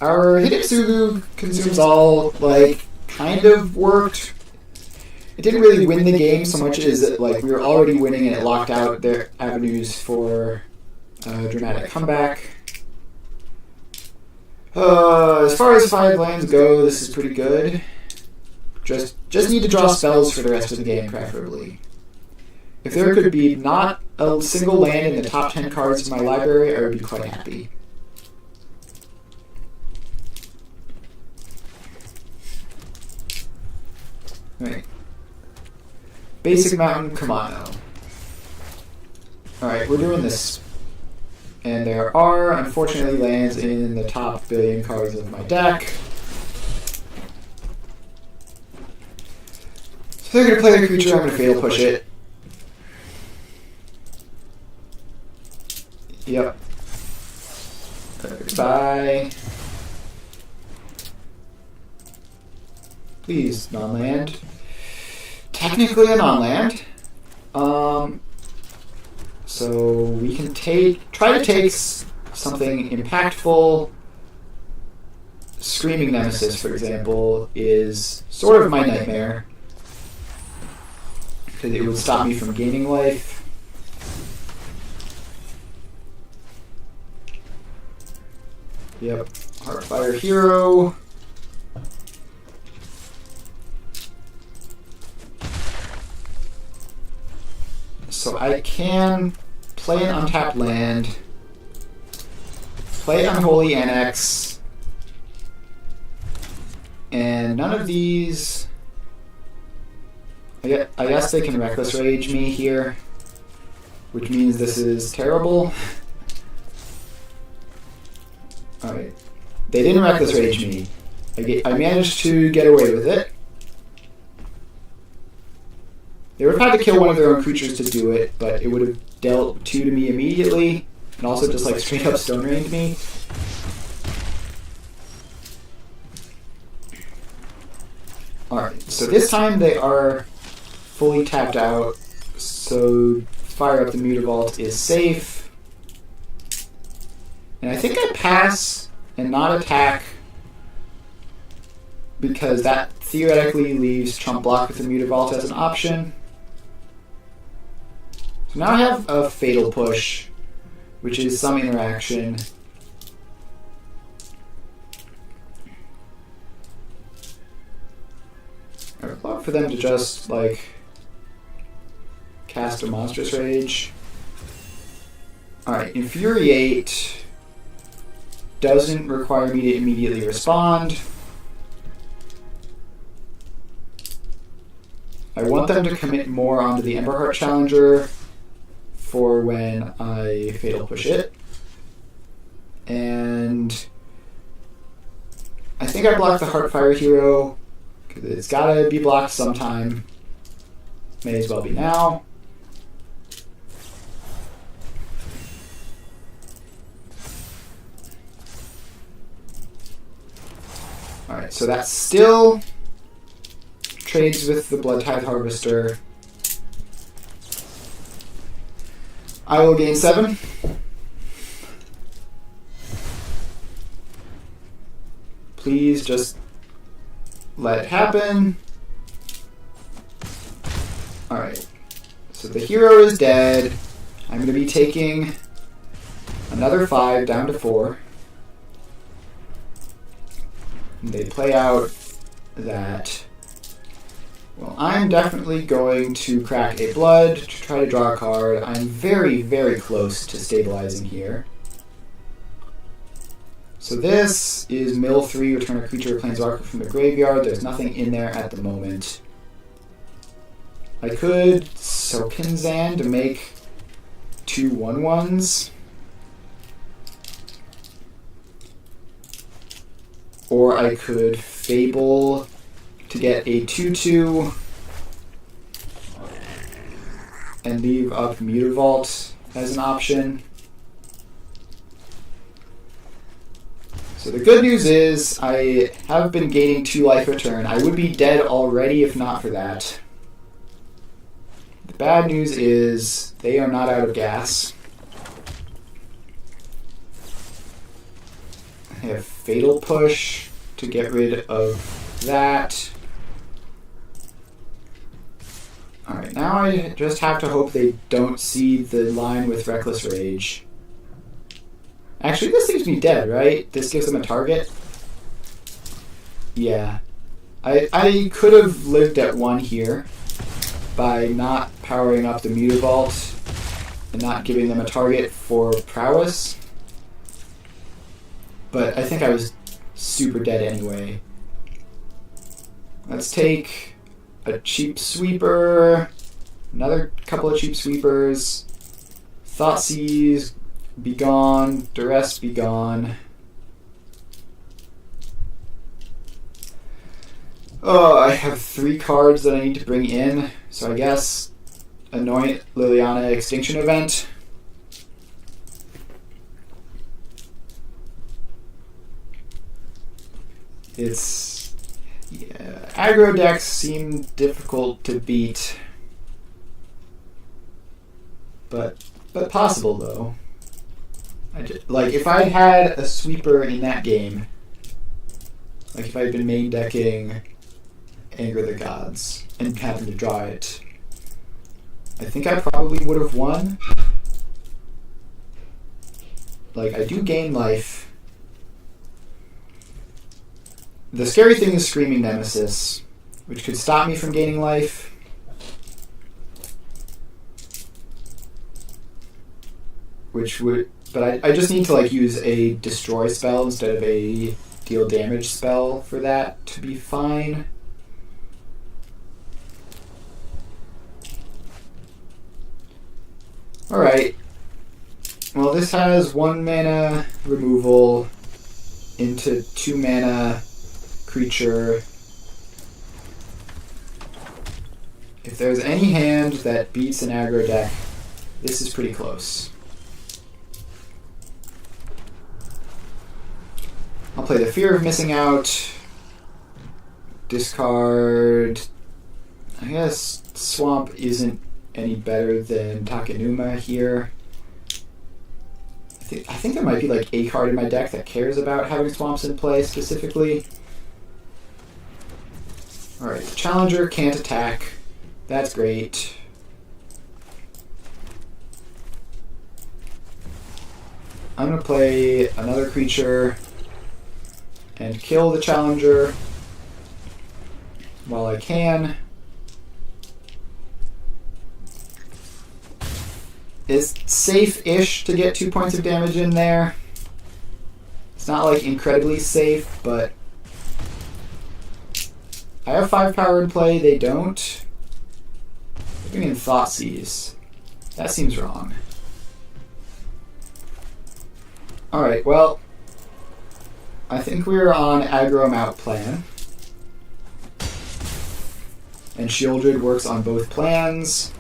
Our Hidetsugu consumes all, like, kind of worked. It didn't really win the game so much as that, like, we were already winning and it locked out their avenues for dramatic comeback. As far as 5 lands go, this is pretty good. Just need to draw spells for the rest of the game, preferably. If there could be not a single land in the top 10 cards in my library, I would be quite happy. Alright. Basic Mountain Kamano. Alright, we're doing this. And there are, unfortunately, lands in the top billion cards of my deck. So they're going to play the creature, I'm going to Fatal Push it. Yep. Goodbye. Please, non-land. Technically a non-land. So we can try to take something impactful. Screaming Nemesis, for example, is sort of my nightmare. Because it would stop me from gaining life. Yep, Heartfire Hero. So I can play an untapped land, play Unholy Annex, and none of these... I guess they can Reckless Rage me here, which means this is terrible. Alright. They didn't Reckless Rage me. I managed to get away with it. They would have had to kill one of their own creatures to do it, but it would have dealt 2 to me immediately, and also just like straight up Stone Rained me. Alright, so this time they are fully tapped out, so Fire Up the Mutavault is safe. And I think I pass and not attack because that theoretically leaves Chump Block with the Mutavault as an option. So now I have a Fatal Push, which is some interaction. I would love for them to just, like, cast a Monstrous Rage. Alright, Infuriate doesn't require me to immediately respond. I want them to commit more onto the Emberheart Challenger for when I Fatal Push it. And I think I blocked the Heartfire Hero, because it's gotta be blocked sometime. May as well be now. Alright, so that still trades with the Blood Tithe Harvester. I will gain 7. Please just let it happen. Alright, so the hero is dead. I'm going to be taking another 5 down to 4. And they play out that, well, I'm definitely going to crack a blood to try to draw a card. I'm very, very close to stabilizing here. So this is mill 3, return a creature or planeswalker from the graveyard. There's nothing in there at the moment. I could Sokinzan to make 2 1/1s. Or I could Fable to get a 2/2 and leave up Mutavault as an option. So the good news is I have been gaining 2 life a turn. I would be dead already if not for that. The bad news is they are not out of gas. I have Fatal Push to get rid of that. Alright, now I just have to hope they don't see the line with Reckless Rage. Actually, this leaves me dead, right? This gives them a target? Yeah. I could have lived at 1 here by not powering up the Mutavault and not giving them a target for prowess. But I think I was super dead anyway. Let's take a cheap sweeper, another couple of cheap sweepers, Thoughtseize, be gone, Duress, be gone. Oh, I have 3 cards that I need to bring in, so I guess Anoint Liliana Extinction Event. It's... yeah, aggro decks seem difficult to beat. But possible, though. Like, if I had a sweeper in that game, like if I had been main decking Anger the Gods and happened to draw it, I think I probably would have won. Like, I do gain life, the scary thing is Screaming Nemesis, which could stop me from gaining life. But I just need to like use a destroy spell instead of a deal damage spell for that to be fine. Alright. Well, this has 1 mana removal into 2 mana creature. If there's any hand that beats an aggro deck, this is pretty close. I'll play the Fear of Missing Out. Discard. I guess Swamp isn't any better than Takenuma here. I think there might be like a card in my deck that cares about having swamps in play specifically. Alright, the Challenger can't attack. That's great. I'm going to play another creature and kill the Challenger while I can. It's safe-ish to get 2 points of damage in there. It's not like incredibly safe, but I have 5 power in play, they don't. They're bringing in Thoughtseize. That seems wrong. Alright, well, I think we're on aggro 'em out plan. And Shieldred works on both plans.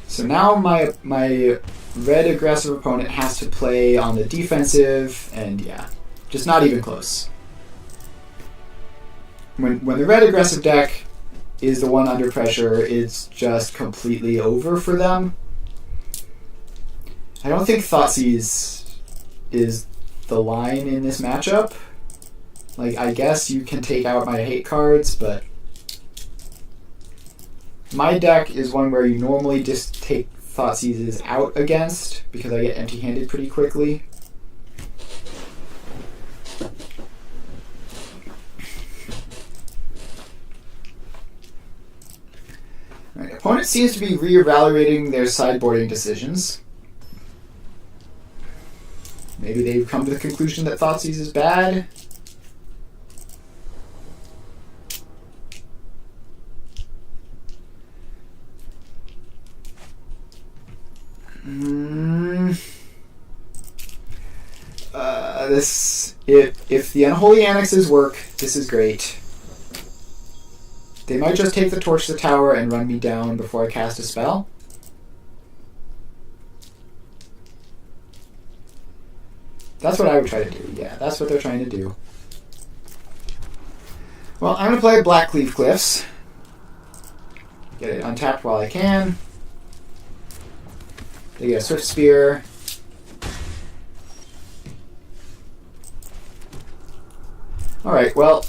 So now my red aggressive opponent has to play on the defensive, and yeah, just not even close. When the red aggressive deck is the one under pressure, it's just completely over for them. I don't think Thoughtseize is the line in this matchup. Like, I guess you can take out my hate cards, but my deck is one where you normally just take Thoughtseizes out against because I get empty-handed pretty quickly. Right, opponent seems to be reevaluating their sideboarding decisions. Maybe they've come to the conclusion that Thoughtseize is bad. If the Unholy Annexes work, this is great. They might just take the Torch to the tower and run me down before I cast a spell. That's what I would try to do. Yeah, that's what they're trying to do. Well, I'm going to play Black Cleave Cliffs. Get it untapped while I can. They get a Swift Spear. Alright, well,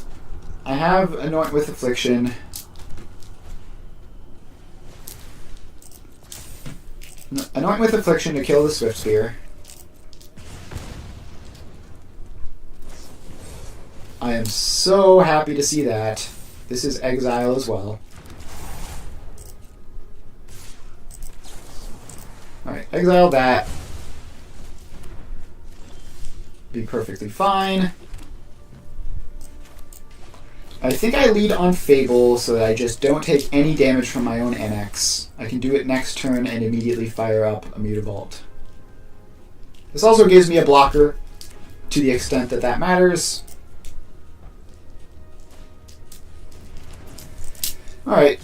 I have Anoint with Affliction. Anoint with Affliction to kill the Swift Spear. I am so happy to see that. This is Exile as well. Alright, exile that. Be perfectly fine. I think I lead on Fable so that I just don't take any damage from my own NX. I can do it next turn and immediately fire up a Mutavault. This also gives me a blocker to the extent that that matters. Alright.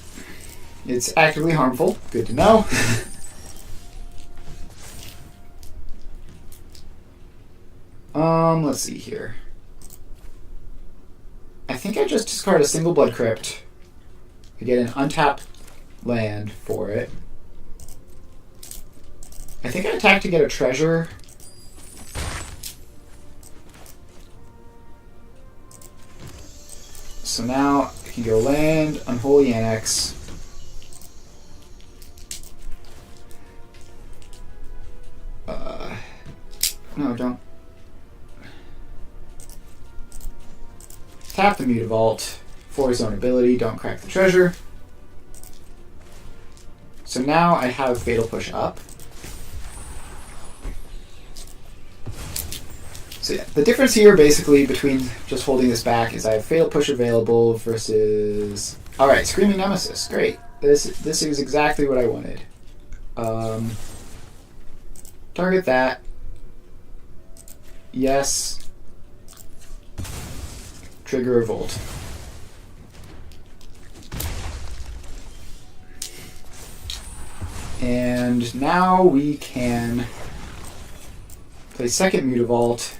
It's actively harmful. Good to know. Let's see here. I think I just discard a single Blood Crypt. I get an untapped land for it. I think I attack to get a treasure. So now I can go land, Unholy Annex. No, don't. Tap the Mutavault for his own ability, don't crack the treasure. So now I have Fatal Push up. So yeah, the difference here basically between just holding this back is I have Fatal Push available versus... Alright, Screaming Nemesis, great. This is exactly what I wanted. Target that. Yes. Trigger Revolt. And now we can play second Mutavault.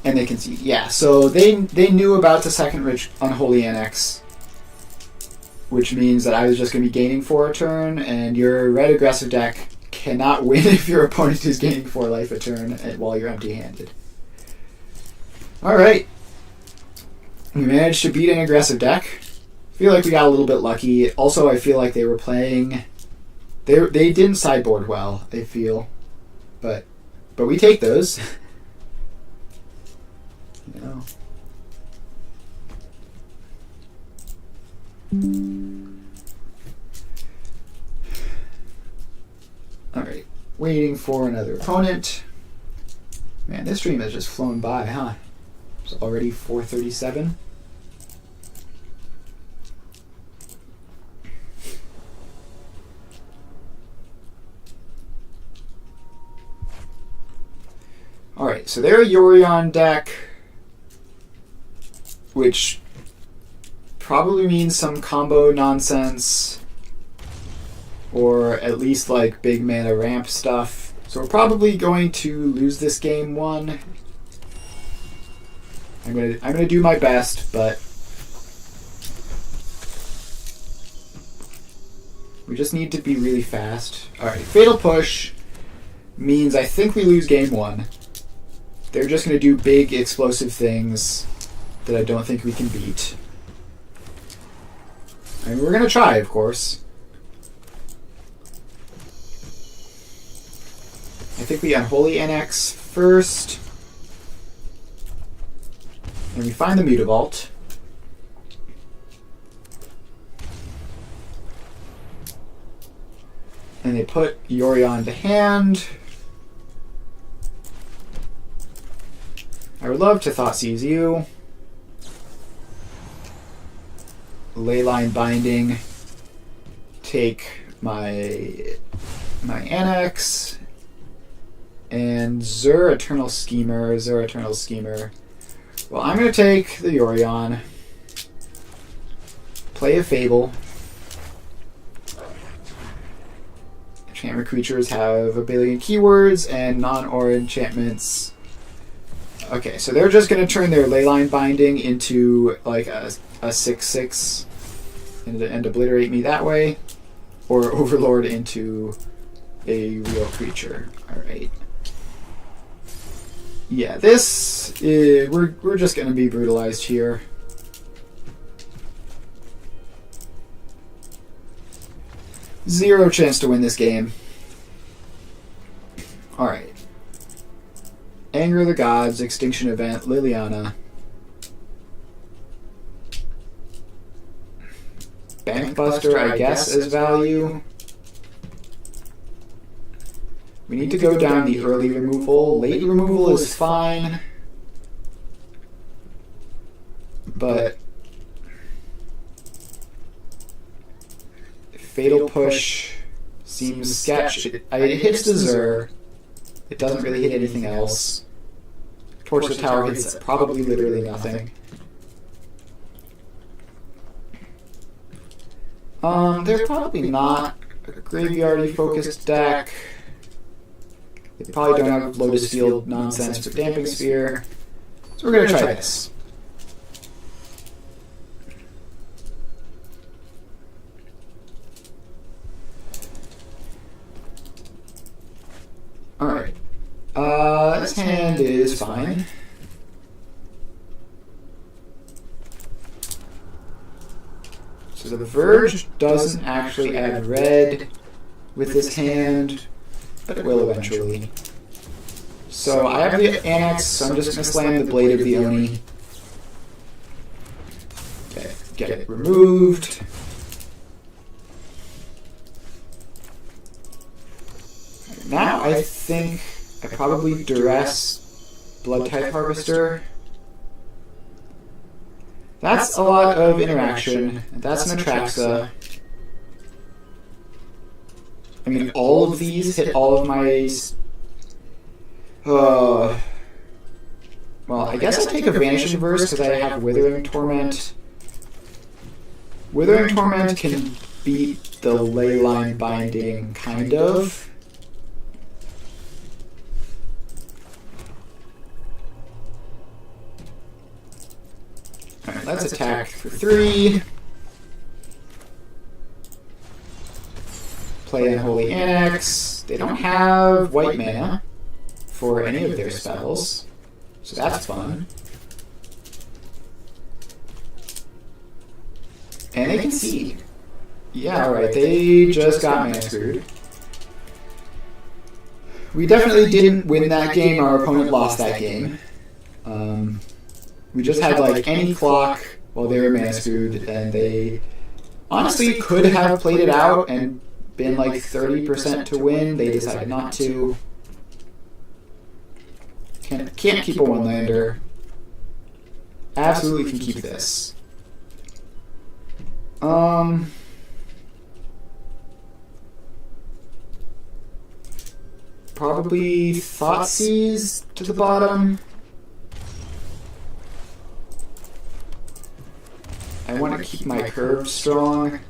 And they can see, yeah, so they knew about the second Rich Unholy Annex, which means that I was just going to be gaining 4 a turn, and your red aggressive deck cannot win if your opponent is gaining 4 life a turn while you're empty-handed. Alright. We managed to beat an aggressive deck. I feel like we got a little bit lucky. Also, I feel like they were playing... They didn't sideboard well, I feel. But we take those. You know. Alright, waiting for another opponent. Man, this stream has just flown by, huh? It's already 4:37. Alright, so they're a Yorion deck, which probably means some combo nonsense, or at least like big mana ramp stuff. So we're probably going to lose this game 1. I'm gonna do my best, but we just need to be really fast. Alright, Fatal Push means I think we lose game 1. They're just gonna do big explosive things that I don't think we can beat. I mean, we're gonna try, of course. I think we Unholy Annex first. And we find the Mutavault. And they put Yorion to hand. I would love to Thoughtseize you. Leyline Binding. Take my Annex. And Zur Eternal Schemer. Well, I'm going to take the Yorion. Play a Fable. Enchantment creatures have a billion keywords and non-aura enchantments. Okay, so they're just going to turn their Leyline Binding into like a 6/6 and obliterate me that way, or Overlord into a real creature. All right. Yeah, this is, we're just going to be brutalized here. Zero chance to win this game. All right. Anger of the Gods, Extinction Event, Liliana. Bankbuster, I guess, as value. We need to go down the early removal. Late removal is fine. But Fatal Push seems sketch. It hits the Zur. It doesn't really hit anything else. Torch the Tower hits probably literally nothing. They're probably not a graveyard-y focused deck. They probably don't have Lotus Field nonsense for Damping Sphere. So we're going to try this. Alright. This hand is fine. So the Verge doesn't actually add red with this hand, but it will eventually. So I have the Annex, so I'm just going to slam the Blade of the Oni. get it removed. Now I think I probably duress Blood type Harvester. That's a lot of interaction. That's an Atraxa. I mean, all of these hit all of my... well, I guess I'll take a Vanishing Verse because I have Withering Torment. Withering Torment can beat the Leyline Binding, kind of. Alright, let's attack for 3. Play Unholy Annex. They don't have white mana for any of their spells, so that's fun. And they concede. Yeah, alright, they just got mana screwed. We definitely didn't win that game, our opponent lost that game. We just had like any clock while they were mana screwed, and they honestly could have played it out and been like 30% to win. They decided not to. Can't keep a one-lander. Absolutely can keep this. Probably Thoughtseize to the bottom. I want to keep my curve strong.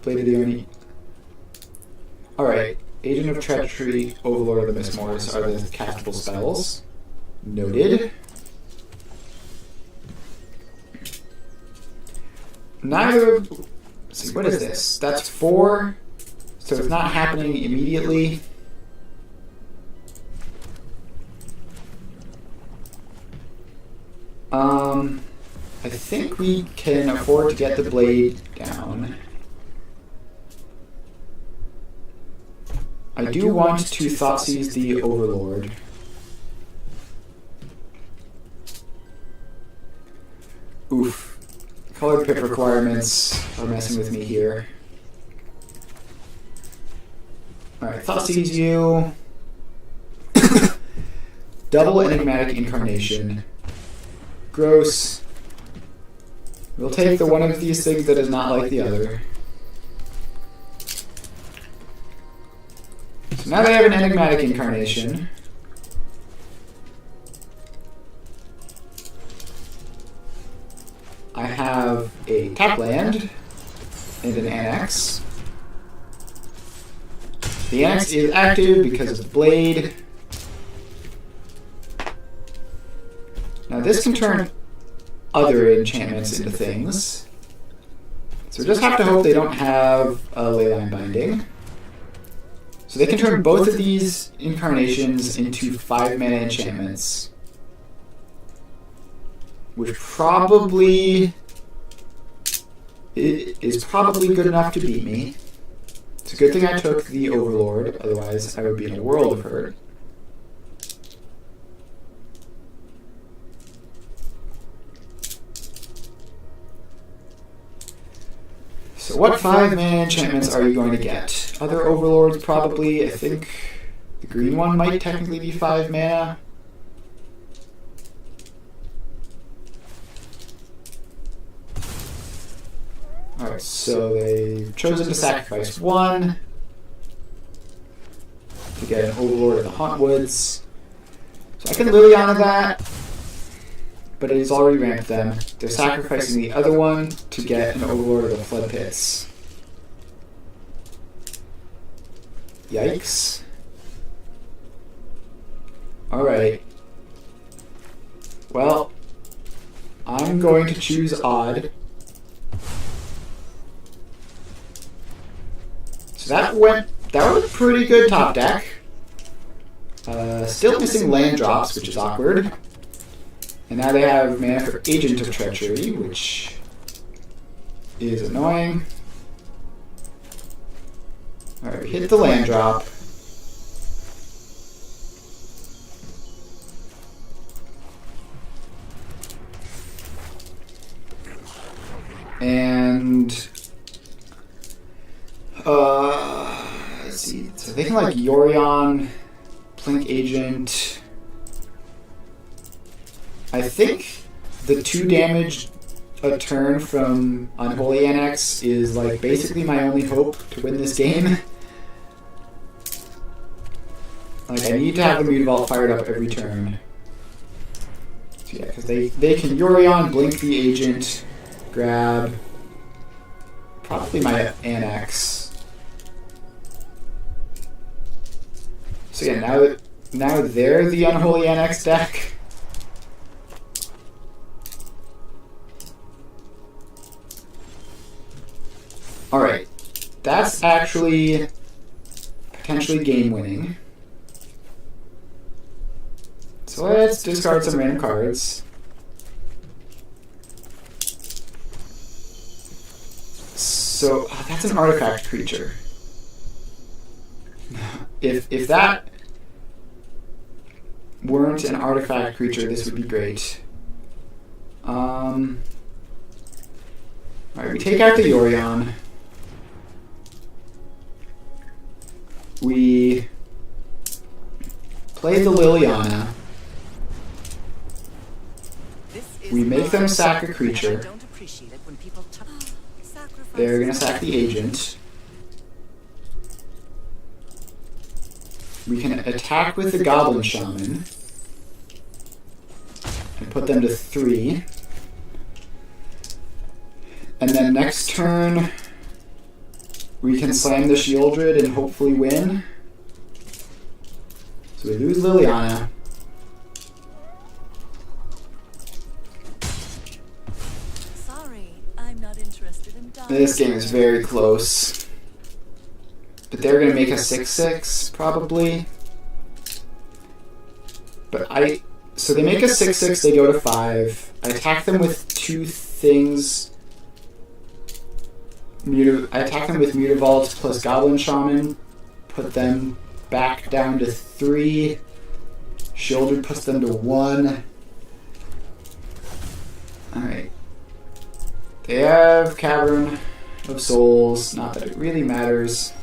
Blade of the Oni. Alright, Agent of Treachery, Overlord of the Mistmores are the castable spells. Noted. Neither of... Let's see, what is this? That's 4, so it's not happening immediately. I think we can afford to get the blade down. I do want to Thoughtseize the Overlord. Oof. Colored pip requirements are messing with me here. Alright, Thoughtseize you. Double Enigmatic Incarnation. Gross. We'll take the one of these things that is not like the other. So now they have an Enigmatic Incarnation. I have a tap land and an Annex. The Annex is active because of the blade. Now this can turn other enchantments into things. So we just have to hope they don't have a Leyline Binding. So they can turn both of these incarnations into 5-mana enchantments, which probably is probably good enough to beat me. It's a good thing I took the Overlord, otherwise I would be in a world of hurt. So what 5-mana enchantments are you going to get? Other Overlords probably. I think the green one might technically be 5 mana. Alright, so they've chosen to sacrifice 1 to get an Overlord of the Hauntwoods. So I can Liliana that, but it has already ramped them. They're sacrificing the other one to get an Overlord of the Flood Pits. Yikes. Alright. Well, I'm going to choose Odd. So that was a pretty good top deck. Still missing land drops, which is awkward. And now they have mana for Agent of Treachery, which is annoying. Alright, we hit the land drop. Let's see. So they can like Yorion, Blink Agent. I think the 2 damage a turn from Unholy Annex is like basically my only hope to win this game. Like I need to have the Mutavault fired up every turn. So yeah, because they can Yorion, Blink the Agent, grab probably my Annex. So yeah, now they're the Unholy Annex deck. Alright, that's actually potentially game-winning. So let's discard some random cards. So, that's an artifact creature. If that weren't an artifact creature, this would be great. Alright, we take out the Yorion. We play the Liliana. We make them sack a creature. They're going to sack the agent. We can attack with the Goblin Shaman and put them to 3. And then next turn, we can slam the Shieldred and hopefully win. So we lose Liliana. Sorry, I'm not interested in dying. This game is very close. But they're going to make a 6/6, probably. But so they make a 6/6, they go to 5. I attack them with 2 things. I attack them with Mutavault plus Goblin Shaman, put them back down to 3. Shieldred puts them to 1. Alright. They have Cavern of Souls, not that it really matters.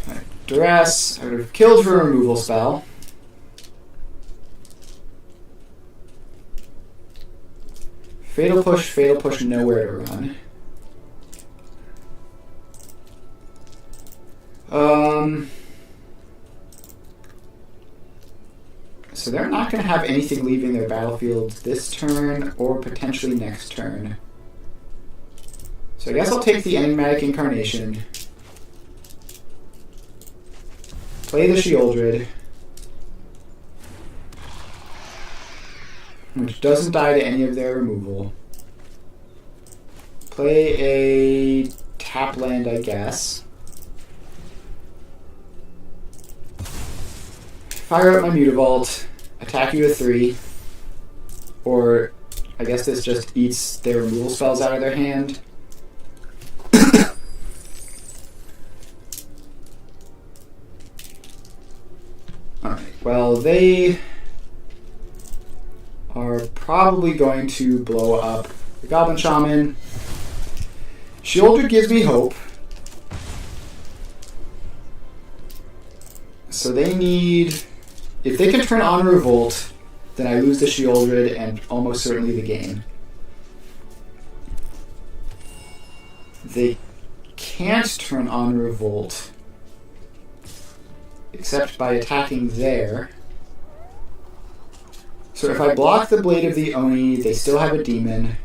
Alright, Duress, I would have killed for a removal spell. Fatal Push, nowhere to run. So they're not going to have anything leaving their battlefield this turn or potentially next turn. So I guess I'll take the Enigmatic Incarnation. Play the Shieldred. Which doesn't die to any of their removal. Play a tap land, I guess. Fire up my Mutavault. Attack you to 3. Or, I guess this just eats their removal spells out of their hand. Alright, well, they are probably going to blow up the Goblin Shaman. Shieldred gives me hope. So they need... If they can turn on Revolt, then I lose the Shieldred and almost certainly the game. They can't turn on Revolt, except by attacking there. So if I block the Blade of the Oni, they still have a demon.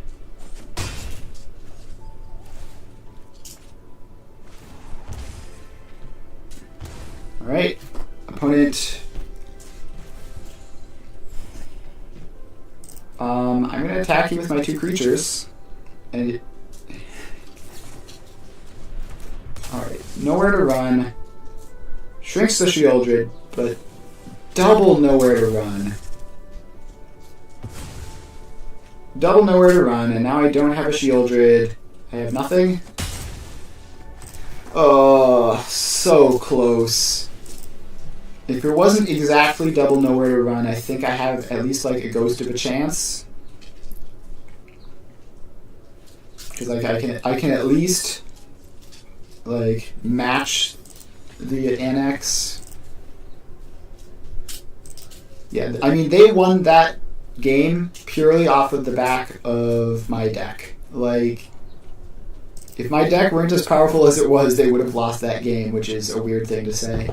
Alright, opponent. I'm going to attack you with my 2 creatures. And alright, nowhere to run. Shrinks the Shieldred, but double nowhere to run. Double nowhere to run, and now I don't have a Shieldred. I have nothing. Oh, so close. If it wasn't exactly double nowhere to run, I think I have at least like a ghost of a chance. because like I can at least like match the annex. Yeah, I mean they won that game purely off of the back of my deck. Like, if my deck weren't as powerful as it was, they would have lost that game, which is a weird thing to say.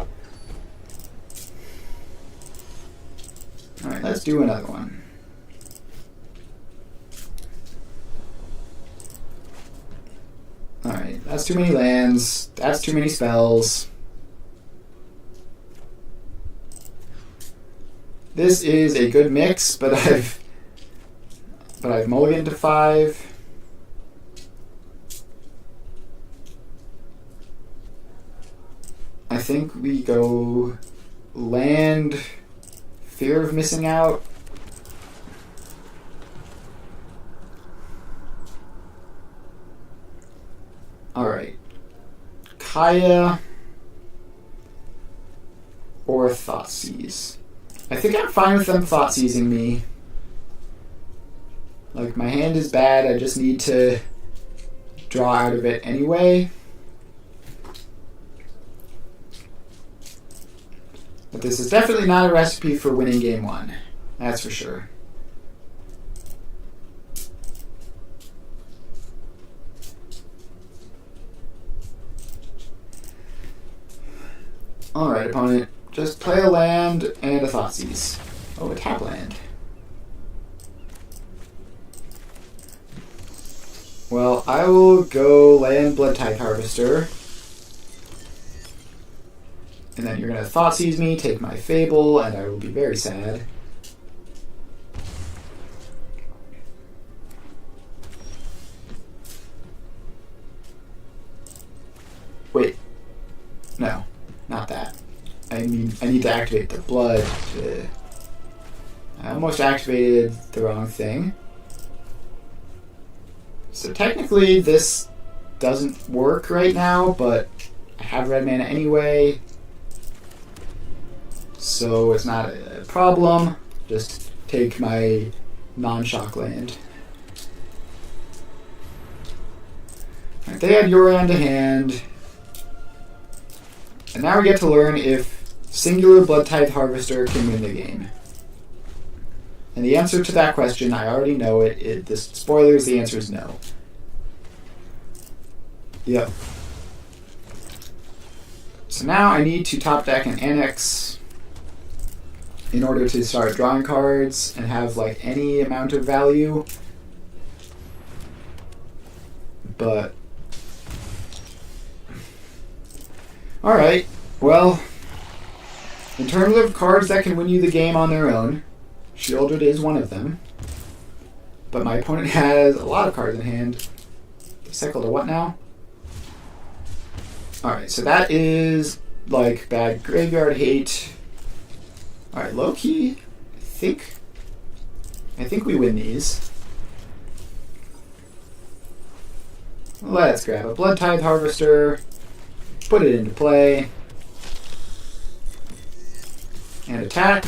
Alright, let's do another one. Alright, that's too many lands. That's too many spells. This is a good mix, but I've mulliganed to 5. I think we go land, fear of missing out. Alright. Kaya or Thoughtseize. I think I'm fine with them Thoughtseizing me. Like, my hand is bad, I just need to draw out of it anyway. But this is definitely not a recipe for winning game 1. That's for sure. Alright, opponent. Just play a land and a Thoughtseize. Oh, a tap land. Well, I will go land Bloodtithe Harvester. And then you're going to Thoughtseize me, take my Fable, and I will be very sad. Wait. No, not that. I mean, I need to activate the blood. I almost activated the wrong thing. So technically this doesn't work right now, but I have red mana anyway. So it's not a problem. Just take my non-shock land. Right, they had Yorion to hand. And now we get to learn if singular Bloodtithe Harvester can win the game. And the answer to that question, I already know it. The spoilers, the answer is no. Yep. So now I need to top deck an Annex in order to start drawing cards and have like any amount of value. But alright, well, in terms of cards that can win you the game on their own, Shieldred is one of them. But my opponent has a lot of cards in hand. They cycle to what now? Alright, so that is like bad graveyard hate. Alright, low key, I think we win these. Let's grab a Bloodtithe Harvester, put it into play, and attack.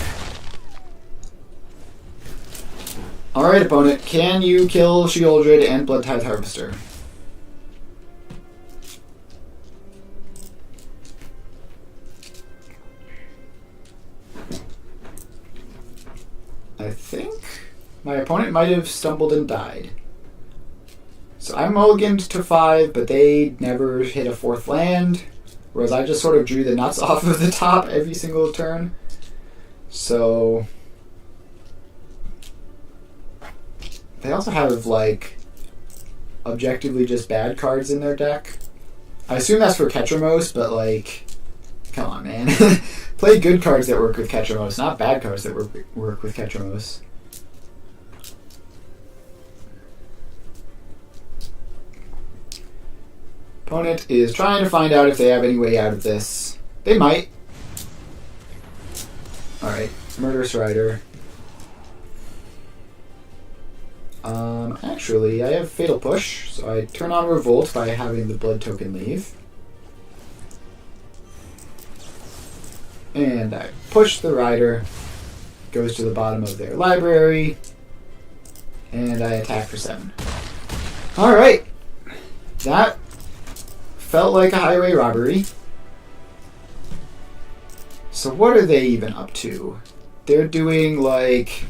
Alright, opponent, can you kill Shieldred and Bloodtithe Harvester? I think my opponent might have stumbled and died. So I'm mulliganed to 5, but they never hit a 4th land, whereas I just sort of drew the nuts off of the top every single turn. So they also have, like, objectively just bad cards in their deck. I assume that's for Ketramos, but, like, come on, man. Play good cards that work with Ketramos, not bad cards that work with Ketramos. Opponent is trying to find out if they have any way out of this. They might. Alright, Murderous Rider. Actually, I have Fatal Push, so I turn on Revolt by having the blood token leave. And I push the Rider, goes to the bottom of their library, and I attack for 7. Alright, That felt like a highway robbery. So what are they even up to? They're doing like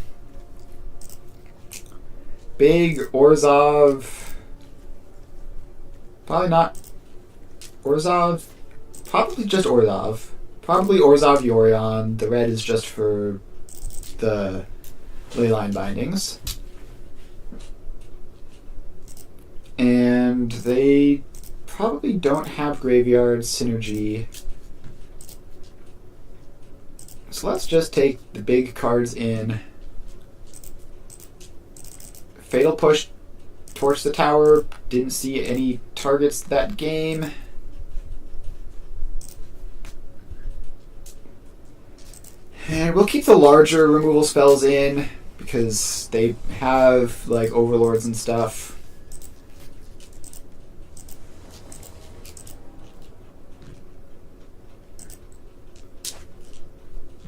big Orzhov. Probably not Orzhov. Probably just Orzhov. Probably Orzhov Yorion. The red is just for the leyline bindings. And they probably don't have graveyard synergy. So let's just take the big cards in. Fatal Push, Torch the Tower. Didn't see any targets that game. And we'll keep the larger removal spells in because they have like overlords and stuff.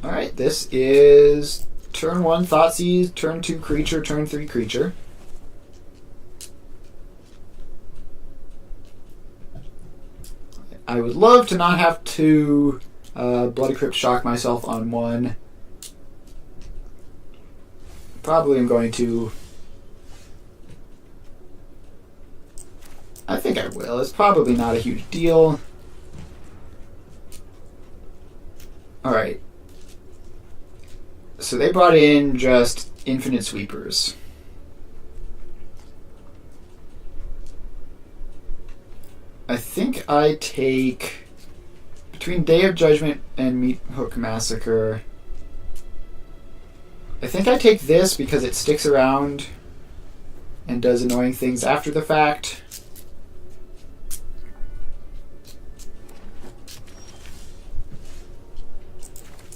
Alright, this is turn 1 Thoughtseize, turn 2 creature, turn 3 creature. I would love to not have to Bloody Crypt shock myself on 1. Probably am going to. I think I will. It's probably not a huge deal. Alright. So they brought in just infinite sweepers. I think I take, between Day of Judgment and Meat Hook Massacre, I think I take this because it sticks around and does annoying things after the fact.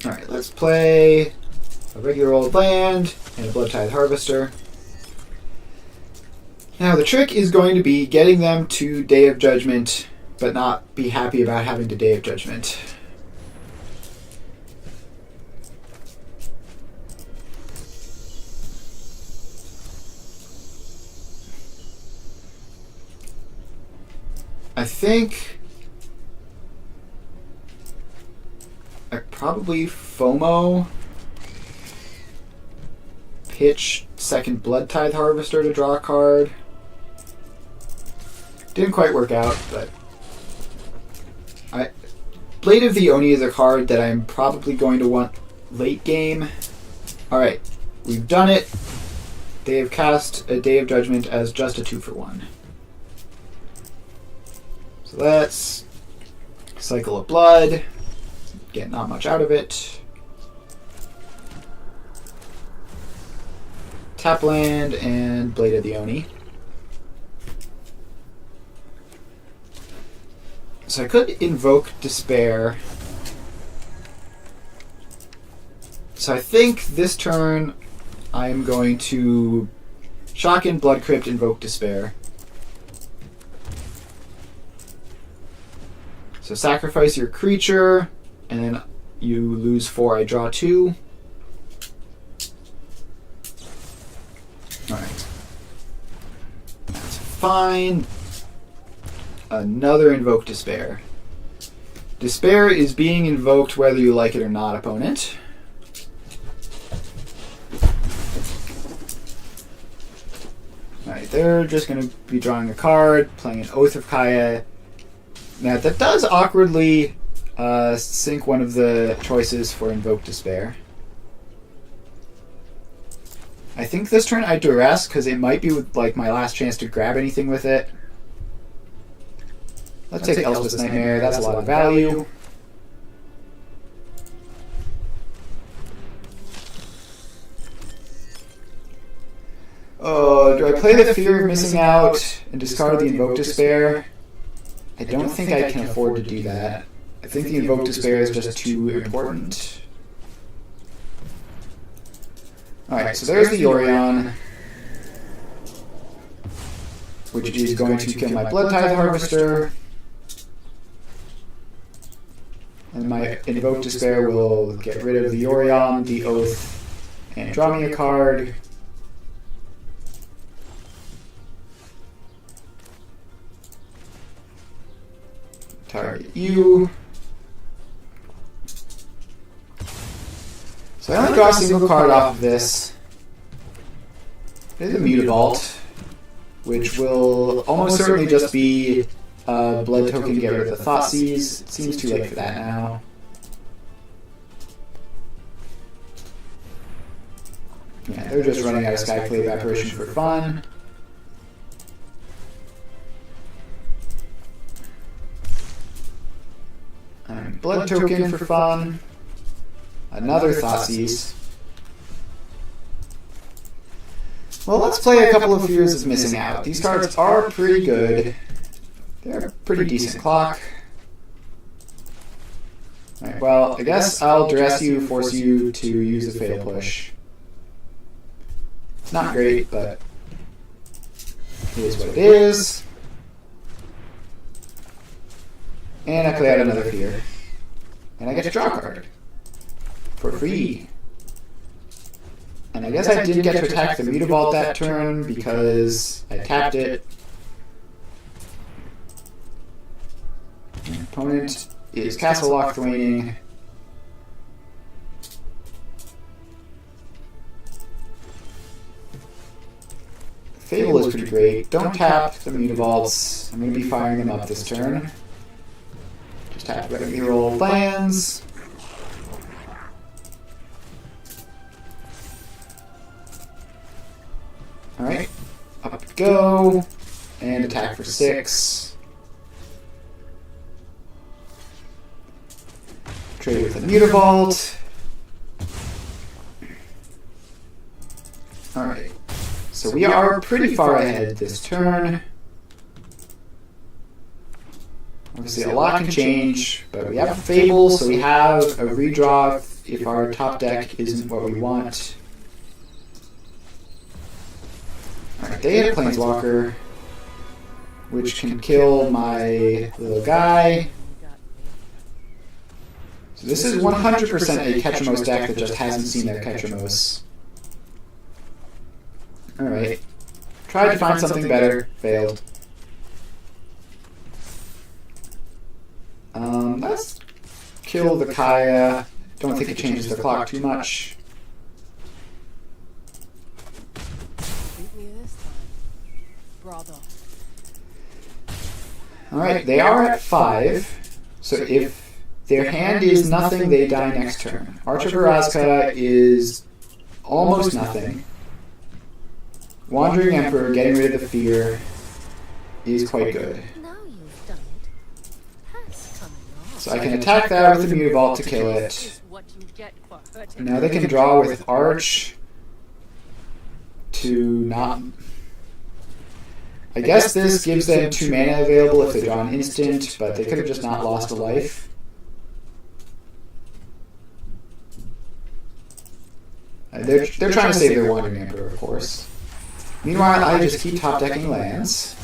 Alright, let's play a regular old land and a Blood Tithe Harvester. Now the trick is going to be getting them to Day of Judgment, but not be happy about having to Day of Judgment. I think I probably FOMO pitch second Blood Tithe Harvester to draw a card. Didn't quite work out, but Blade of the Oni is a card that I'm probably going to want late game. Alright, we've done it. They have cast a Day of Judgment as just a 2-for-1. So let's cycle of blood. Get not much out of it. Tap land and Blade of the Oni. So I could invoke Despair. So I think this turn I'm going to shock in Blood Crypt, invoke Despair. So sacrifice your creature, and then you lose 4, I draw 2. Alright. That's fine. Another invoke Despair. Despair is being invoked whether you like it or not, opponent. Alright, they're just going to be drawing a card, playing an Oath of Kaya. Now, that does awkwardly sink one of the choices for Invoke Despair. I think this turn I duress, because it might be like my last chance to grab anything with it. Let's take Elspeth's Nightmare, that's a lot of value. Oh, do I play the Fear of Missing Out and discard the Invoke Despair? I don't think I can afford to do that. I think the Invoke Despair is just too important. Alright, so there's the Yorion, which is going to kill my Blood Tithe Harvester. And my Invoke Despair will get rid of the Yorion, the Oath, and draw me a card. target you. So I only draw a single card off of this. There's a Mutavault, which will almost certainly just be a blood token to get rid of the Thoughtseize. It seems too late for that now. Yeah, they're just running out of Skyclave Apparition for fun. Blood token for fun. Another Thoughtseize. Well, let's play a couple of Fears of Missing Out. These cards are pretty good. They're a pretty decent clock. Alright, well, I guess I'll duress you, force you to use a Fatal Push. It's not great, but it is what it is. And I play out another Fear. And I get to draw a card. For free. And I guess I didn't get to attack the Mutavault that turn because I tapped it. My opponent is Castle Lochthwaining. Fable is pretty great. Don't tap the Mutavaults. I'm going to be firing them up this turn. Just tap regular old lands. Alright, up we go, and attack for 6. Trade with a Mutavault. Alright, so we are pretty far ahead this turn. Obviously a lot can change, but we have a Fable, so we have a redraw if our top deck isn't what we want. Alright, they have Planeswalker, which can kill my little guy. So this is 100% a Ketramos deck that just hasn't seen their Ketramos. Alright. Tried to find something better. Failed. Let's kill the Kaya. Don't think it changes the clock too much. Alright, they are at 5. So if their hand is nothing, they die next turn. Arch of Orazca is almost nothing. Wandering Emperor, getting rid of the fear, is quite good. So I can attack that with the Mutavault to kill it. Now they can draw with Arch to not... I guess this gives them 2 mana available if they draw an instant, but they could have just not lost a life. They're trying to save their Wandering Emperor, of course. Meanwhile, I just keep top decking lands.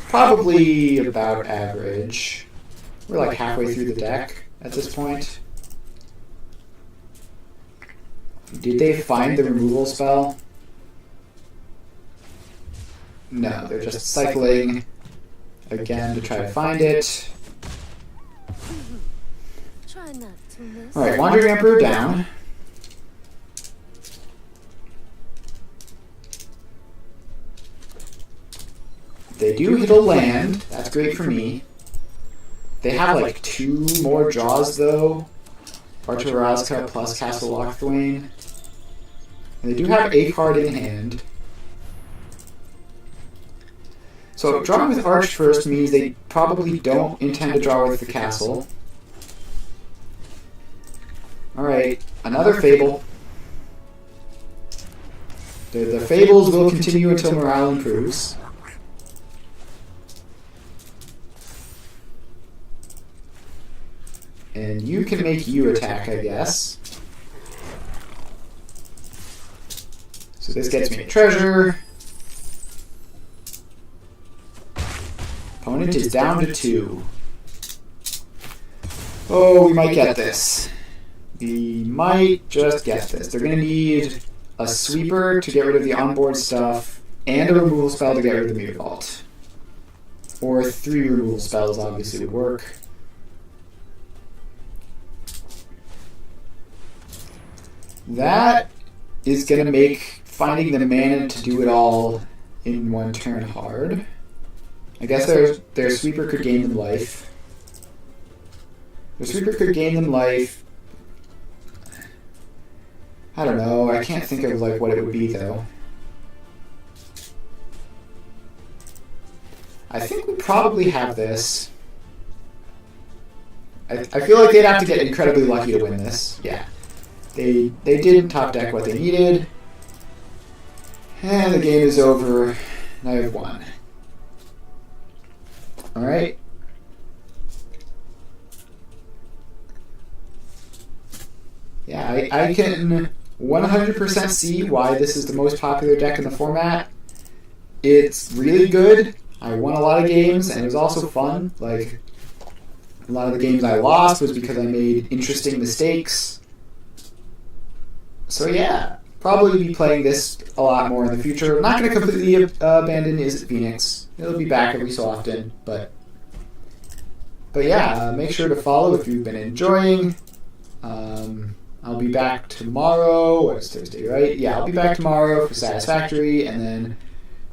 Probably about average. We're like halfway through the deck at this point. Did they find the removal spell? No, they're just cycling again to try to find it. Alright, Wandering Emperor down. They do hit a land. That's great for me. They have like 2 more draws though. Arch of Orazca plus Castle Lochthwain. And they do have a card in hand. So drawing with Arch first means they probably don't intend to draw with the castle. Alright, another Fable. The Fables will continue until morale improves. And you can make you attack, I guess. So this gets me a treasure. Opponent is down to 2. Oh, we might get this. We might just get this. They're going to need a sweeper to get rid of the onboard stuff, and a removal spell to get rid of the Mutavault. or 3 removal spells obviously would work. That is going to make finding the mana to do it all in one turn hard. I guess their sweeper could gain them life. Their sweeper could gain them life. I don't know. I can't think of like what it would be though. I think we probably have this. I feel like they'd have to get incredibly lucky to win this. Yeah. They didn't top deck what they needed. And the game is over. And I have won. Alright. Yeah, I can 100% see why this is the most popular deck in the format. It's really good. I won a lot of games, and it was also fun. Like, a lot of the games I lost was because I made interesting mistakes. So yeah, probably be playing this a lot more in the future. I'm not going to completely abandon Is It Phoenix. It'll be back every so often, but yeah, make sure to follow if you've been enjoying. I'll be back tomorrow. It's Thursday, right? Yeah, I'll be back tomorrow for Satisfactory, and then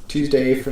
Tuesday for